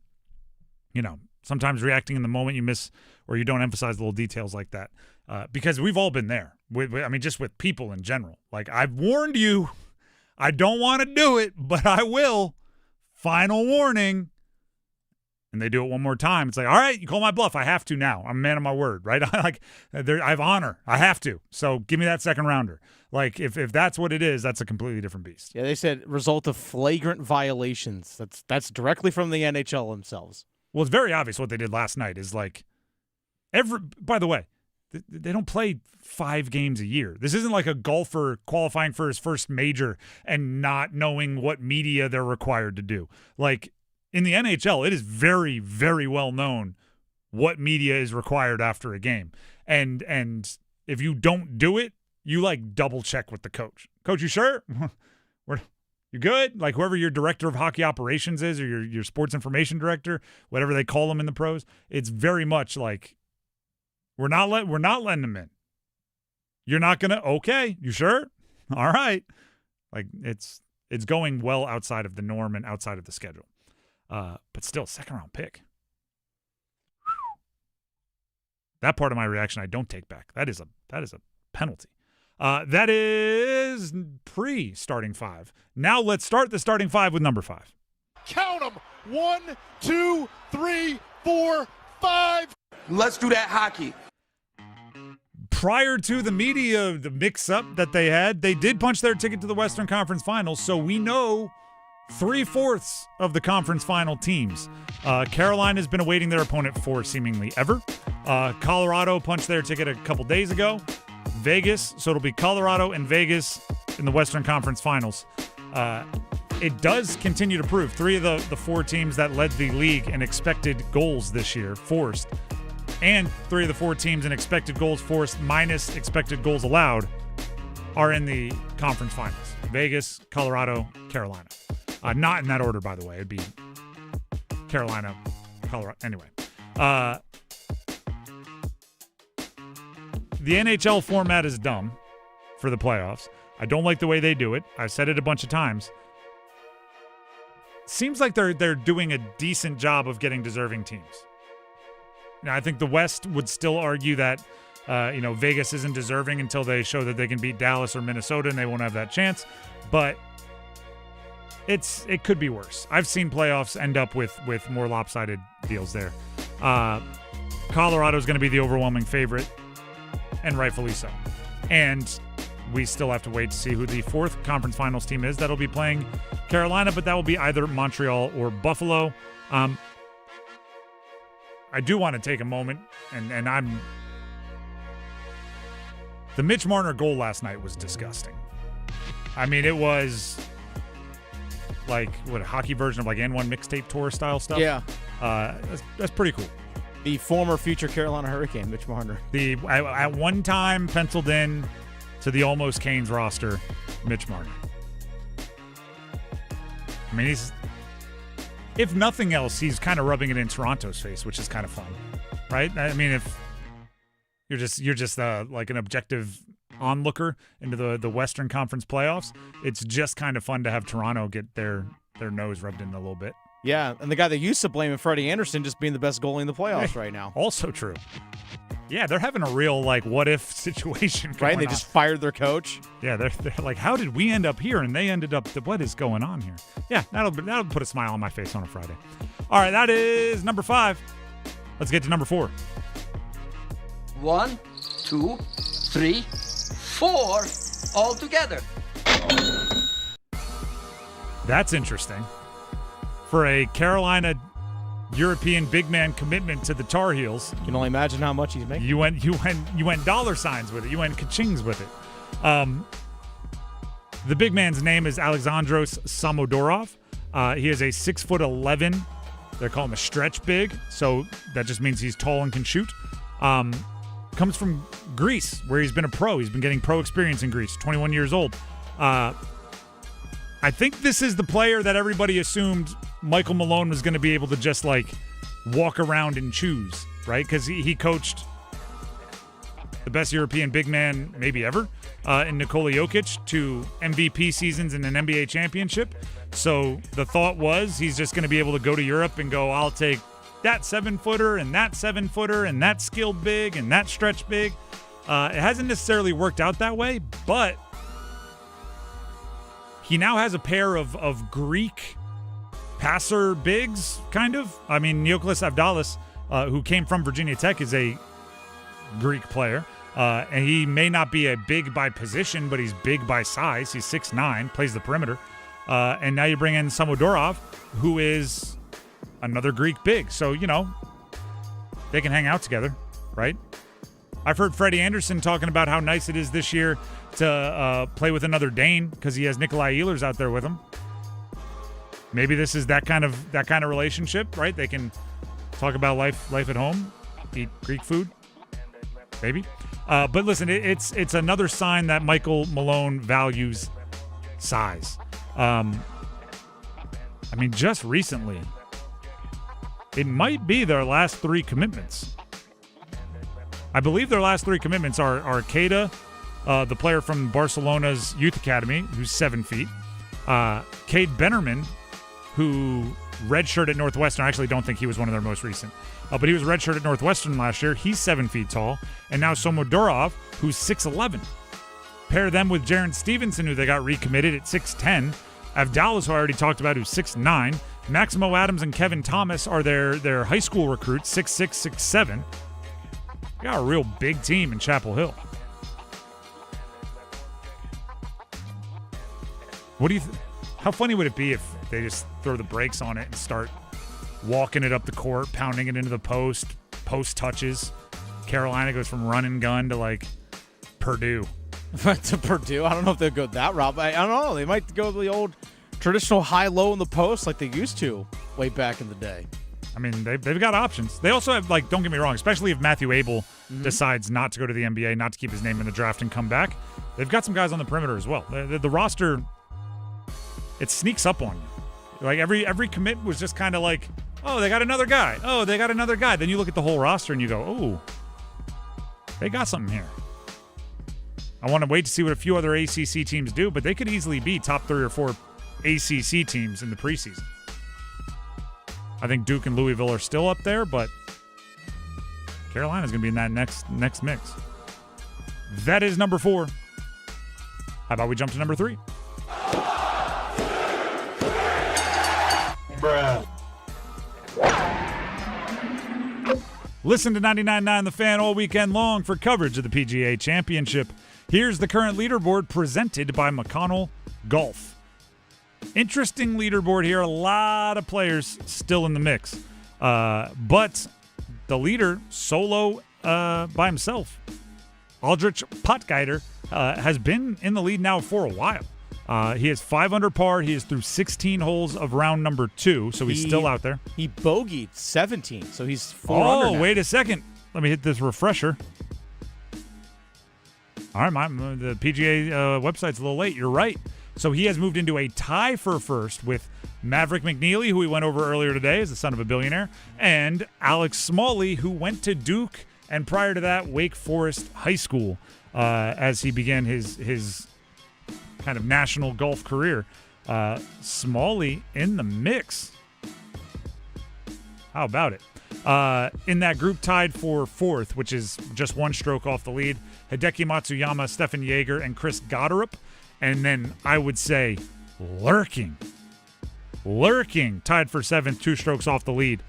sometimes reacting in the moment you miss or you don't emphasize little details like that because we've all been there. Just with people in general. Like, I've warned you. I don't want to do it, but I will. Final warning. And they do it one more time. It's like, all right, you call my bluff. I have to now. I'm a man of my word, right? I have honor. I have to. So give me that second rounder. Like, if that's what it is, that's a completely different beast. Yeah, they said result of flagrant violations. That's directly from the NHL themselves. Well, it's very obvious what they did last night is like by the way, they don't play 5 games a year. This isn't like a golfer qualifying for his first major and not knowing what media they're required to do. Like, in the NHL, it is very, very well known what media is required after a game. And if you don't do it, you like double check with the coach. Coach, you sure? You good? Like, whoever your director of hockey operations is or your sports information director, whatever they call them in the pros, it's very much like, we're not letting them in. You're not going to, okay, you sure? All right. Like, it's going well outside of the norm and outside of the schedule. But still, second-round pick. That part of my reaction I don't take back. That is a penalty. That is pre-starting 5. Now let's start the starting 5 with number 5. Count them. 1, 2, 3, 4, 5. Let's do that hockey. Prior to the media, the mix-up that they had, they did punch their ticket to the Western Conference Finals, so we know 3/4 of the conference final teams. Carolina's been awaiting their opponent for seemingly ever. Colorado punched their ticket a couple days ago. Vegas, so it'll be Colorado and Vegas in the Western Conference Finals. It does continue to prove 3 of the 4 teams that led the league in expected goals this year, forced, and 3 of the 4 teams in expected goals forced minus expected goals allowed are in the conference finals. Vegas, Colorado, Carolina. Not in that order, by the way. It'd be Carolina, Colorado. Anyway. The NHL format is dumb for the playoffs. I don't like the way they do it. I've said it a bunch of times. Seems like they're doing a decent job of getting deserving teams. Now, I think the West would still argue that Vegas isn't deserving until they show that they can beat Dallas or Minnesota, and they won't have that chance. But it could be worse. I've seen playoffs end up with more lopsided deals there. Colorado's going to be the overwhelming favorite. and rightfully so. And we still have to wait to see who the fourth conference finals team is that'll be playing Carolina, but that will be either Montreal or Buffalo. I do want to take a moment, and the Mitch Marner goal last night was disgusting. I mean, it was like a hockey version of like N1 mixtape tour style stuff. Yeah. That's pretty cool. The former future Carolina Hurricane, Mitch Marner. At one time penciled in to the almost Canes roster, Mitch Marner. I mean, if nothing else, he's kind of rubbing it in Toronto's face, which is kind of fun, right? I mean, if you're just like an objective onlooker into the Western Conference playoffs, it's just kind of fun to have Toronto get their nose rubbed in a little bit. Yeah, and the guy that used to blame Freddie Anderson just being the best goalie in the playoffs right now. Also true. Yeah, they're having a real like what if situation going right? They just fired their coach. Yeah, they're like, how did we end up here? And they ended up. What is going on here? Yeah, that'll put a smile on my face on a Friday. All right, that is number 5. Let's get to number 4. 1, 2, 3, 4, all together. That's interesting. For a Carolina European big man commitment to the Tar Heels. You can only imagine how much he's making. You went dollar signs with it. You went ka-chings with it. The big man's name is Alexandros Samodorov. He is a 6'11". They call him a stretch big, so that just means he's tall and can shoot. Comes from Greece, where he's been a pro. He's been getting pro experience in Greece. 21 years old. I think this is the player that everybody assumed Michael Malone was going to be able to just like walk around and choose, right? Because he coached the best European big man maybe ever in Nikola Jokic to MVP seasons and an NBA championship. So the thought was he's just going to be able to go to Europe and go, I'll take that 7-footer and that 7-footer and that skilled big and that stretch big. It hasn't necessarily worked out that way, but he now has a pair of Greek passer bigs, kind of. I mean, Neoklis Avdalis, who came from Virginia Tech, is a Greek player. And he may not be a big by position, but he's big by size. He's 6'9", plays the perimeter. And now you bring in Samodorov, who is another Greek big. So, they can hang out together, right? I've heard Freddie Anderson talking about how nice it is this year to play with another Dane because he has Nikolai Ehlers out there with him. Maybe this is that kind of relationship, right? They can talk about life at home, eat Greek food, maybe. But listen, it's another sign that Michael Malone values size. I mean, just recently, it might be their last 3 commitments. I believe their last 3 commitments are Keita, the player from Barcelona's youth academy, who's 7 feet. Cade Bennerman, who redshirted at Northwestern. I actually don't think he was one of their most recent. But he was redshirted at Northwestern last year. He's 7 feet tall. And now Samodorov, who's 6'11". Pair them with Jaren Stevenson, who they got recommitted at 6'10". Avdalis, who I already talked about, who's 6'9". Maximo Adams and Kevin Thomas are their high school recruits, 6'6", 6'7". They got a real big team in Chapel Hill. What do you how funny would it be if they just throw the brakes on it and start walking it up the court, pounding it into the post touches? Carolina goes from run and gun to like Purdue. To Purdue? I don't know if they'll go that route. I don't know. They might go the old traditional high-low in the post like they used to way back in the day. I mean, they've got options. They also have, like, don't get me wrong, especially if Matthew Abel decides not to go to the NBA, not to keep his name in the draft and come back, they've got some guys on the perimeter as well. The roster, it sneaks up on you. Like, every commit was just kind of like, oh, they got another guy. Oh, they got another guy. Then you look at the whole roster and you go, oh, they got something here. I want to wait to see what a few other ACC teams do, but they could easily be top 3 or 4 ACC teams in the preseason. I think Duke and Louisville are still up there, but Carolina's going to be in that next mix. That is number 4. How about we jump to number 3? Bruh. Listen to 99.9 The Fan all weekend long for coverage of the PGA Championship. Here's the current leaderboard presented by McConnell Golf. Interesting leaderboard here. A lot of players still in the mix. But the leader, solo by himself, Aldrich Potgieter, has been in the lead now for a while. He has 5 under par. He is through 16 holes of round number 2, so he's still out there. He bogeyed 17, so he's 4 under now. Wait a second. Let me hit this refresher. All right, the PGA website's a little late. You're right. So he has moved into a tie for first with Maverick McNeely, who we went over earlier today as the son of a billionaire, and Alex Smalley, who went to Duke and prior to that, Wake Forest High School as he began his kind of national golf career. Smalley in the mix. How about it? In that group tied for 4th, which is just 1 stroke off the lead, Hideki Matsuyama, Stefan Jaeger, and Chris Goddard. And then I would say lurking, tied for 7th, 2 strokes off the lead,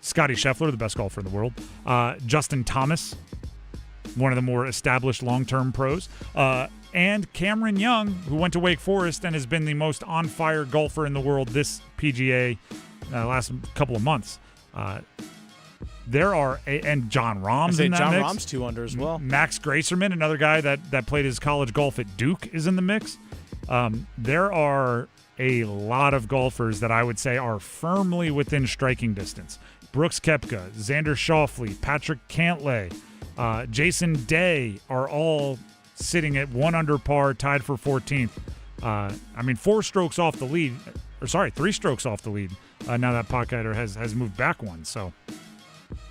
Scotty Scheffler, the best golfer in the world, Justin Thomas, one of the more established long-term pros, and Cameron Young, who went to Wake Forest and has been the most on-fire golfer in the world this PGA last couple of months. There are and John Rahm's in that John mix. Rahm's 2 under as well. Max Gracerman, another guy that played his college golf at Duke, is in the mix. There are a lot of golfers that I would say are firmly within striking distance. Brooks Koepka, Xander Schauffele, Patrick Cantlay, Jason Day are all sitting at 1 under par, tied for 14th. 4 strokes off the lead. 3 strokes off the lead. Now that Potgieter has moved back 1. So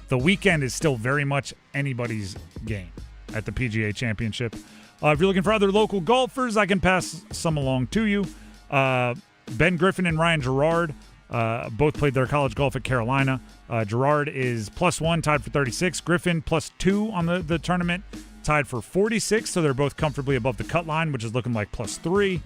the weekend is still very much anybody's game at the PGA Championship. If you're looking for other local golfers, I can pass some along to you. Ben Griffin and Ryan Gerard both played their college golf at Carolina. Gerard is +1, tied for 36. Griffin +2 on the tournament, tied for 46. So they're both comfortably above the cut line, which is looking like +3.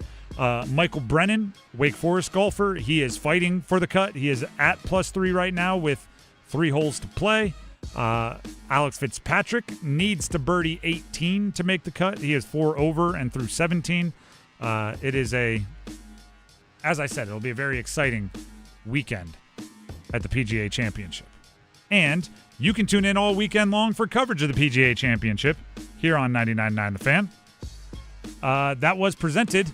Michael Brennan, Wake Forest golfer, he is fighting for the cut. He is at +3 right now with 3 holes to play. Alex Fitzpatrick needs to birdie 18 to make the cut. He is 4 over and through 17. It is as I said, it'll be a very exciting weekend at the PGA Championship. And you can tune in all weekend long for coverage of the PGA Championship here on 99.9 The Fan. That was presented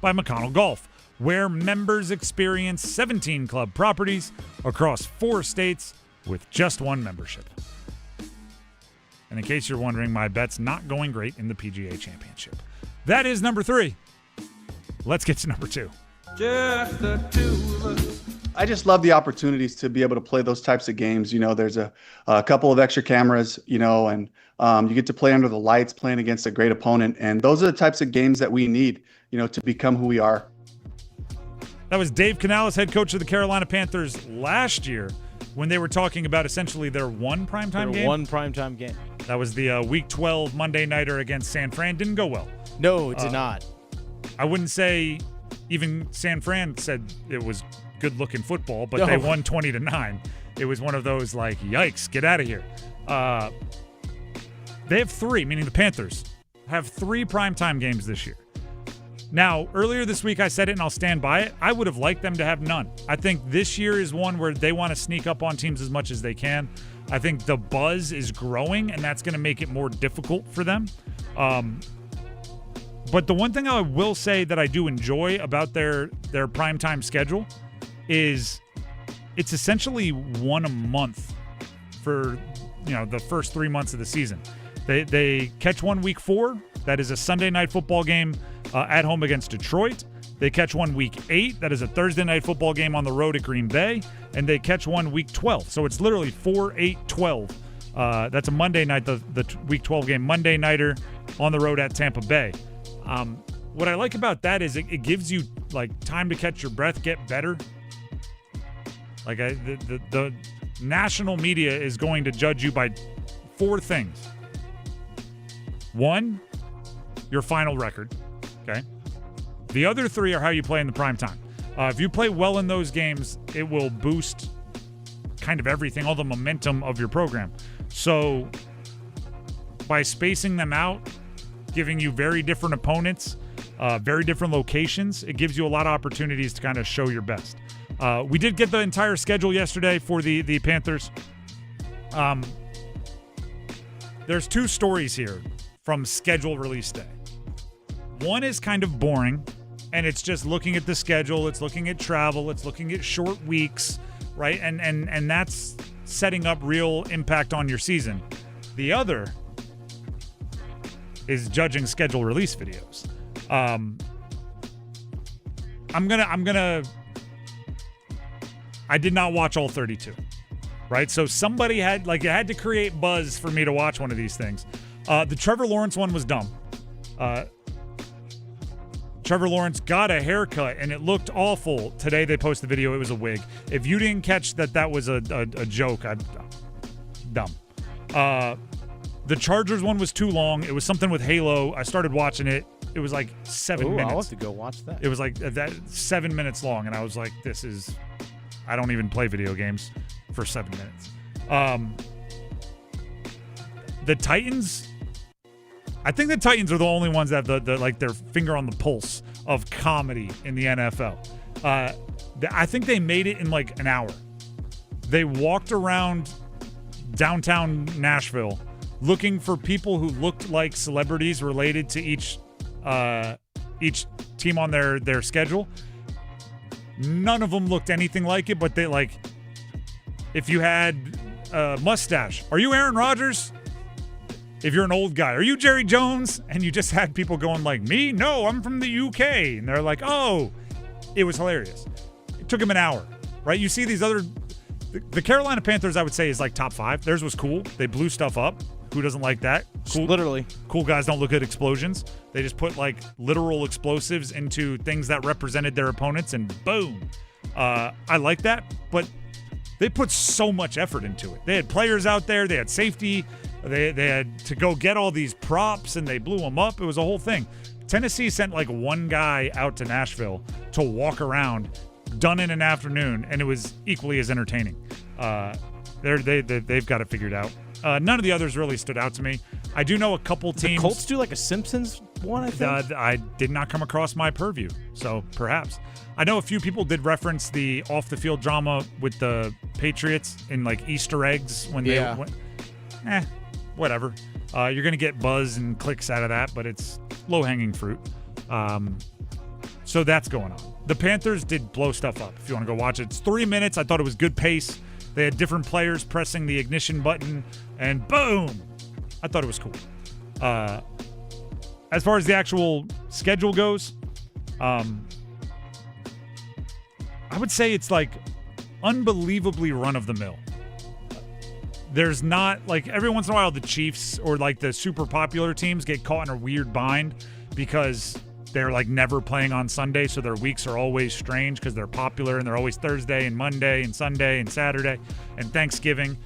by McConnell Golf, where members experience 17 club properties across 4 states with just 1 membership. And in case you're wondering, my bet's not going great in the PGA Championship. That is number 3. Let's get to number 2. Just the 2 of us. I just love the opportunities to be able to play those types of games. You know, there's a couple of extra cameras, and you get to play under the lights, playing against a great opponent. And those are the types of games that we need, to become who we are. That was Dave Canales, head coach of the Carolina Panthers last year, when they were talking about essentially their one primetime game. One primetime game. That was the Week 12 Monday nighter against San Fran. Didn't go well. No, it did not. I wouldn't say even San Fran said it was good-looking football, but they won 20-9. It was one of those like, yikes, get out of here. They have 3, meaning the Panthers have 3 primetime games this year. Now, earlier this week I said it and I'll stand by it. I would have liked them to have none. I think this year is one where they want to sneak up on teams as much as they can. I think the buzz is growing, and that's going to make it more difficult for them. But the one thing I will say that I do enjoy about their primetime schedule is it's essentially 1 a month for the first 3 months of the season. They catch one Week 4. That is a Sunday night football game at home against Detroit. They catch one Week 8. That is a Thursday night football game on the road at Green Bay. And they catch one Week 12. So it's literally 4, 8, 12. That's a Monday night, the Week 12 game, Monday nighter on the road at Tampa Bay. What I like about that is it gives you like time to catch your breath, get better. Like the national media is going to judge you by 4 things. 1, your final record. Okay. The other 3 are how you play in the prime time. If you play well in those games, it will boost kind of everything, all the momentum of your program. So by spacing them out, giving you very different opponents, very different locations, it gives you a lot of opportunities to kind of show your best. We did get the entire schedule yesterday for the Panthers. There's two stories here from schedule release day. One is kind of boring, and it's just looking at the schedule, it's looking at travel, it's looking at short weeks, right? And that's setting up real impact on your season. The other is judging schedule release videos. I did not watch all 32. Right, so somebody had to create buzz for me to watch one of these things. The Trevor Lawrence one was dumb. Trevor Lawrence got a haircut and it looked awful. Today they posted the video. It was a wig. If you didn't catch that was a joke. Dumb. The Chargers one was too long. It was something with Halo. I started watching it. It was like 7 minutes. I'll have to go watch that. It was like that 7 minutes long, and I was like, I don't even play video games for 7 minutes. The Titans, I think the Titans are the only ones that have their finger on the pulse of comedy in the NFL. I think they made it in like an hour. They walked around downtown Nashville looking for people who looked like celebrities related to each team on their schedule. None of them looked anything like it, but they if you had a mustache, are you Aaron Rodgers? If you're an old guy, are you Jerry Jones? And you just had people going like, me? No, I'm from the UK. And they're like, oh, it was hilarious. It took him an hour, right? You see these other, the Carolina Panthers, I would say, is like top 5. Theirs was cool. They blew stuff up. Who doesn't like that? Cool, literally. Cool guys don't look at explosions. They just put like literal explosives into things that represented their opponents, and boom. I like that, but they put so much effort into it. They had players out there. They had safety. They had to go get all these props, and they blew them up. It was a whole thing. Tennessee sent like one guy out to Nashville to walk around, done in an afternoon, and it was equally as entertaining. They've got it figured out. None of the others really stood out to me. I do know a couple teams. The Colts do like a Simpsons one, I think? I did not come across my purview, so perhaps. I know a few people did reference the off-the-field drama with the Patriots in like Easter eggs when they went. Whatever. You're going to get buzz and clicks out of that, but it's low-hanging fruit. So that's going on. The Panthers did blow stuff up. If you want to go watch it, it's 3 minutes. I thought it was good pace. They had different players pressing the ignition button, and boom! I thought it was cool. As far as the actual schedule goes, I would say it's like unbelievably run-of-the-mill. There's not, like, every once in a while the Chiefs or like the super popular teams get caught in a weird bind because they're like never playing on Sunday, so their weeks are always strange because they're popular and they're always Thursday and Monday and Sunday and Saturday and Thanksgiving.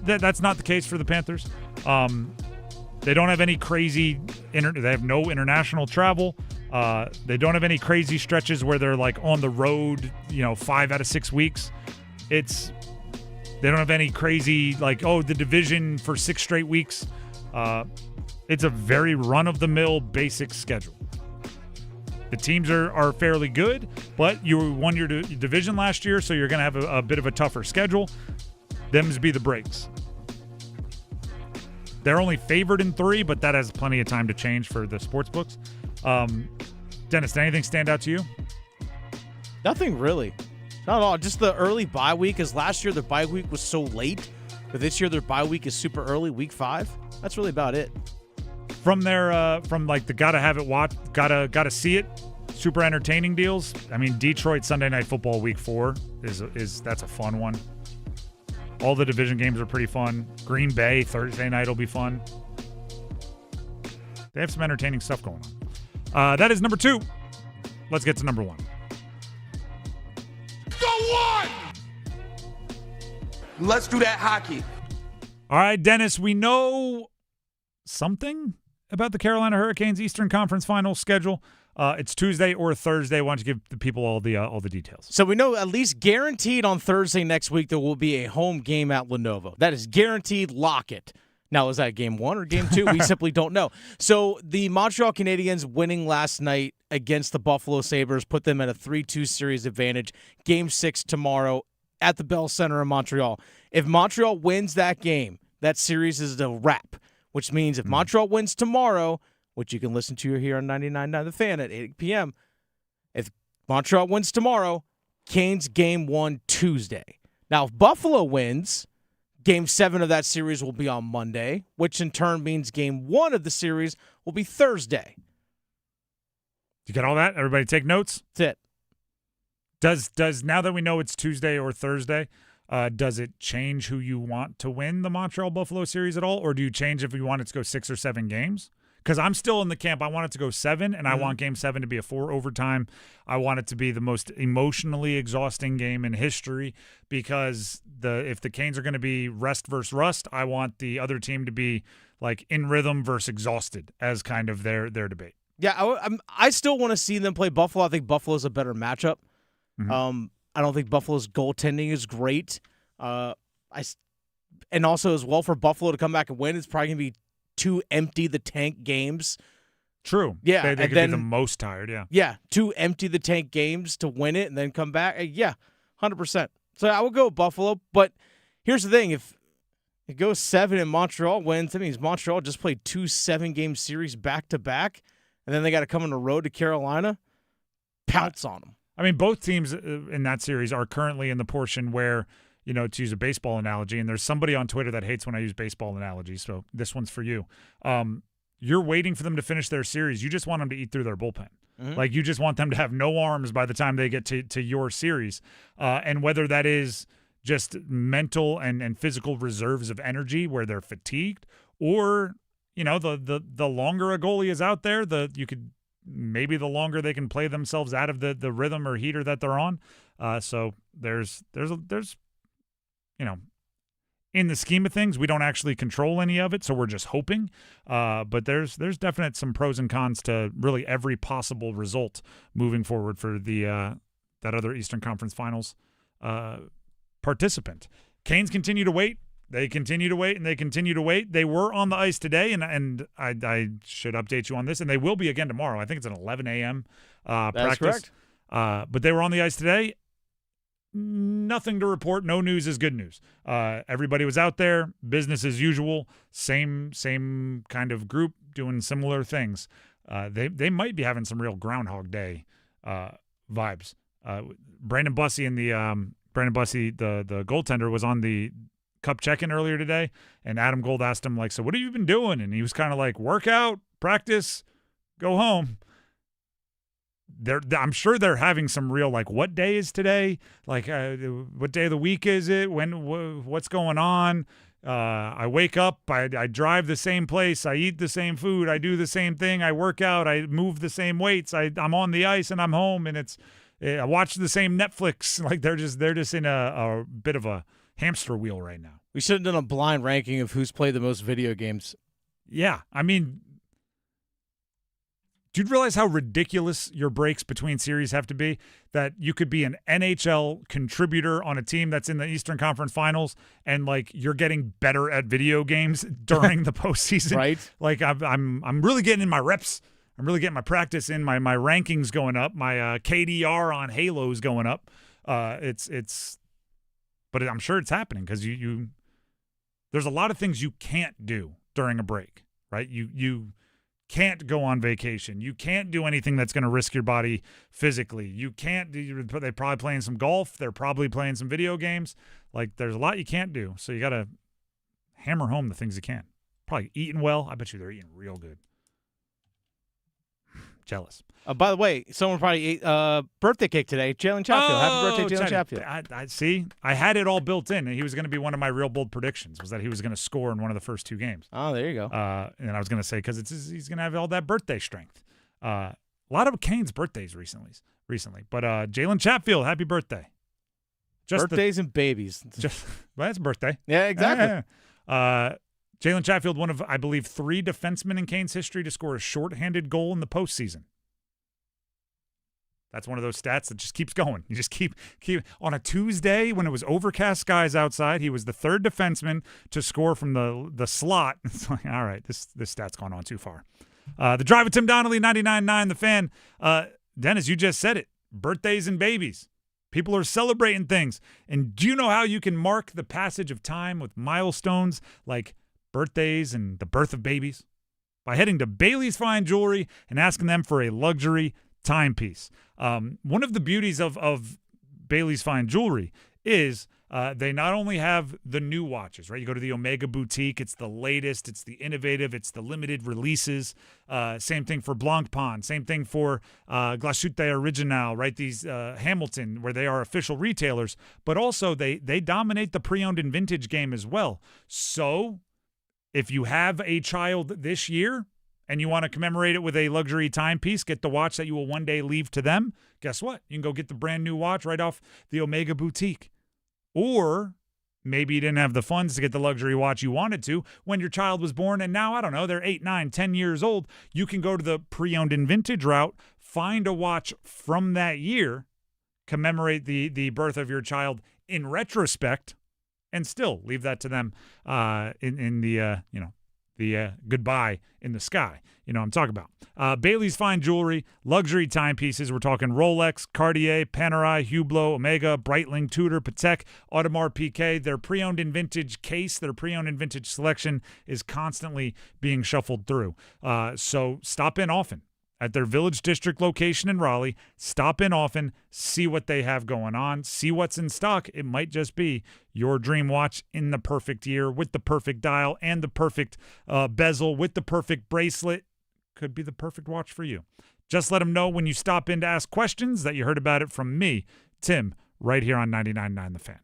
That's not the case for the Panthers. They don't have any crazy they have no international travel. They don't have any crazy stretches where they're like on the road, 5 out of 6 weeks. They don't have any crazy the division for 6 straight weeks. It's a very run-of-the-mill basic schedule. The teams are fairly good, but you won your division last year, so you're going to have a bit of a tougher schedule. Them's be the breaks. They're only favored in 3, but that has plenty of time to change for the sports books. Dennis, did anything stand out to you? Nothing really. Not at all. Just the early bye week, because last year their bye week was so late, but this year their bye week is super early, week 5. That's really about it. From their the gotta have it watch, gotta see it, super entertaining deals. I mean, Detroit Sunday Night Football week 4 is that's a fun one. All the division games are pretty fun. Green Bay Thursday night will be fun. They have some entertaining stuff going on. That is number 2. Let's get to number 1. Go one! Let's do that hockey. All right, Dennis, we know something about the Carolina Hurricanes Eastern Conference Finals schedule? It's Tuesday or Thursday. Why don't you give the people all the details? So we know at least guaranteed on Thursday next week there will be a home game at Lenovo. That is guaranteed. Lock it. Now, is that game 1 or game 2? We simply don't know. So the Montreal Canadiens winning last night against the Buffalo Sabres put them at a 3-2 series advantage. Game 6 tomorrow at the Bell Center in Montreal. If Montreal wins that game, that series is a wrap, which means if Montreal wins tomorrow, which you can listen to here on 99.9 The Fan at 8 p.m., if Montreal wins tomorrow, Canes game 1 Tuesday. Now, if Buffalo wins, Game 7 of that series will be on Monday, which in turn means Game 1 of the series will be Thursday. You got all that? Everybody take notes? That's it. Does now that we know it's Tuesday or Thursday, does it change who you want to win the Montreal-Buffalo series at all, or do you change if you want it to go 6 or 7 games? Because I'm still in the camp. I want it to go 7, and I want Game 7 to be a 4 overtime. I want it to be the most emotionally exhausting game in history because if the Canes are going to be rest versus rust, I want the other team to be like in rhythm versus exhausted as kind of their debate. Yeah, I still want to see them play Buffalo. I think Buffalo's a better matchup. Mm-hmm. I don't think Buffalo's goaltending is great. And also as well for Buffalo to come back and win, it's probably going to be 2 empty the tank games. True. Yeah. They could be the most tired, yeah. Yeah, 2 empty the tank games to win it and then come back. Yeah, 100%. So I would go Buffalo, but here's the thing. If it goes 7 and Montreal wins, that means Montreal just played 2 7-game series back-to-back, and then they got to come on the road to Carolina, pounce on them. I mean, both teams in that series are currently in the portion where, you know, to use a baseball analogy, and there's somebody on Twitter that hates when I use baseball analogies, so this one's for you. You're waiting for them to finish their series. You just want them to eat through their bullpen. Mm-hmm. Like, you just want them to have no arms by the time they get to your series. And whether that is just mental and physical reserves of energy where they're fatigued, or, you know, the longer a goalie is out there, maybe the longer they can play themselves out of the rhythm or heater that they're on. So there's you know, in the scheme of things, we don't actually control any of it, so we're just hoping. But there's definite some pros and cons to really every possible result moving forward for the that other Eastern Conference Finals participant. Canes continue to wait. They continue to wait, and they continue to wait. They were on the ice today, and I should update you on this, and they will be again tomorrow. I think it's an 11 a.m. That's practice. Correct. But they were on the ice today. Nothing to report. No news is good news. Everybody was out there, business as usual. Same kind of group doing similar things. They might be having some real Groundhog Day vibes. Brandon Bussi the goaltender, was on the Cup check-in earlier today, and Adam Gold asked him, like, so what have you been doing? And he was kind of like, workout, practice, go home. I'm sure they're having some real, like, what day is today? Like, what day of the week is it? What's going on? I wake up, I drive the same place, I eat the same food, I do the same thing, I work out, I move the same weights, I'm on the ice and I'm home, and I watch the same Netflix. Like, they're just in a bit of a hamster wheel right now. We should have done a blind ranking of who's played the most video games. Yeah, I mean, do you realize how ridiculous your breaks between series have to be? That you could be an NHL contributor on a team that's in the Eastern Conference Finals, and like you're getting better at video games during the postseason. Right? Like I'm really getting in my reps. I'm really getting my practice in. My rankings going up. My KDR on Halo's going up. But I'm sure it's happening because you there's a lot of things you can't do during a break, right? You can't go on vacation. You can't do anything that's going to risk your body physically. You can't do. They're probably playing some golf. They're probably playing some video games. Like, there's a lot you can't do. So you got to hammer home the things you can. Probably eating well. I bet you they're eating real good. Jealous. By the way, someone probably ate birthday cake today. Jalen Chatfield. Happy birthday, Jalen Chatfield. I see. I had it all built in, and he was going to be one of my real bold predictions, was that he was going to score in one of the first 2 games. Oh, there you go. And I was going to say, because he's going to have all that birthday strength. A lot of Canes' birthdays recently. But Jalen Chatfield, happy birthday. Birthdays and babies. Well, that's birthday. Yeah, exactly. Jalen Chatfield, one of, I believe, 3 defensemen in Canes history to score a shorthanded goal in the postseason. That's one of those stats that just keeps going. You just keep on a Tuesday when it was overcast skies outside. He was the 3rd defenseman to score from the slot. It's like, all right, this stat's gone on too far. The Drive with Tim Donnelly, 99.9 The Fan. Dennis, you just said it. Birthdays and babies. People are celebrating things. And do you know how you can mark the passage of time with milestones like birthdays and the birth of babies? By heading to Bailey's Fine Jewelry and asking them for a luxury timepiece. One of the beauties of Bailey's Fine Jewelry is they not only have the new watches, right? You go to the Omega Boutique, it's the latest, it's the innovative, it's the limited releases. Same thing for Blancpain, same thing for Glashütte Original, right? These Hamilton, where they are official retailers, but also they dominate the pre-owned and vintage game as well. So if you have a child this year and you want to commemorate it with a luxury timepiece, get the watch that you will one day leave to them, guess what? You can go get the brand new watch right off the Omega Boutique. Or maybe you didn't have the funds to get the luxury watch you wanted to when your child was born, and now, I don't know, they're 8, 9, 10 years old. You can go to the pre-owned and vintage route, find a watch from that year, commemorate the birth of your child in retrospect, and still leave that to them in the goodbye in the sky. You know what I'm talking about. Bailey's Fine Jewelry, luxury timepieces. We're talking Rolex, Cartier, Panerai, Hublot, Omega, Breitling, Tudor, Patek, Audemars Piguet. Their pre-owned and vintage case, their pre-owned and vintage selection is constantly being shuffled through. So stop in often. At their Village District location in Raleigh, stop in often, see what they have going on, see what's in stock. It might just be your dream watch in the perfect year with the perfect dial and the perfect bezel with the perfect bracelet. Could be the perfect watch for you. Just let them know when you stop in to ask questions that you heard about it from me, Tim, right here on 99.9 The Fan.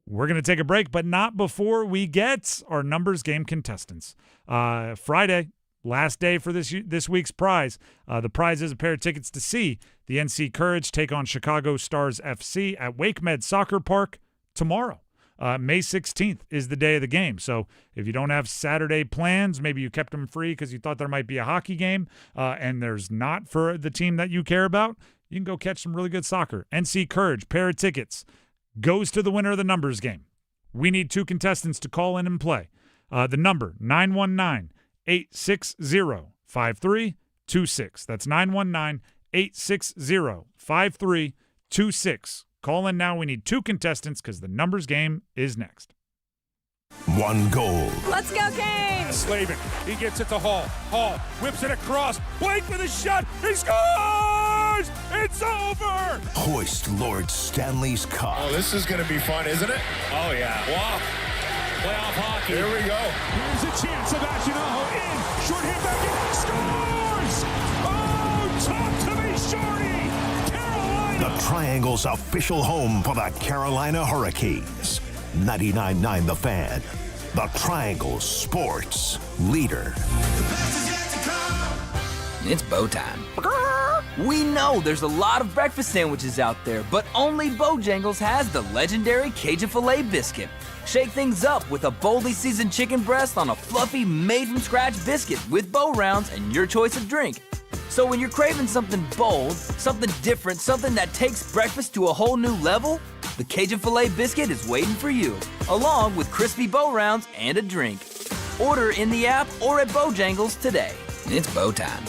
We're going to take a break, but not before we get our numbers game contestants. Friday, last day for this week's prize. The prize is a pair of tickets to see the NC Courage take on Chicago Stars FC at WakeMed Soccer Park tomorrow. May 16th is the day of the game. So if you don't have Saturday plans, maybe you kept them free because you thought there might be a hockey game, and there's not for the team that you care about, you can go catch some really good soccer. NC Courage, pair of tickets, goes to the winner of the numbers game. We need 2 contestants to call in and play. The number, 919-860-5326. That's 919-860-5326. Call in now. We need 2 contestants because the numbers game is next. 1 goal. Let's go, Canes! Slavin, he gets it to Hall. Hall whips it across. Blake with a shot. He scores! It's over! Hoist Lord Stanley's Cup. Oh, this is going to be fun, isn't it? Oh, yeah. Wow. Playoff hockey. Here we go. Here's a chance. Sebastian Aho in. Short hit back in. Scores! Oh, talk to me, Shorty! Carolina! The Triangle's official home for the Carolina Hurricanes. 99.9 The Fan. The Triangle Sports Leader. It's bow time. We know there's a lot of breakfast sandwiches out there, but only Bojangles has the legendary Cajun Filet Biscuit. Shake things up with a boldly seasoned chicken breast on a fluffy, made-from-scratch biscuit with bow rounds and your choice of drink. So when you're craving something bold, something different, something that takes breakfast to a whole new level, the Cajun Filet Biscuit is waiting for you, along with crispy bow rounds and a drink. Order in the app or at Bojangles today. It's bow time.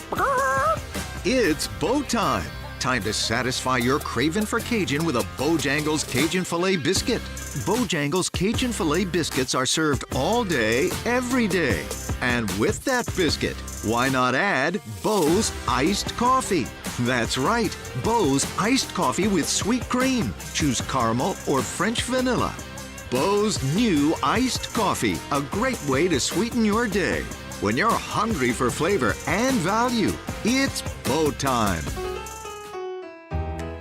It's bow time. Time to satisfy your craving for Cajun with a Bojangles Cajun Filet Biscuit. Bojangles Cajun Filet Biscuits are served all day, every day. And with that biscuit, why not add Bo's Iced Coffee? That's right, Bo's Iced Coffee with sweet cream. Choose caramel or French vanilla. Bo's new Iced Coffee, a great way to sweeten your day. When you're hungry for flavor and value, it's Bo time.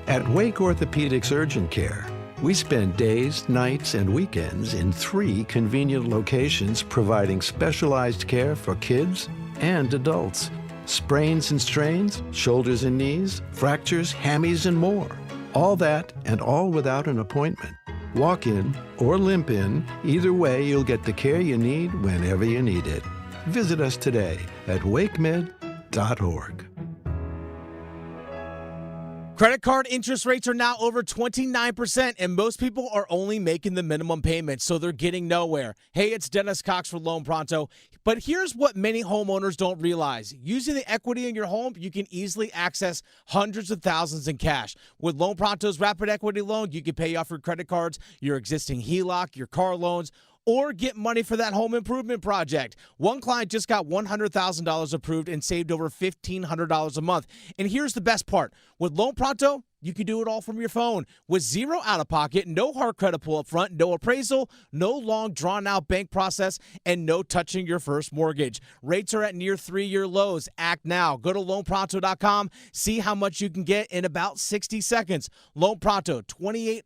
At Wake Orthopedics Urgent Care, we spend days, nights, and weekends in 3 convenient locations providing specialized care for kids and adults. Sprains and strains, shoulders and knees, fractures, hammies, and more. All that and all without an appointment. Walk in or limp in, either way you'll get the care you need whenever you need it. Visit us today at wakemed.org. Credit card interest rates are now over 29%, and most people are only making the minimum payment, so they're getting nowhere. Hey, it's Dennis Cox for Loan Pronto. But here's what many homeowners don't realize. Using the equity in your home, you can easily access hundreds of thousands in cash. With Loan Pronto's Rapid Equity Loan, you can pay off your credit cards, your existing HELOC, your car loans, or get money for that home improvement project. One client just got $100,000 approved and saved over $1,500 a month. And here's the best part. With Loan Pronto, you can do it all from your phone with zero out-of-pocket, no hard credit pull up front, no appraisal, no long drawn-out bank process, and no touching your first mortgage. Rates are at near 3-year lows. Act now. Go to loanpronto.com. See how much you can get in about 60 seconds. Loan Pronto, 2,800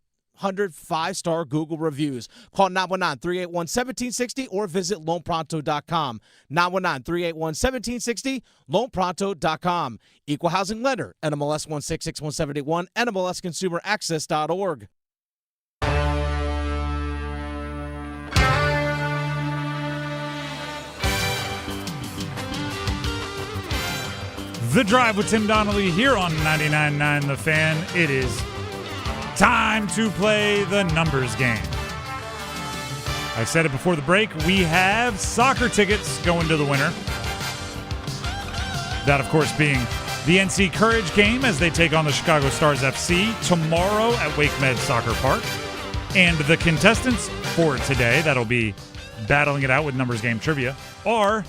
5-star Google reviews. Call 919-381-1760 or visit loanpronto.com. 919-381-1760, loanpronto.com. Equal housing lender, NMLS 1661781, NMLSconsumeraccess.org. The Drive with Tim Donnelly here on 99.9 The Fan. It is time to play the numbers game. I said it before the break. We have soccer tickets going to the winner. That, of course, being the NC Courage game as they take on the Chicago Stars FC tomorrow at WakeMed Soccer Park. And the contestants for today, that'll be battling it out with numbers game trivia, are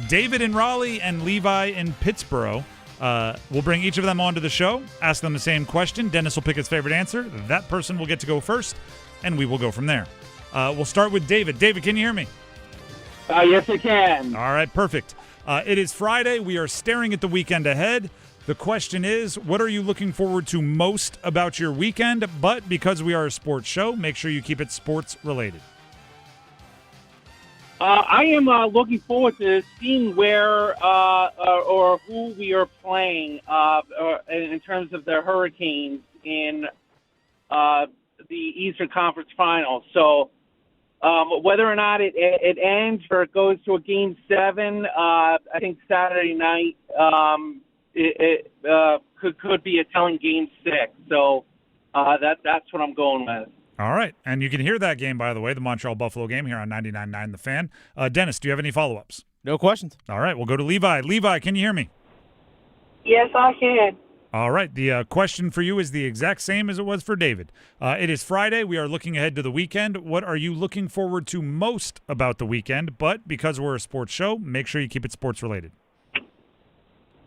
David in Raleigh and Levi in Pittsburgh. We'll bring each of them onto the show, ask them the same question. Dennis will pick his favorite answer. That person will get to go first, and we will go from there. We'll start with David. David, can you hear me? Yes, I can. All right, perfect. It is Friday. We are staring at the weekend ahead. The question is, what are you looking forward to most about your weekend? But because we are a sports show, make sure you keep it sports related. I am looking forward to seeing where or who we are playing in terms of the Hurricanes in the Eastern Conference Finals. So whether or not it ends or it goes to a Game 7, I think Saturday night it could be a telling Game 6. So that's what I'm going with. All right. And you can hear that game, by the way, the Montreal-Buffalo game here on 99.9 The Fan. Dennis, do you have any follow-ups? No questions. All right. We'll go to Levi. Levi, can you hear me? Yes, I can. All right. The question for you is the exact same as it was for David. It is Friday. We are looking ahead to the weekend. What are you looking forward to most about the weekend? But because we're a sports show, make sure you keep it sports related.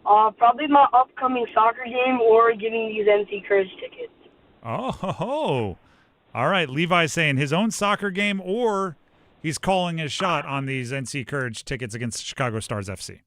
Probably my upcoming soccer game or getting these NC Courage tickets. Oh. All right, Levi's saying his own soccer game, or he's calling his shot on these NC Courage tickets against Chicago Stars FC.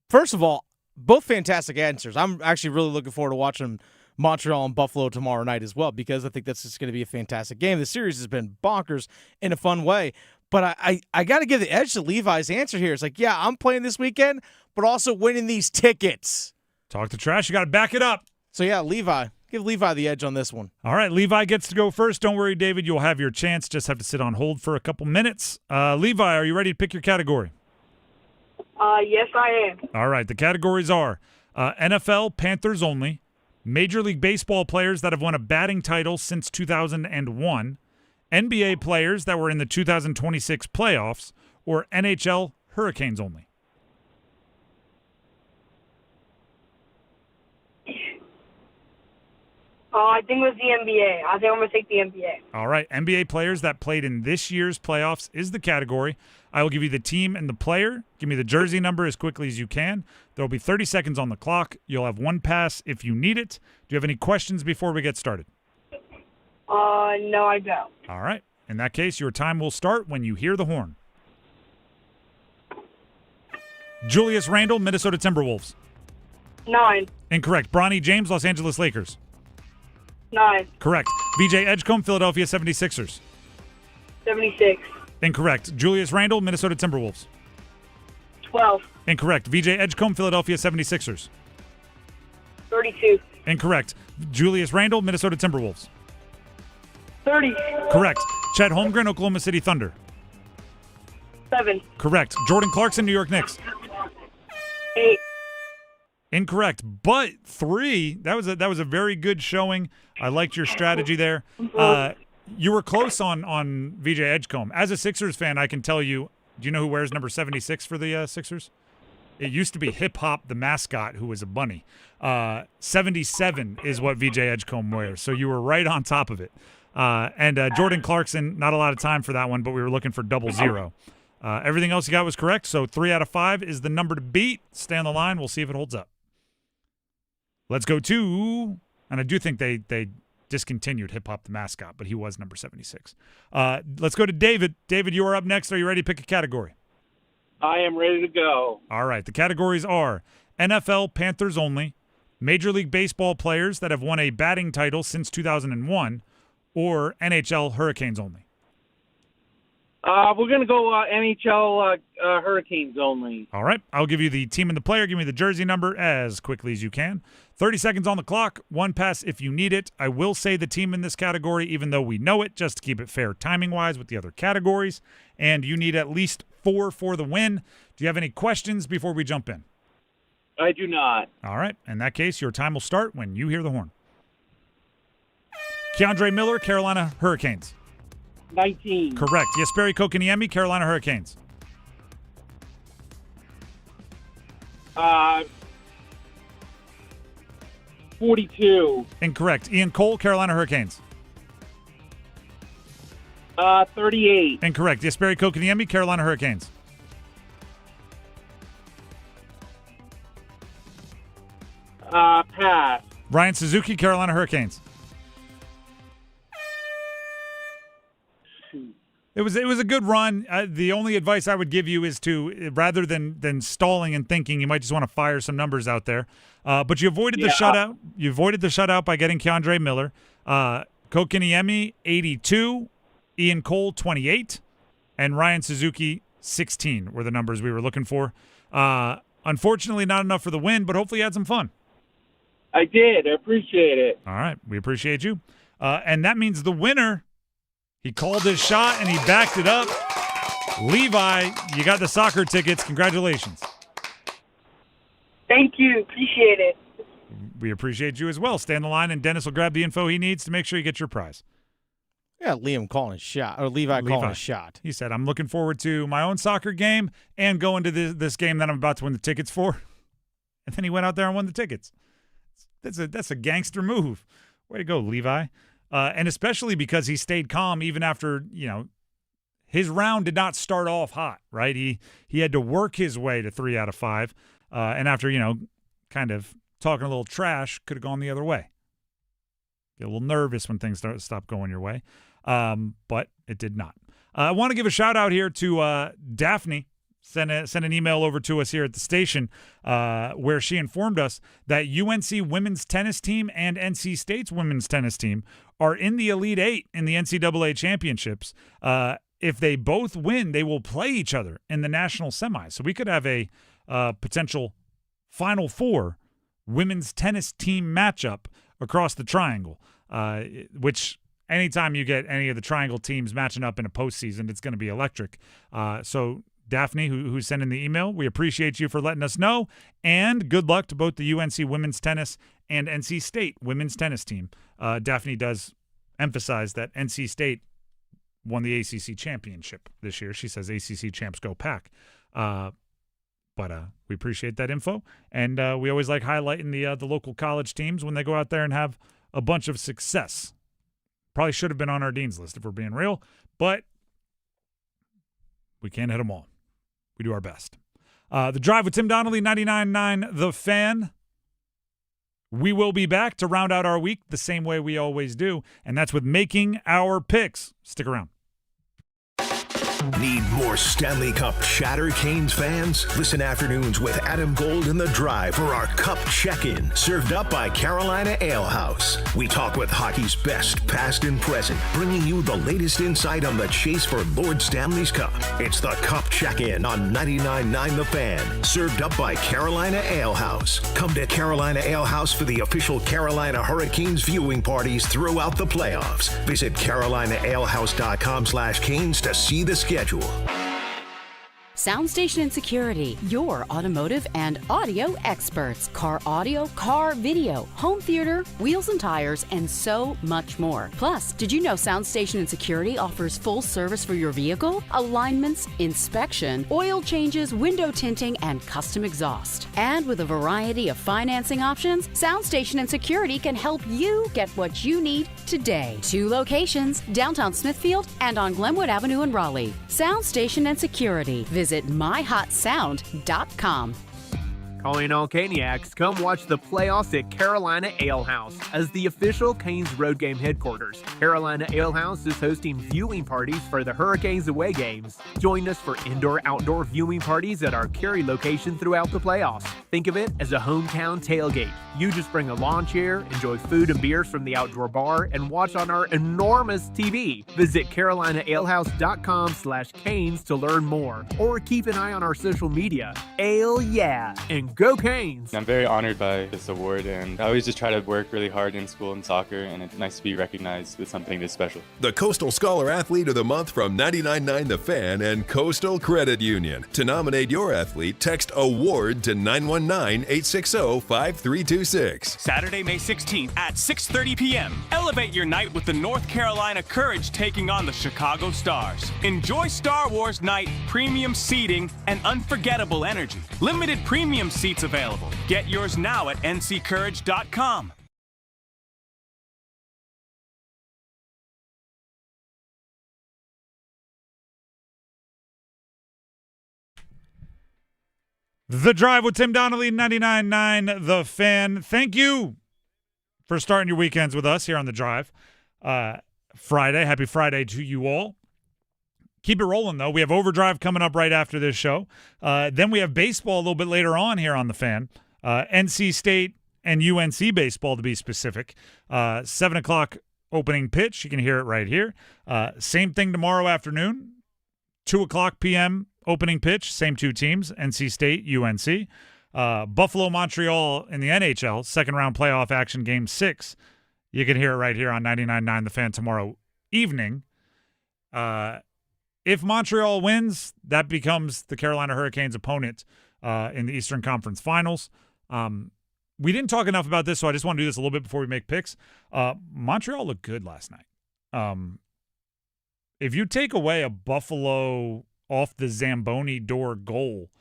First of all, both fantastic answers. I'm actually really looking forward to watching Montreal and Buffalo tomorrow night as well, because I think that's just going to be a fantastic game. The series has been bonkers in a fun way. But I got to give the edge to Levi's answer here. It's like, yeah, I'm playing this weekend, but also winning these tickets. Talk the trash. You got to back it up. So, yeah, Levi. Give Levi the edge on this one. All right, Levi gets to go first. Don't worry, David. You'll have your chance. Just have to sit on hold for a couple minutes. Levi, are you ready to pick your category? Yes, I am. All right, the categories are NFL Panthers only, Major League Baseball players that have won a batting title since 2001, NBA players that were in the 2026 playoffs, or NHL Hurricanes only. I think it was the NBA. I think I'm going to take the NBA. All right. NBA players that played in this year's playoffs is the category. I will give you the team and the player. Give me the jersey number as quickly as you can. There will be 30 seconds on the clock. You'll have one pass if you need it. Do you have any questions before we get started? No, I don't. All right. In that case, your time will start when you hear the horn. Julius Randle, Minnesota Timberwolves. 9. Incorrect. Bronny James, Los Angeles Lakers. 9. Correct. VJ Edgecombe, Philadelphia 76ers. 76. Incorrect. Julius Randle, Minnesota Timberwolves. 12. Incorrect. VJ Edgecombe, Philadelphia 76ers. 32. Incorrect. Julius Randle, Minnesota Timberwolves. 30. Correct. Chet Holmgren, Oklahoma City Thunder. 7. Correct. Jordan Clarkson, New York Knicks. 8. Incorrect, but 3. That was a very good showing. I liked your strategy there. You were close on VJ Edgecombe. As a Sixers fan, I can tell you. Do you know who wears number 76 for the Sixers? It used to be Hip Hop, the mascot, who was a bunny. 77 is what VJ Edgecombe wears. So you were right on top of it. And Jordan Clarkson, not a lot of time for that one, but we were looking for 00. Everything else you got was correct. So 3 out of 5 is the number to beat. Stay on the line. We'll see if it holds up. Let's go to, and I do think they discontinued Hip Hop the mascot, but he was number 76. Let's go to David. David, you are up next. Are you ready to pick a category? I am ready to go. All right. The categories are NFL Panthers only, Major League Baseball players that have won a batting title since 2001, or NHL Hurricanes only. We're going to go NHL Hurricanes only. All right. I'll give you the team and the player. Give me the jersey number as quickly as you can. 30 seconds on the clock. 1 pass if you need it. I will say the team in this category, even though we know it, just to keep it fair timing-wise with the other categories. And you need at least 4 for the win. Do you have any questions before we jump in? I do not. All right. In that case, your time will start when you hear the horn. Keandre Miller, Carolina Hurricanes. 19. Correct. Jesperi Kotkaniemi, Carolina Hurricanes. 42. Incorrect. Ian Cole, Carolina Hurricanes. 38. Incorrect. Jesperi Kotkaniemi, Carolina Hurricanes. Pass. Ryan Suzuki, Carolina Hurricanes. It was a good run. The only advice I would give you is to, rather than stalling and thinking, you might just want to fire some numbers out there. But you avoided the shutout. You avoided the shutout by getting Keandre Miller. Kotkaniemi, 82. Ian Cole, 28. And Ryan Suzuki, 16 were the numbers we were looking for. Unfortunately, not enough for the win, but hopefully you had some fun. I did. I appreciate it. All right. We appreciate you. And that means the winner, he called his shot and he backed it up. Levi, you got the soccer tickets. Congratulations. Thank you. Appreciate it. We appreciate you as well. Stay on the line, and Dennis will grab the info he needs to make sure you get your prize. Yeah, Liam calling his shot, or Levi calling his shot. He said, I'm looking forward to my own soccer game and going to this game that I'm about to win the tickets for. And then he went out there and won the tickets. That's a gangster move. Way to go, Levi. And especially because he stayed calm even after, his round did not start off hot, right? He had to work his way to 3 out of 5. And after, kind of talking a little trash, could have gone the other way. Get a little nervous when things stop going your way. But it did not. I want to give a shout out here to Daphne. Sent an email over to us here at the station where she informed us that UNC women's tennis team and NC State's women's tennis team are in the Elite Eight in the NCAA championships. If they both win, they will play each other in the national semis. So we could have a potential Final Four women's tennis team matchup across the triangle, which anytime you get any of the triangle teams matching up in a postseason, it's going to be electric. So Daphne, who sent in the email, we appreciate you for letting us know, and good luck to both the UNC women's tennis and NC State women's tennis team. Daphne does emphasize that NC State won the ACC championship this year. She says ACC champs go Pack. But we appreciate that info, and we always like highlighting the local college teams when they go out there and have a bunch of success. Probably should have been on our dean's list if we're being real, but we can't hit them all. We do our best. The Drive with Tim Donnelly, 99.9 The Fan. We will be back to round out our week the same way we always do, and that's with making our picks. Stick around. Need more Stanley Cup chatter, Canes fans? Listen afternoons with Adam Gold in the Drive for our Cup check-in, served up by Carolina Ale House. We talk with hockey's best, past and present, bringing you the latest insight on the chase for Lord Stanley's Cup. It's the Cup check-in on 99.9 The Fan, served up by Carolina Ale House. Come to Carolina Ale House for the official Carolina Hurricanes viewing parties throughout the playoffs. Visit CarolinaAleHouse.com/Canes to see the schedule. Soundstation and Security, your automotive and audio experts. Car audio, car video, home theater, wheels and tires, and so much more. Plus, did you know Soundstation and Security offers full service for your vehicle? Alignments, inspection, oil changes, window tinting, and custom exhaust. And with a variety of financing options, Soundstation and Security can help you get what you need today. 2 locations, downtown Smithfield and on Glenwood Avenue in Raleigh. Soundstation and Security. Visit myhotsound.com. Calling all Caniacs, come watch the playoffs at Carolina Ale House as the official Canes road game headquarters. Carolina Ale House is hosting viewing parties for the Hurricanes away games. Join us for indoor-outdoor viewing parties at our Cary location throughout the playoffs. Think of it as a hometown tailgate. You just bring a lawn chair, enjoy food and beers from the outdoor bar, and watch on our enormous TV. Visit CarolinaAleHouse.com/Canes to learn more, or keep an eye on our social media. Ale yeah, and go Canes! I'm very honored by this award, and I always just try to work really hard in school and soccer, and it's nice to be recognized with something this special. The Coastal Scholar Athlete of the Month from 99.9 The Fan and Coastal Credit Union. To nominate your athlete, text AWARD to 919-860-5326. Saturday, May 16th at 6:30 p.m. Elevate your night with the North Carolina Courage taking on the Chicago Stars. Enjoy Star Wars night, premium seating, and unforgettable energy. Limited premium seats available. Get yours now at nccourage.com. The Drive with Tim Donnelly, 99.9 The Fan. Thank you for starting your weekends with us here on The Drive. Friday. Happy Friday to you all. Keep it rolling, though. We have Overdrive coming up right after this show. Then we have baseball a little bit later on here on The Fan. NC State and UNC baseball, to be specific. 7 o'clock opening pitch. You can hear it right here. Same thing tomorrow afternoon. 2 o'clock p.m. opening pitch. Same 2 teams, NC State, UNC. Buffalo, Montreal in the NHL. Second-round playoff action, Game 6. You can hear it right here on 99.9 The Fan tomorrow evening. If Montreal wins, that becomes the Carolina Hurricanes' opponent in the Eastern Conference Finals. We didn't talk enough about this, so I just want to do this a little bit before we make picks. Montreal looked good last night. If you take away a Buffalo off the Zamboni door goal,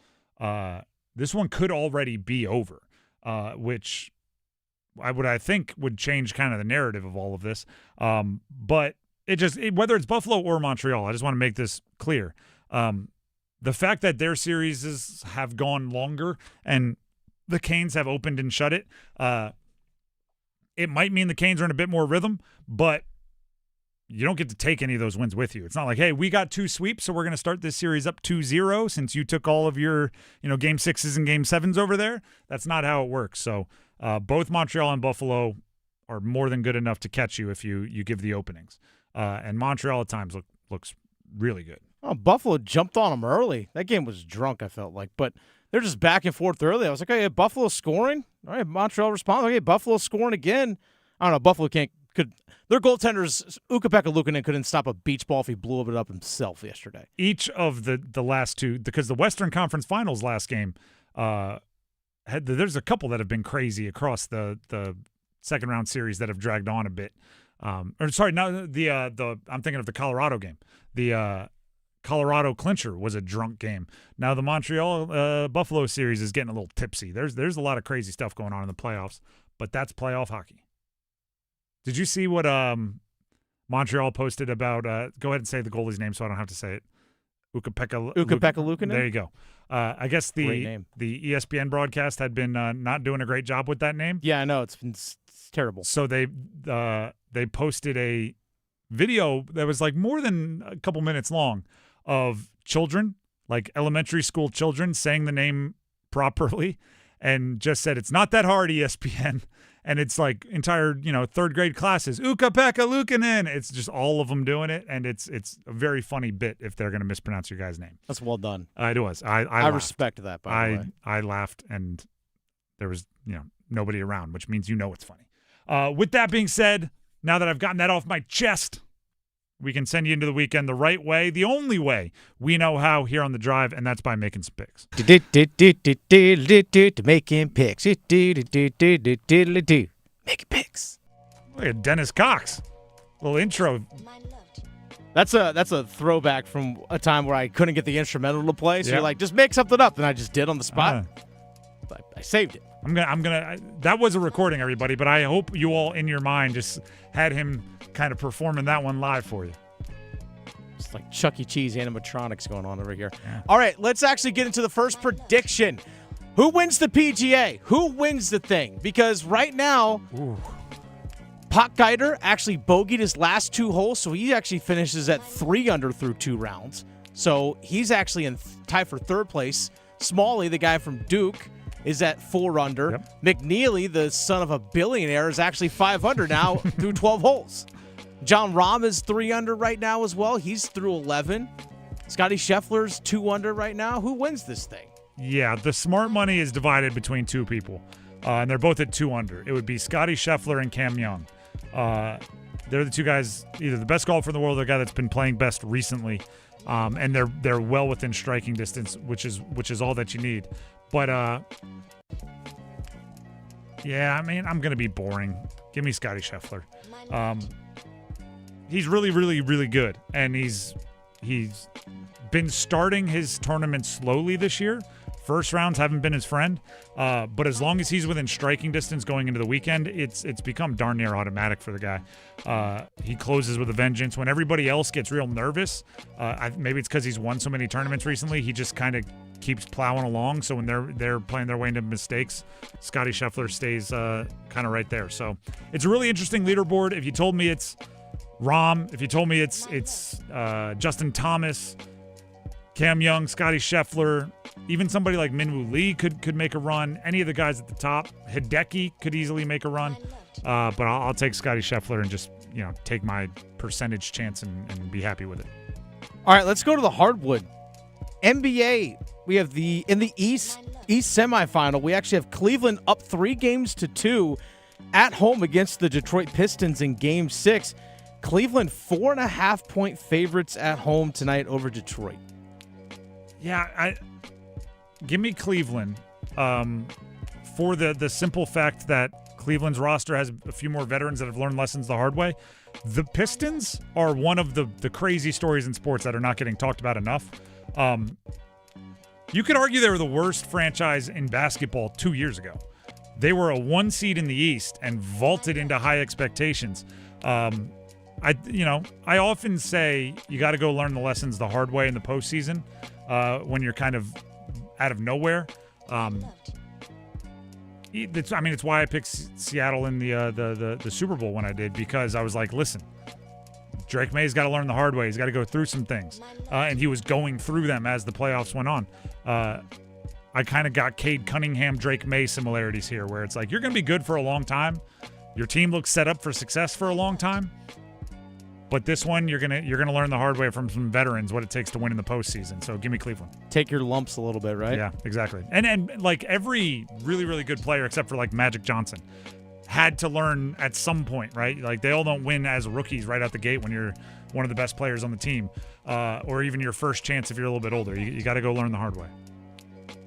this one could already be over, which I think would change kind of the narrative of all of this. But whether it's Buffalo or Montreal, I just want to make this clear. The fact that their series have gone longer and the Canes have opened and shut it, it might mean the Canes are in a bit more rhythm, but you don't get to take any of those wins with you. It's not like, hey, we got 2 sweeps, so we're going to start this series up 2-0 since you took all of your, Game 6s and Game 7s over there. That's not how it works. So both Montreal and Buffalo are more than good enough to catch you if you give the openings. And Montreal at times looks really good. Oh, Buffalo jumped on them early. That game was drunk, I felt like. But they're just back and forth early. I was like, okay, Buffalo scoring. All right, Montreal responds. Okay, Buffalo scoring again. I don't know. Buffalo could their goaltenders, Ukko-Pekka Luukkonen, couldn't stop a beach ball if he blew it up himself yesterday. Each of the last 2, because the Western Conference Finals last game, there's a couple that have been crazy across the second round series that have dragged on a bit. I'm thinking of the Colorado game. The Colorado clincher was a drunk game. Now the Montreal Buffalo series is getting a little tipsy. There's a lot of crazy stuff going on in the playoffs, but that's playoff hockey. Did you see what Montreal posted about? Go ahead and say the goalie's name so I don't have to say it. Ukko-Pekka Luukkonen. There you go. I guess the ESPN broadcast had been not doing a great job with that name. Yeah, I know. It's terrible. So they posted a video that was like more than a couple minutes long of children, like elementary school children, saying the name properly, and just said, "It's not that hard, ESPN." And it's like entire, third grade classes. Ukko-Pekka Luukkonen. It's just all of them doing it, and it's a very funny bit if they're going to mispronounce your guy's name. That's well done. It was. I laughed. Respect that, by the way. I laughed, and there was, nobody around, which means it's funny. With that being said, now that I've gotten that off my chest, we can send you into the weekend the right way, the only way we know how here on The Drive, and that's by making some picks. Making picks. Making picks. Look at Dennis Cox. Little intro. That's a throwback from a time where I couldn't get the instrumental to play. So Yeah. you're like, just make something up, and I just did on the spot. I saved it. I'm gonna. That was a recording, everybody, but I hope you all in your mind just had him kind of performing that one live for you. It's like Chuck E. Cheese animatronics going on over here. Yeah. All right, let's actually get into the first prediction. Who wins the PGA? Who wins the thing? Because right now, Pot Geider actually bogeyed his last 2 holes, so he actually finishes at 3 under through 2 rounds. So he's actually in tie for 3rd place. Smalley, the guy from Duke, is at 4 under. Yep. McNeely, the son of a billionaire, is actually 5 under now through 12 holes. John Rahm is 3 under right now as well. He's through 11. Scotty Scheffler's 2 under right now. Who wins this thing? Yeah, the smart money is divided between 2 people, and they're both at 2 under. It would be Scotty Scheffler and Cam Young. They're the 2 guys, either the best golfer in the world or the guy that's been playing best recently, and they're well within striking distance, which is all that you need. But yeah, I mean, I'm gonna be boring. Give me Scotty Scheffler. He's really, really, really good, and he's been starting his tournament slowly this year. First rounds haven't been his friend, but as long as he's within striking distance going into the weekend, it's become darn near automatic for the guy. He closes with a vengeance. When everybody else gets real nervous, maybe it's because he's won so many tournaments recently, he just kind of keeps plowing along. So when they're playing their way into mistakes, Scotty Scheffler stays kind of right there. So it's a really interesting leaderboard. If you told me it's Rahm, if you told me it's Justin Thomas, Cam Young, Scotty Scheffler, even somebody like Minwoo Lee could make a run. Any of the guys at the top, Hideki could easily make a run. But I'll take Scotty Scheffler and just take my percentage chance and be happy with it. All right, let's go to the hardwood. NBA, we have in the East semifinal, we actually have Cleveland up 3-2 at home against the Detroit Pistons in Game 6. Cleveland 4.5-point favorites at home tonight over Detroit. Yeah, give me Cleveland for the simple fact that Cleveland's roster has a few more veterans that have learned lessons the hard way. The Pistons are one of the crazy stories in sports that are not getting talked about enough. You could argue they were the worst franchise in basketball 2 years ago. They were a 1 seed in the East and vaulted into high expectations. I often say you got to go learn the lessons the hard way in the postseason when you're kind of out of nowhere. It's why I picked Seattle in the Super Bowl when I did, because I was like, listen, Drake May's got to learn the hard way. He's got to go through some things, and he was going through them as the playoffs went on. I kind of got Cade Cunningham, Drake May similarities here, where it's like you're going to be good for a long time. Your team looks set up for success for a long time. But this one, you're gonna learn the hard way from some veterans what it takes to win in the postseason. So give me Cleveland. Take your lumps a little bit, right? Yeah, exactly. And like every really, really good player except for like Magic Johnson had to learn at some point, right? Like they all don't win as rookies right out the gate when you're one of the best players on the team, or even your first chance if you're a little bit older. You got to go learn the hard way.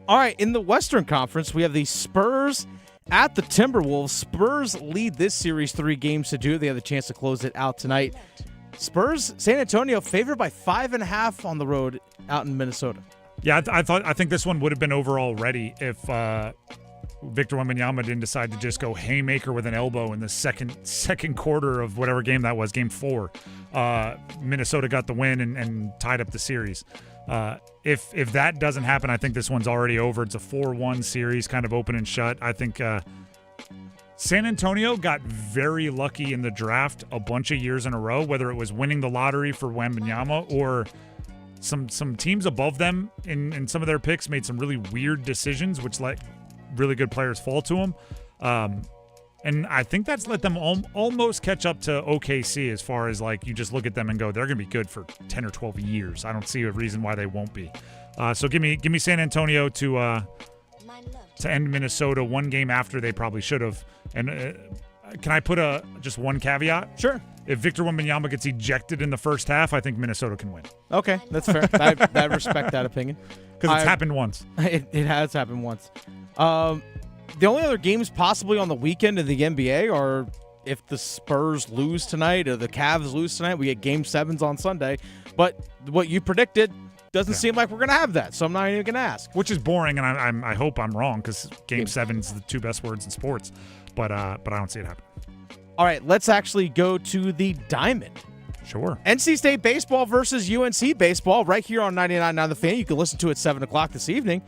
All right, in the Western Conference, we have the Spurs at the Timberwolves. Spurs lead this series 3-2. They have the chance to close it out tonight. Spurs, San Antonio favored by 5.5 on the road out in Minnesota. Yeah, I think this one would have been over already if Victor Wembanyama didn't decide to just go haymaker with an elbow in the second quarter of whatever game that was, Game 4. Minnesota got the win and tied up the series. If that doesn't happen, I think this one's already over. It's a 4-1 series, kind of open and shut. I think San Antonio got very lucky in the draft a bunch of years in a row, whether it was winning the lottery for Wembanyama or some teams above them in some of their picks made some really weird decisions, which let really good players fall to them. And I think that's let them almost catch up to OKC as far as like you just look at them and go, they're going to be good for 10 or 12 years. I don't see a reason why they won't be. So give me San Antonio to end Minnesota one game after they probably should have. And can I put just one caveat? Sure. If Victor Wembanyama gets ejected in the first half, I think Minnesota can win. Okay, that's fair. I respect that opinion. Because it's happened once. It has happened once. The only other games possibly on the weekend in the NBA are if the Spurs lose tonight or the Cavs lose tonight, we get Game 7s on Sunday. But what you predicted doesn't seem like we're going to have that, so I'm not even going to ask. Which is boring, and I hope I'm wrong because Game 7 is the two best words in sports. But I don't see it happen. All right, let's actually go to the Diamond. Sure. NC State baseball versus UNC baseball right here on 99.9 The Fan. You can listen to it at 7 o'clock this evening.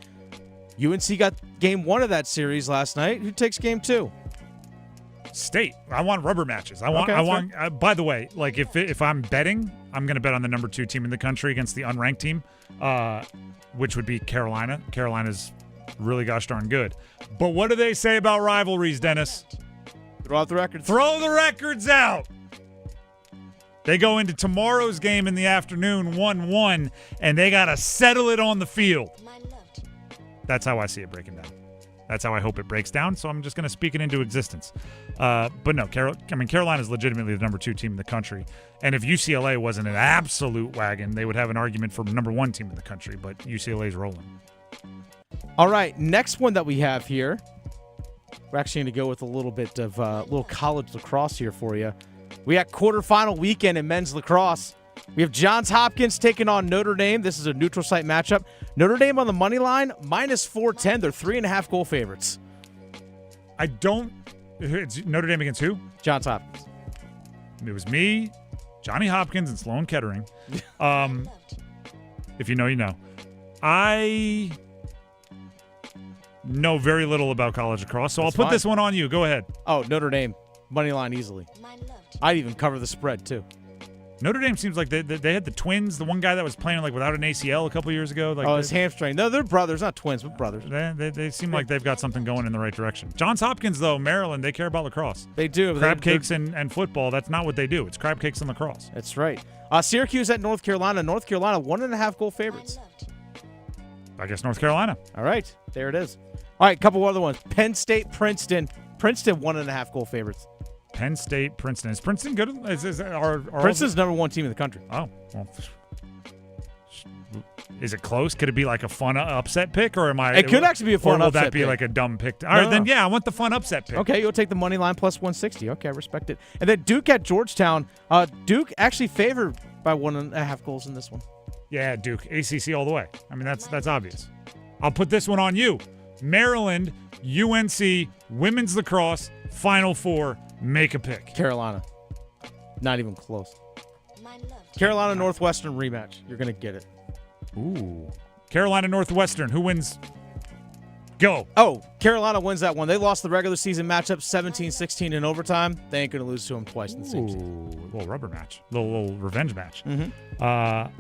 UNC got Game 1 of that series last night. Who takes Game 2? State. I want rubber matches. I want. By the way, like if I'm betting, I'm going to bet on the number 2 team in the country against the unranked team, which would be Carolina. Carolina's really gosh darn good. But what do they say about rivalries, Dennis? Throw out the records. Throw the records out. They go into tomorrow's game in the afternoon 1-1, and they got to settle it on the field. That's how I see it breaking down. That's how I hope it breaks down, so I'm just going to speak it into existence. But no, Carolina is legitimately the number 2 team in the country. And if UCLA wasn't an absolute wagon, they would have an argument for number 1 team in the country, but UCLA's rolling. All right, next one that we have here, we're actually going to go with a little bit of little college lacrosse here for you. We got quarterfinal weekend in men's lacrosse. We have Johns Hopkins taking on Notre Dame. This is a neutral site matchup. Notre Dame on the money line, minus 410. They're 3.5 goal favorites. It's Notre Dame against who? Johns Hopkins. It was me, Johnny Hopkins, and Sloan Kettering. If you know, you know. I know very little about college lacrosse, so I'll put this one on you. Go ahead. Oh, Notre Dame, money line easily. I'd even cover the spread, too. Notre Dame seems like they had the twins, the one guy that was playing like without an ACL a couple years ago. Like his hamstring. No, they're brothers, not twins, but brothers. They seem like they've got something going in the right direction. Johns Hopkins, though, Maryland, they care about lacrosse. They do. Crab cakes and football, that's not what they do. It's crab cakes and lacrosse. That's right. Syracuse at North Carolina. North Carolina, 1.5 goal favorites. I guess North Carolina. All right, there it is. All right, a couple other ones. Penn State, Princeton. Princeton, 1.5 goal favorites. Penn State, Princeton. Is Princeton good? Princeton's number 1 team in the country. Oh, well. Is it close? Could it be like a fun upset pick, or am I? It could actually be a fun upset pick. Or will that be like a dumb pick? All right, then yeah, I want the fun upset pick. Okay, you'll take the money line plus 160. Okay, I respect it. And then Duke at Georgetown. Duke actually favored by 1.5 goals in this one. Yeah, Duke, ACC all the way. I mean, that's obvious. I'll put this one on you. Maryland, UNC, women's lacrosse, Final Four. Make a pick. Carolina. Not even close. Carolina Northwestern rematch. You're going to get it. Ooh. Carolina Northwestern. Who wins? Go. Oh, Carolina wins that one. They lost the regular season matchup 17-16 in overtime. They ain't going to lose to them twice in the same season. A little rubber match. Little revenge match. Mm-hmm.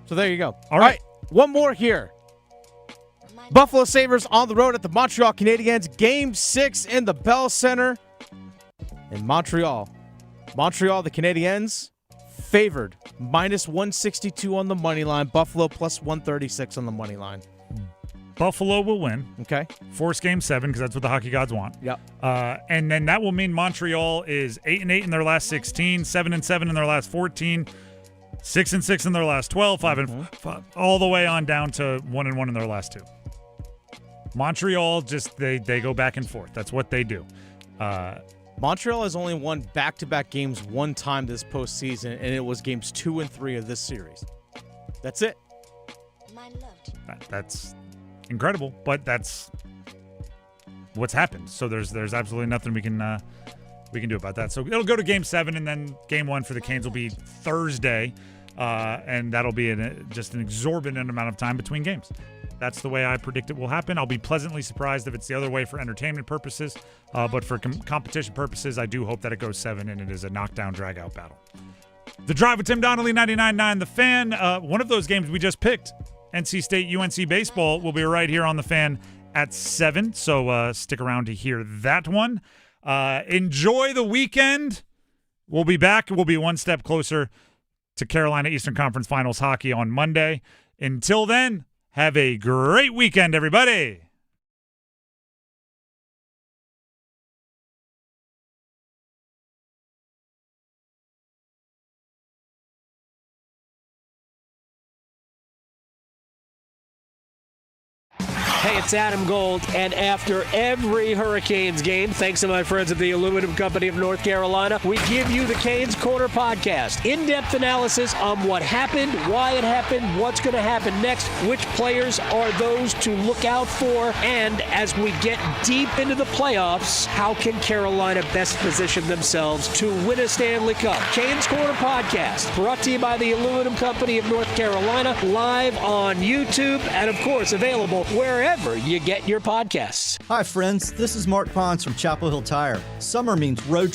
So there you go. All right. One more here. Buffalo Sabres on the road at the Montreal Canadiens. Game 6 in the Bell Center. In Montreal, the Canadiens favored minus 162 on the money line. Buffalo plus 136 on the money line. Buffalo will win. Okay. Force Game 7 because that's what the hockey gods want. Yep. And then that will mean Montreal is 8-8 in their last 16, 7-7 in their last 14, 6-6 in their last 12, 5-5, all the way on down to 1-1 in their last 2. Montreal just they go back and forth. That's what they do. Montreal has only won back-to-back games one time this postseason, and it was games 2 and 3 of this series. That's it. That's incredible, but that's what's happened. So there's absolutely nothing we can do about that. So it'll go to Game 7, and then Game 1 for the Canes will be Thursday, and that'll be just an exorbitant amount of time between games. That's the way I predict it will happen. I'll be pleasantly surprised if it's the other way for entertainment purposes. But for competition purposes, I do hope that it goes 7 and it is a knockdown, drag-out battle. The Drive with Tim Donnelly, 99.9 The Fan. One of those games we just picked, NC State UNC baseball, will be right here on The Fan at 7. So stick around to hear that one. Enjoy the weekend. We'll be back. We'll be one step closer to Carolina Eastern Conference Finals hockey on Monday. Until then, have a great weekend, everybody. Hey, it's Adam Gold, and after every Hurricanes game, thanks to my friends at the Aluminum Company of North Carolina, we give you the Canes Corner podcast. In-depth analysis on what happened, why it happened, what's going to happen next, which players are those to look out for, and as we get deep into the playoffs, how can Carolina best position themselves to win a Stanley Cup? Canes Corner podcast, brought to you by the Aluminum Company of North Carolina, live on YouTube, and of course available wherever you get your podcasts. Hi, friends. This is Mark Pons from Chapel Hill Tire. Summer means road